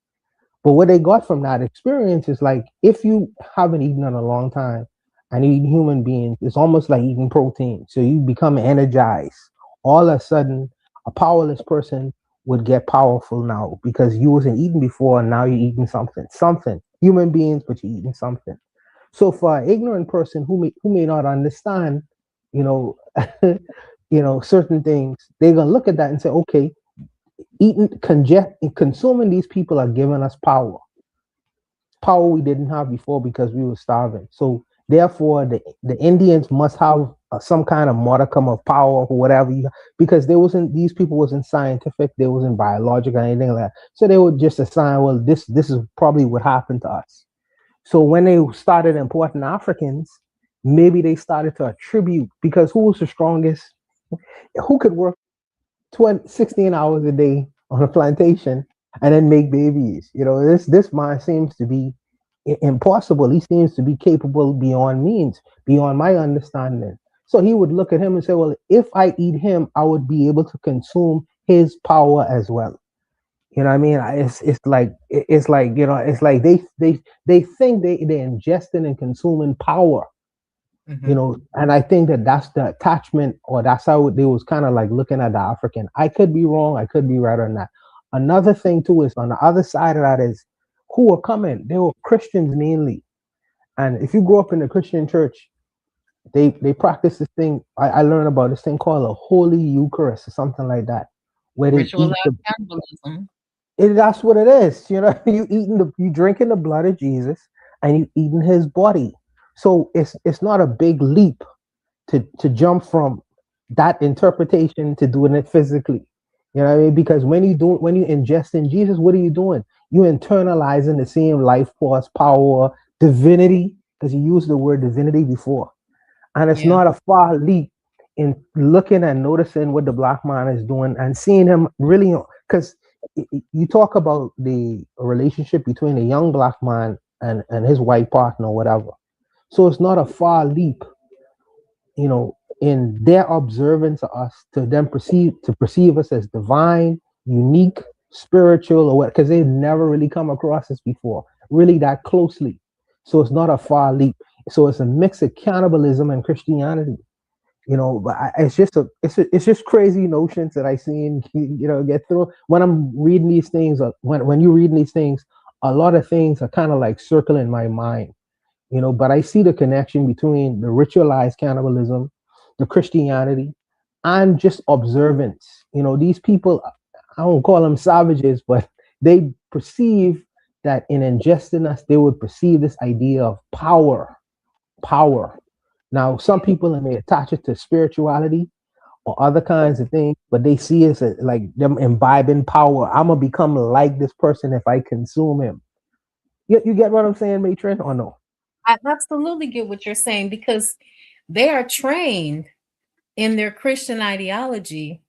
But what they got from that experience is like if you haven't eaten in a long time and you eat human beings, it's almost like eating protein. So you become energized. All of a sudden, a powerless person would get powerful now because you wasn't eating before and now you're eating something. Something. Human beings, but you're eating something. So for an ignorant person who may not understand, you know, certain things, they're gonna look at that and say, okay, consuming these people are giving us power we didn't have before because we were starving. So therefore, the Indians must have some kind of modicum of power or whatever, because they wasn't these people wasn't scientific, they wasn't biological or anything like that. So they would just assign, well, this is probably what happened to us. So when they started importing Africans, maybe they started to attribute, because who was the strongest? Who could work 16 hours a day on a plantation and then make babies? This man seems to be impossible. He seems to be capable beyond means, beyond my understanding. So he would look at him and say, well, if I eat him, I would be able to consume his power as well. You know what I mean? It's like they think they're ingesting and consuming power. Mhm. And I think that's the attachment, or that's how they was kind of like looking at the African. I could be wrong, I could be right on that. Another thing too is, on the other side of that, is who were coming. They were Christians mainly, and if you grew up in the Christian church, they practice this thing. I learned about this thing called a Holy Eucharist or something like that, where they eat Ritualized the. cannibalism. That's what it is. You drinking the blood of Jesus and you eating his body. So it's not a big leap to jump from that interpretation to doing it physically. You know what I mean? Because when you ingest in Jesus, what are you doing? You internalizing the same life force, power, divinity, because you used the word divinity before. And it's Yeah. not a far leap in looking and noticing what the black man is doing and seeing him really, because you talk about the relationship between a young black man and his white partner or whatever. So it's not a far leap, in their observance of us, to them perceive us as divine, unique, spiritual, or what, because they've never really come across us before, really that closely. So it's not a far leap. So it's a mix of cannibalism and Christianity. But it's just crazy notions that I see and get through when I'm reading these things. When you read these things, a lot of things are kind of like circling my mind. But I see the connection between the ritualized cannibalism, the Christianity, and just observance. These people, I don't call them savages, but they perceive that in ingesting us, they would perceive this idea of power. Now, some people may attach it to spirituality or other kinds of things, but they see it as like them imbibing power. I'm gonna become like this person if I consume him. You get what I'm saying, Matron, or no? I absolutely get what you're saying because they are trained in their Christian ideology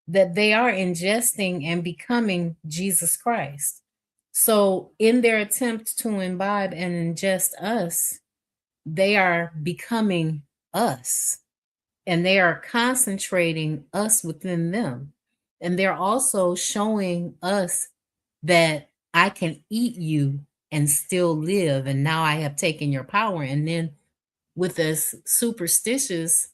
that they are ingesting and becoming Jesus Christ. So, in their attempt to imbibe and ingest us, they are becoming us and they are concentrating us within them. And they're also showing us that I can eat you and still live. And now I have taken your power. And then, with as superstitious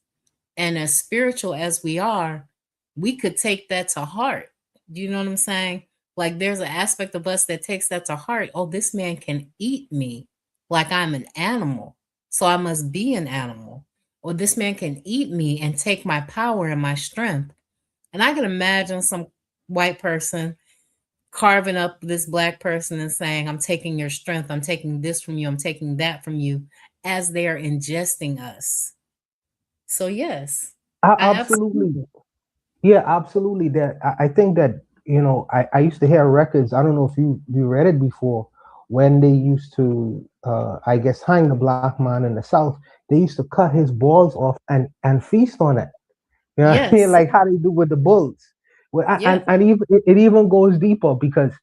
and as spiritual as we are, we could take that to heart. Do you know what I'm saying? Like there's an aspect of us that takes that to heart. Oh, this man can eat me like I'm an animal. So I must be an animal. Or this man can eat me and take my power and my strength. And I can imagine some white person carving up this black person and saying, I'm taking your strength, I'm taking this from you, I'm taking that from you, as they are ingesting us. So, yes, I Absolutely. absolutely. Yeah, absolutely. That I think that I used to hear records. I don't know if you read it before, when they used to I guess hang the black man in the South. They used to cut his balls off and feast on it. You know what I mean? Yes, Like how they do with the bulls. Well, yes, and even it even goes deeper, because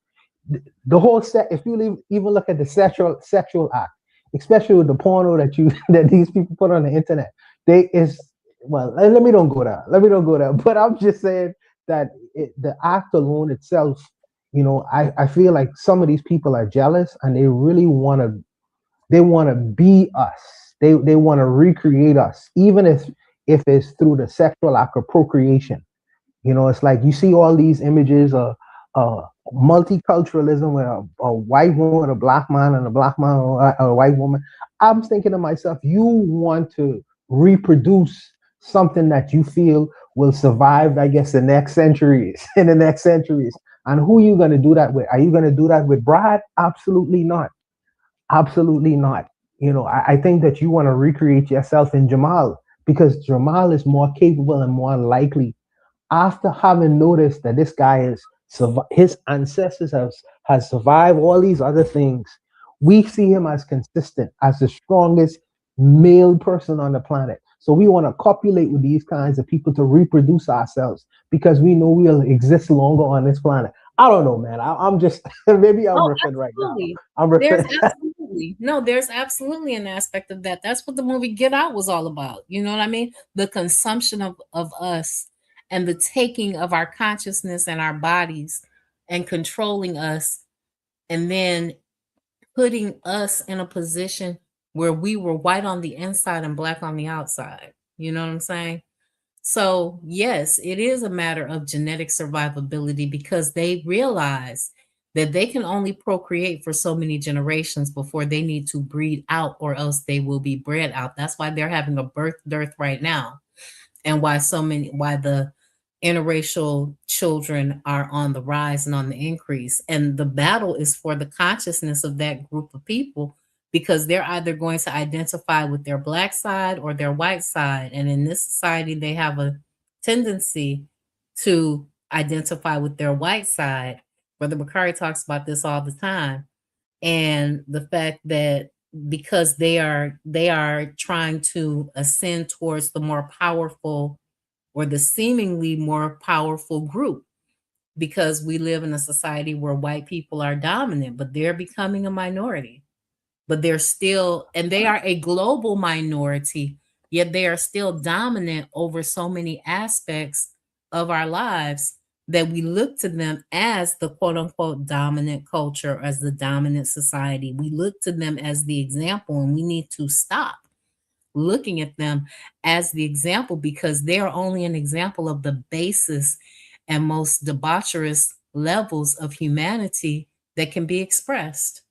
the whole set. If you even look at the sexual act, especially with the porno that you that these people put on the internet, they is well. Let me don't go there. Let me don't go there. But I'm just saying that the act alone itself, I feel like some of these people are jealous and they really want to be us. They want to recreate us, even if it's through the sexual act of procreation. It's like you see all these images of multiculturalism, where a white woman, a black man, and a black man or a white woman. I'm thinking to myself, you want to reproduce something that you feel will survive, I guess, the next centuries, in the next centuries. And who are you going to do that with? Are you going to do that with Brad? Absolutely not. Absolutely not. I think that you want to recreate yourself in Jamal, because Jamal is more capable and more likely, after having noticed that this guy his ancestors has survived all these other things. We see him as consistent, as the strongest male person on the planet. So we want to copulate with these kinds of people to reproduce ourselves, because we know we'll exist longer on this planet. I don't know, man. I'm just maybe I'm Oh, riffing right now. absolutely. I'm There's riffing. absolutely no, there's absolutely an aspect of that. That's what the movie Get Out was all about. You know what I mean? The consumption of us and the taking of our consciousness and our bodies and controlling us, and then putting us in a position where we were white on the inside and black on the outside. You know what I'm saying? So, yes, it is a matter of genetic survivability, because they realize that they can only procreate for so many generations before they need to breed out, or else they will be bred out. That's why they're having a birth dearth right now, and why the interracial children are on the rise and on the increase. And the battle is for the consciousness of that group of people, because they're either going to identify with their black side or their white side. And in this society, they have a tendency to identify with their white side. Brother Bakari talks about this all the time. And the fact that because they are trying to ascend towards the more powerful, or the seemingly more powerful group, because we live in a society where white people are dominant, but they're becoming a minority. But they're still, and they are a global minority, yet they are still dominant over so many aspects of our lives, that we look to them as the quote unquote dominant culture, as the dominant society. We look to them as the example, and we need to stop looking at them as the example, because they are only an example of the basis and most debaucherous levels of humanity that can be expressed.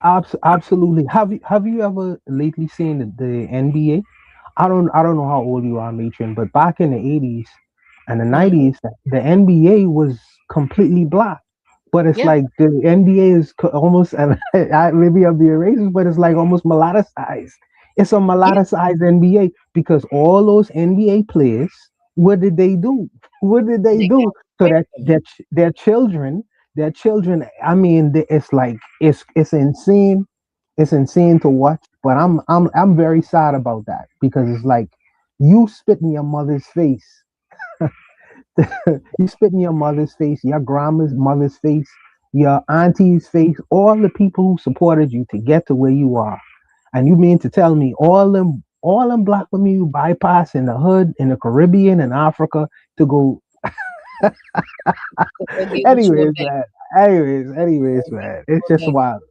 Absolutely. Have you ever lately seen the NBA? I don't know how old you are, Matron, but back in the 80s and the Mhm. 90s, the NBA was completely black. But it's Yeah, like the NBA is almost, and maybe I'm being racist, but it's like almost mulattoized. It's a yeah, mulattoized NBA, because all those NBA players, what did they do? What did they they do? got So away that from it. their children. I mean, it's like it's insane. It's insane to watch. But I'm very sad about that, because it's like you spit in your mother's face. You spit in your mother's face, your grandma's mother's face, your auntie's face, all the people who supported you to get to where you are. And you mean to tell me all them black women you bypass in the hood, in the Caribbean and Africa to go. To go get with you a Anyways, baby. man. Anyways, man. It's just wild.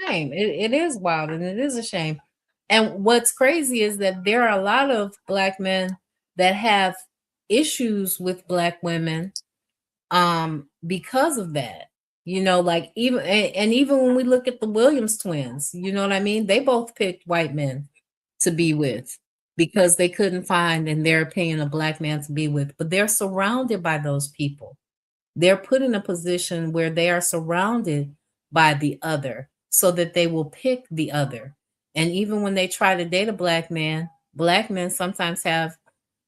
Shame. It is wild, and it is a shame. And what's crazy is that there are a lot of black men that have issues with black women, because of that. Like, even and even when we look at the Williams twins, you know what I mean? They both picked white men to be with, because they couldn't find, in their opinion, a black man to be with. But they're surrounded by those people. They're put in a position where they are surrounded by the other, so that they will pick the other. And even when they try to date a black man, black men sometimes have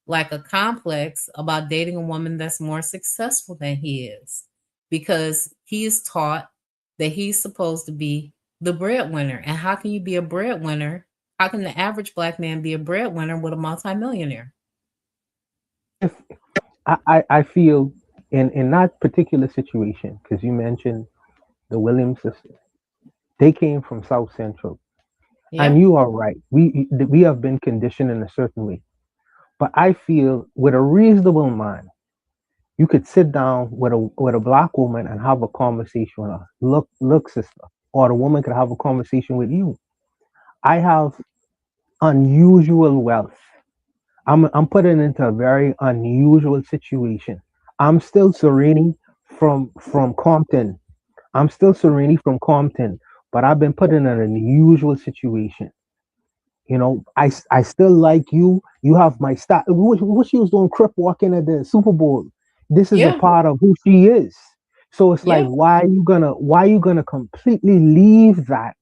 like a complex about dating a woman that's more successful than he is, because he is taught that he's supposed to be the breadwinner. And how can you be a breadwinner? How can the average black man be a breadwinner with a multimillionaire? If I feel in that particular situation, because you mentioned the Williams sisters, they came from South Central. Yeah. And you are right. We have been conditioned in a certain way. But I feel with a reasonable mind, you could sit down with a black woman and have a conversation with her. Look, sister, or the woman could have a conversation with you. I have unusual wealth. I'm put into a very unusual situation. I'm still Sereni from Compton. I'm still Sereni from Compton, but I've been put in an unusual situation. I still like you. You have my style. What she was doing, crip walking at the Super Bowl. This is a Yeah. part of who she is. So it's like, Yeah. why are you gonna completely leave that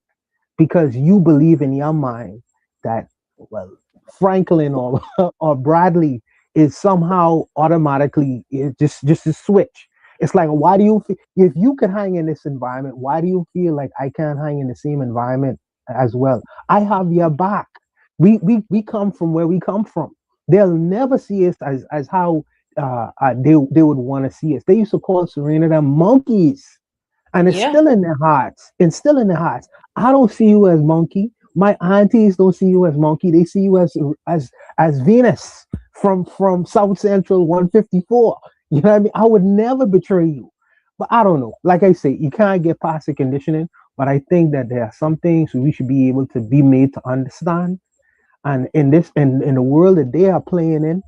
because you believe in your mind that, well, Franklin or or Bradley is somehow automatically just a switch. It's like, why do you feel, if you could hang in this environment, why do you feel like I can't hang in the same environment as well? I have your back. We come from where we come from. They'll never see us as how they would want to see us. They used to call Serena them monkeys, and it's Yeah. still in their hearts. And still in their hearts. I don't see you as monkey. My aunties don't see you as monkey. They see you as Venus from South Central 154. You know what I mean? I would never betray you. But I don't know. Like I say, you can't get past the conditioning. But I think that there are some things we should be able to be made to understand. And in the world that they are playing in,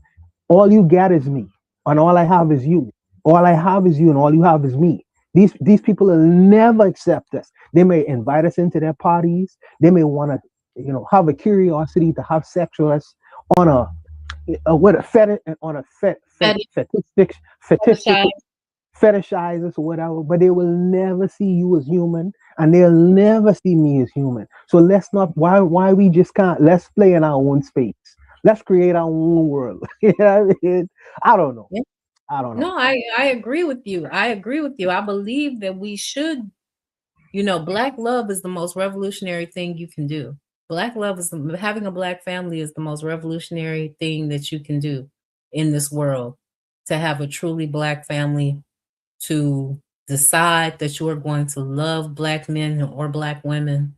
all you get is me, and all I have is you. All I have is you, and all you have is me. These people will never accept us. They may invite us into their parties. They may want to, have a curiosity to have sex with us on what a fetish on a Feti- fetishistic Fetishize. fetishize us or whatever, but they will never see you as human, and they'll never see me as human. So let's not, why we just can't, let's play in our own space. Let's create our own world. You know what I mean? I don't know. Yeah. I don't know. No, I agree with you. I agree with you. I believe that we should, black love is the most revolutionary thing you can do. Black love is having a black family is the most revolutionary thing that you can do in this world. To have a truly black family, to decide that you are going to love black men or black women,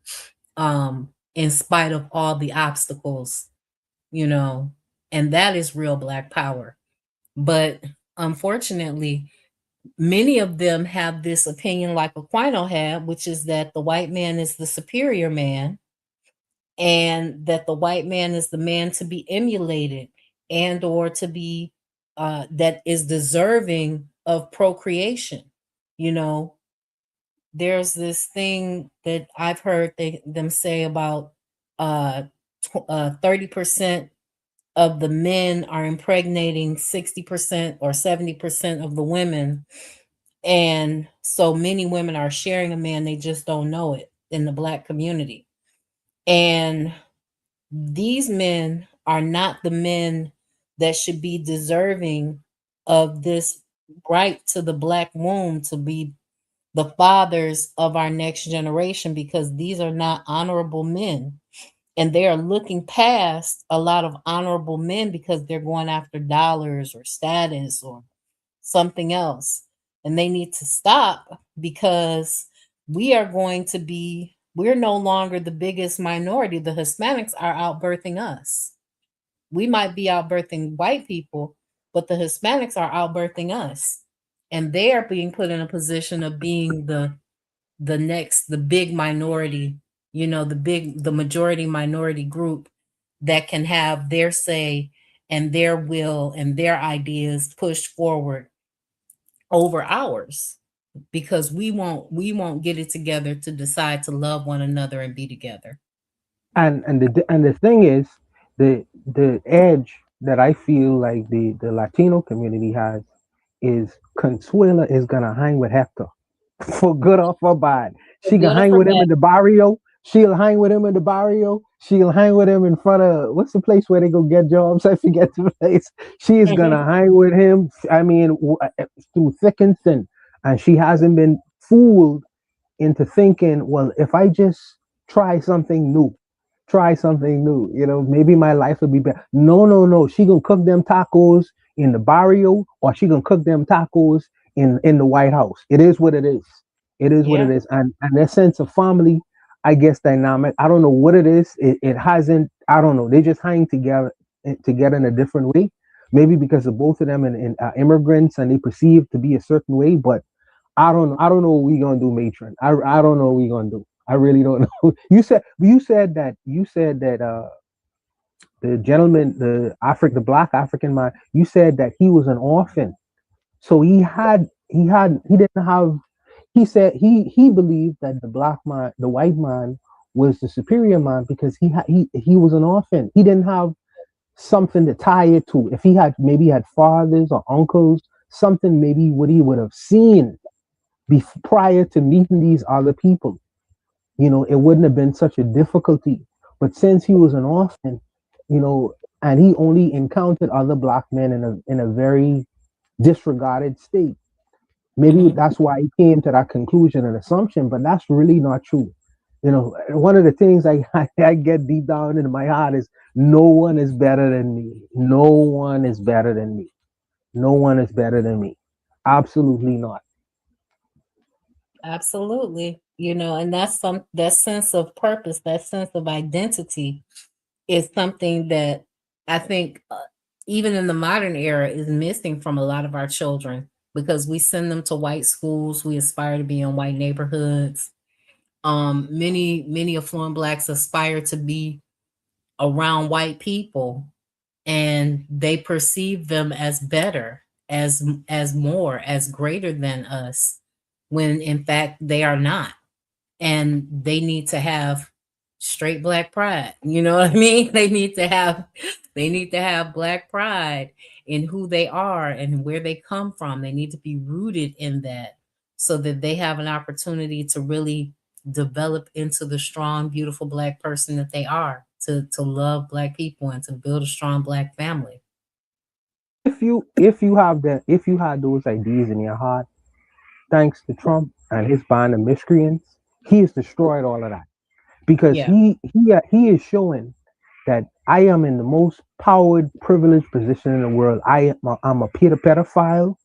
in spite of all the obstacles, you know, and that is real black power. But unfortunately, many of them have this opinion like Aquino had, which is that the white man is the superior man, and that the white man is the man to be emulated, and or to be that is deserving of procreation. You know, there's this thing that I've heard them say about 30% of the men are impregnating 60% or 70% of the women. And so many women are sharing a man, they just don't know it in the black community. And these men are not the men that should be deserving of this right to the black womb to be the fathers of our next generation, because these are not honorable men. And they are looking past a lot of honorable men because they're going after dollars or status or something else. And they need to stop, because we're no longer the biggest minority. The Hispanics are outbirthing us. We might be outbirthing white people, but the Hispanics are outbirthing us. And they are being put in a position of being the big minority, the majority minority group that can have their say and their will and their ideas pushed forward over ours, because we won't get it together to decide to love one another and be together. And the thing is, the edge that I feel like the Latino community has is Consuela is gonna hang with Hector for good or for bad. For She can good or hang for with him bad. in the barrio. She'll hang with him in the barrio. She'll hang with him in front of, what's the place where they go get jobs? I forget the place. She is Mhm. gonna hang with him. I mean, through thick and thin, and she hasn't been fooled into thinking, well, if I just try something new, maybe my life will be better. No, no, no. She gonna cook them tacos in the barrio, or she gonna cook them tacos in the White House. It is what it is. It is what it Yeah. is. And that sense of family, I guess, dynamic. I don't know what it is. It hasn't. I don't know. They just hang together in a different way. Maybe because of both of them and immigrants, and they perceive to be a certain way. But I don't know what we gonna do, matron. I don't know what we gonna do. I really don't know. You said that the gentleman, the black African man, you said that he was an orphan. So he didn't have. He said he believed that the black man, the white man, was the superior man because he was an orphan. He didn't have something to tie it to. If he had, maybe he had fathers or uncles something maybe what he would have seen prior to meeting these other people. It wouldn't have been such a difficulty. But since he was an orphan, you know, and he only encountered other black men in a very disregarded state. Maybe Mhm. that's why he came to that conclusion and assumption, but that's really not true. One of the things I get deep down in my heart is no one is better than me. No one is better than me. No one is better than me. Absolutely not. Absolutely. And that's that sense of purpose, that sense of identity is something that I think even in the modern era is missing from a lot of our children because we send them to white schools, we aspire to be in white neighborhoods. Many affluent blacks aspire to be around white people, and they perceive them as better, as more, as greater than us, when in fact they are not. And they need to have straight black pride. You know what I mean? They need to have black pride in who they are and where they come from. They need to be rooted in that so that they have an opportunity to really develop into the strong, beautiful black person that they are, to love black people and to build a strong black family. If you had those ideas in your heart, thanks to Trump and his band of miscreants, he has destroyed all of that because Yeah. he is showing that I am in the most powered, privileged position in the world. I'm a pedophile.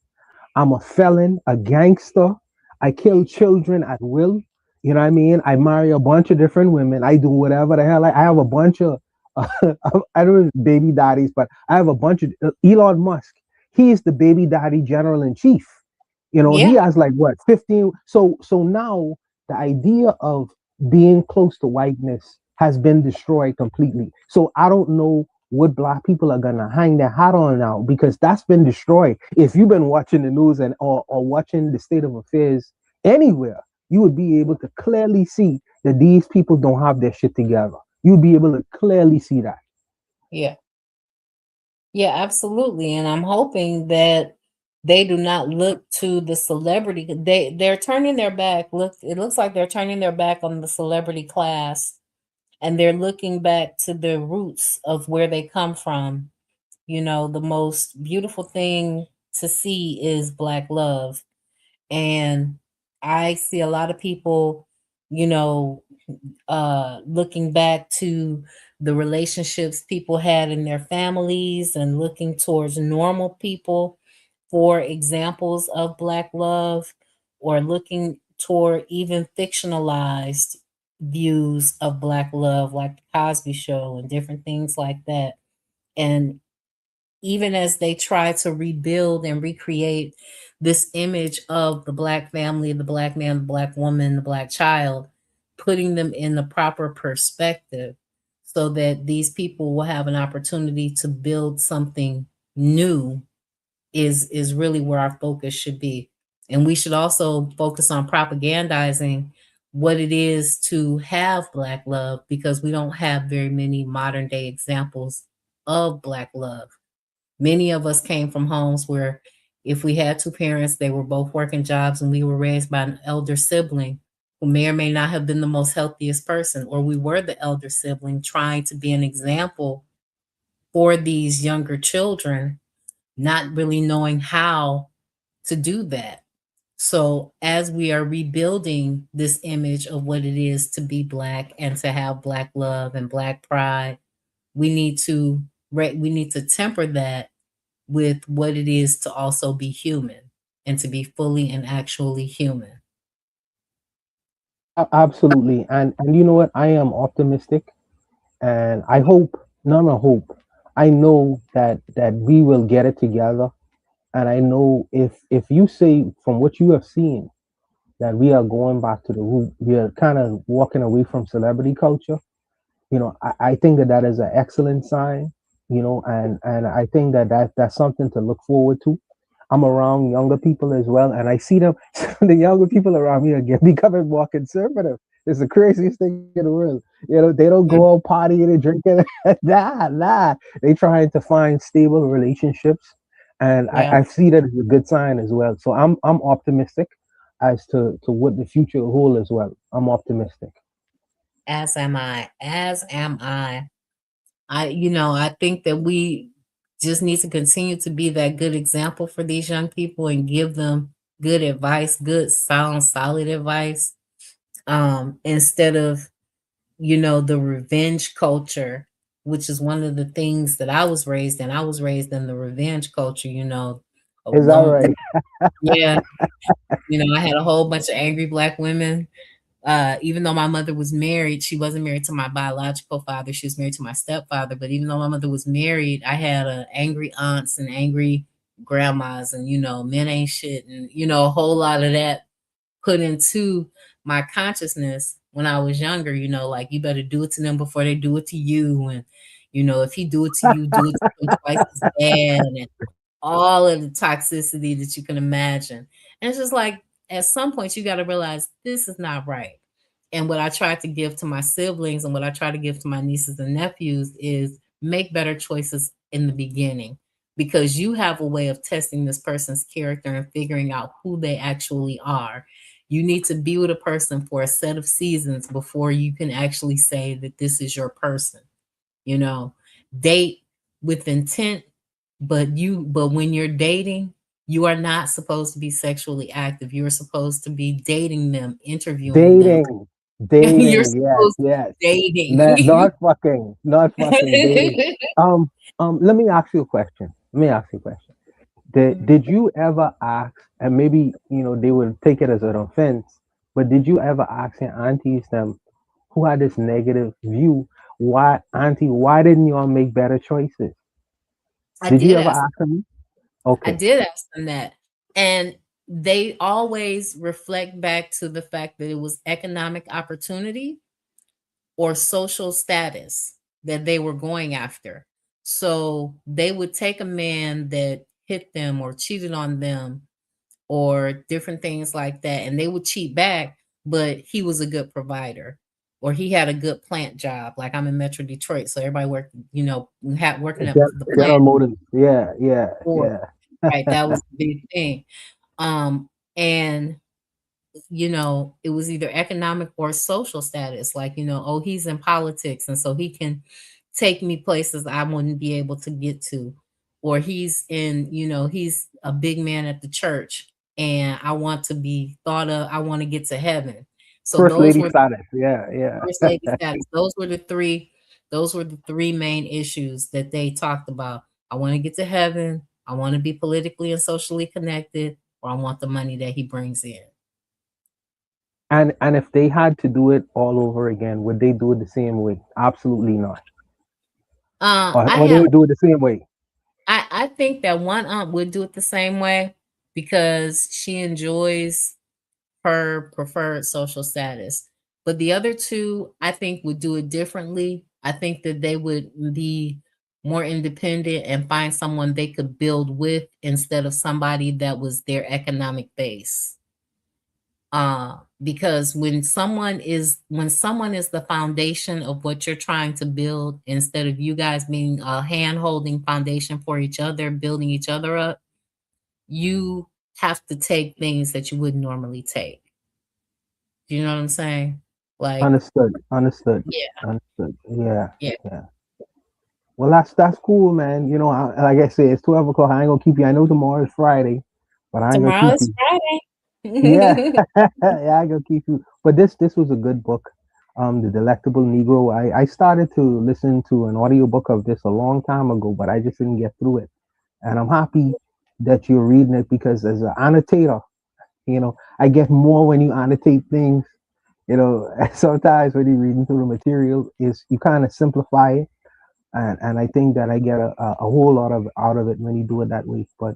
I'm a felon, a gangster. I kill children at will. You know what I mean? I marry a bunch of different women. I do whatever the hell. I have a bunch of, I don't know baby daddies, but I have a bunch of Elon Musk. He is the baby daddy general in chief. He Yeah. has like what 15. So now the idea of being close to whiteness has been destroyed completely. So I don't know what black people are gonna hang their hat on now because that's been destroyed. If you've been watching the news or watching the state of affairs anywhere, you would be able to clearly see that these people don't have their shit together. You'd be able to clearly see that. Yeah. Yeah, absolutely. And I'm hoping that they do not look to the celebrity. They're turning their back. It looks like they're turning their back on the celebrity class, and they're looking back to the roots of where they come from. The most beautiful thing to see is black love. And I see a lot of people, you know, looking back to the relationships people had in their families and looking towards normal people for examples of black love, or looking toward even fictionalized views of black love like the Cosby Show and different things like that. And even as they try to rebuild and recreate this image of the black family, the black man, the black woman, the black child, putting them in the proper perspective so that these people will have an opportunity to build something new is really where our focus should be. And we should also focus on propagandizing what it is to have black love, because we don't have very many modern day examples of black love. Many of us came from homes where if we had two parents, they were both working jobs, and we were raised by an elder sibling who may or may not have been the most healthiest person, or we were the elder sibling trying to be an example for these younger children, not really knowing how to do that. So, as we are rebuilding this image of what it is to be black and to have black love and black pride, we need to we need to temper that with what it is to also be human and to be fully and actually human. Absolutely. And you know what? I am optimistic and I hope, not a hope, I know that we will get it together. And I know if you say from what you have seen that we are going back to the root, we are kind of walking away from celebrity culture. I think that is an excellent sign. And I think that's something to look forward to. I'm around younger people as well, and I see them. The younger people around me are becoming more conservative. It's the craziest thing in the world. They don't go out partying and drinking. Nah, nah. They trying to find stable relationships, and Yeah. I see that as a good sign as well. So I'm optimistic as to what the future will hold as well. I'm optimistic. As am I. As am I. I think that we just need to continue to be that good example for these young people and give them good advice, good, sound, solid advice, instead of, the revenge culture, which is one of the things that I was raised in. I was raised in the revenge culture, a Is that long, right? yeah, I had a whole bunch of angry black women. Even though my mother was married, she wasn't married to my biological father. She was married to my stepfather. But even though my mother was married, I had angry aunts and angry grandmas, and men ain't shit, and a whole lot of that put into my consciousness when I was younger. Like, you better do it to them before they do it to you, and if he do it to you, do it to him twice as bad, and all of the toxicity that you can imagine. And it's just like, at some point you got to realize this is not right. And what I try to give to my siblings and what I try to give to my nieces and nephews is make better choices in the beginning, because you have a way of testing this person's character and figuring out who they actually are. You need to be with a person for a set of seasons before you can actually say that this is your person. You know, date with intent, but when you're dating, you are not supposed to be sexually active. You're supposed to be dating them, interviewing them. Dating, You're dating, yes, supposed to be yes. dating. Not fucking, dating. Um, let me ask you a question. Let me ask you a question. Did you ever ask, and maybe they would take it as an offense, but did you ever ask your aunties them who had this negative view? Why, auntie? Why didn't y'all make better choices? I Did you did ever ask ask them? I Okay, did ask them that. And they always reflect back to the fact that it was economic opportunity or social status that they were going after. So they would take a man that hit them or cheated on them or different things like that, and they would cheat back, but he was a good provider or he had a good plant job. Like, I'm in Metro Detroit, so everybody worked, had working at the plant General Motors. Yeah, yeah, for yeah. right. That was the big thing. Um, and it was either economic or social status. Like, oh, he's in politics, and so he can take me places I wouldn't be able to get to. Or he's a big man at the church, and I want to be thought of, I want to get to heaven. So First those lady were status. Yeah, yeah. first lady status. Those were the three main issues that they talked about. I want to get to heaven, I want to be politically and socially connected, or I want the money that he brings in. And if they had to do it all over again, would they do it the same way? Absolutely not. Or, I or they have would do it the same way. I think that one aunt would do it the same way because she enjoys her preferred social status. But the other two, I think, would do it differently. I think that they would be more independent and find someone they could build with instead of somebody that was their economic base. Because when someone is the foundation of what you're trying to build, instead of you guys being a hand holding foundation for each other, building each other up, you have to take things that you wouldn't normally take. Do you know what I'm saying? Like, Understood. Understood. yeah, Understood. Yeah. yeah. Yeah. Well, that's cool, man. Like I said, it's 12 o'clock. I ain't gonna keep you. I know tomorrow is Friday, but I ain't gonna Tomorrow keep is you. Yeah, Friday. yeah, I gonna keep you. But this was a good book. The Delectable Negro. I started to listen to an audiobook of this a long time ago, but I just didn't get through it. And I'm happy that you're reading it because as an annotator, I get more when you annotate things. Sometimes when you're reading through the material, is you kind of simplify it, and I think that I get a whole lot of out of it when you do it that way. But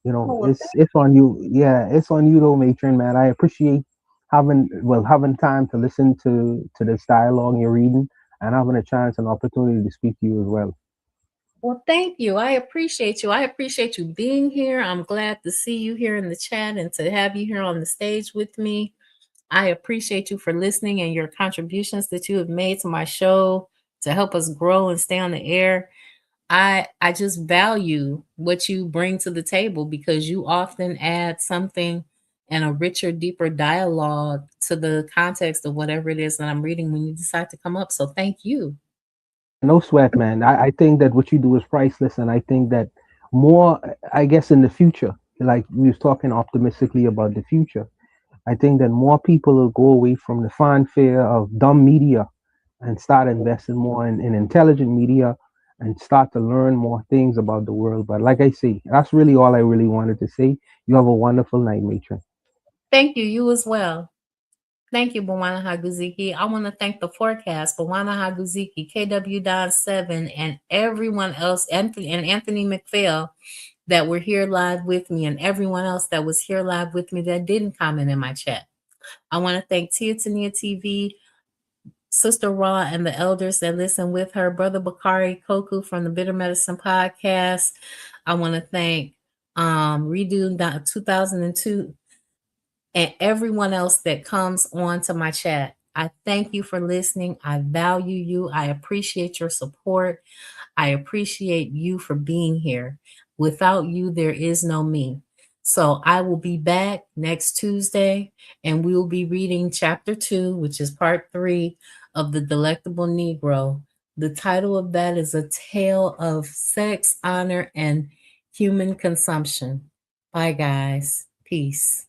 Oh, well, it's on you. Yeah, it's on you though, matron, man. I appreciate having time to listen to this dialogue you're reading and having a chance and opportunity to speak to you as well. thank you. I appreciate you. I appreciate you being here. I'm glad to see you here in the chat and to have you here on the stage with me. I appreciate you for listening and your contributions that you have made to my show to help us grow and stay on the air. I just value what you bring to the table because you often add something and a richer, deeper dialogue to the context of whatever it is that I'm reading when you decide to come up. So thank you. No sweat, man. I think that what you do is priceless, and I think that more, I guess, in the future, like we was talking optimistically about the future, I think that more people will go away from the fanfare of dumb media and start investing more in intelligent media and start to learn more things about the world. But like I say, that's really all I really wanted to say. You have a wonderful night, matron. Thank you. You as well. Thank you, Bwana Haguziki. I want to thank the forecast, Bwana Haguziki, KW Don 7, and everyone else, Anthony McPhail, that were here live with me, and everyone else that was here live with me that didn't comment in my chat. I want to thank Tia Tania TV, Sister Raw, and the elders that listen with her, Brother Bakari Koku from the Bitter Medicine Podcast. I want to thank Redo 2002 and everyone else that comes on to my chat. I thank you for listening. I value you. I appreciate your support. I appreciate you for being here. Without you, there is no me. So I will be back next Tuesday and we will be reading chapter 2, which is part 3 of The Delectable Negro. The title of that is A Tale of Sex, Honor, and Human Consumption. Bye, guys. Peace.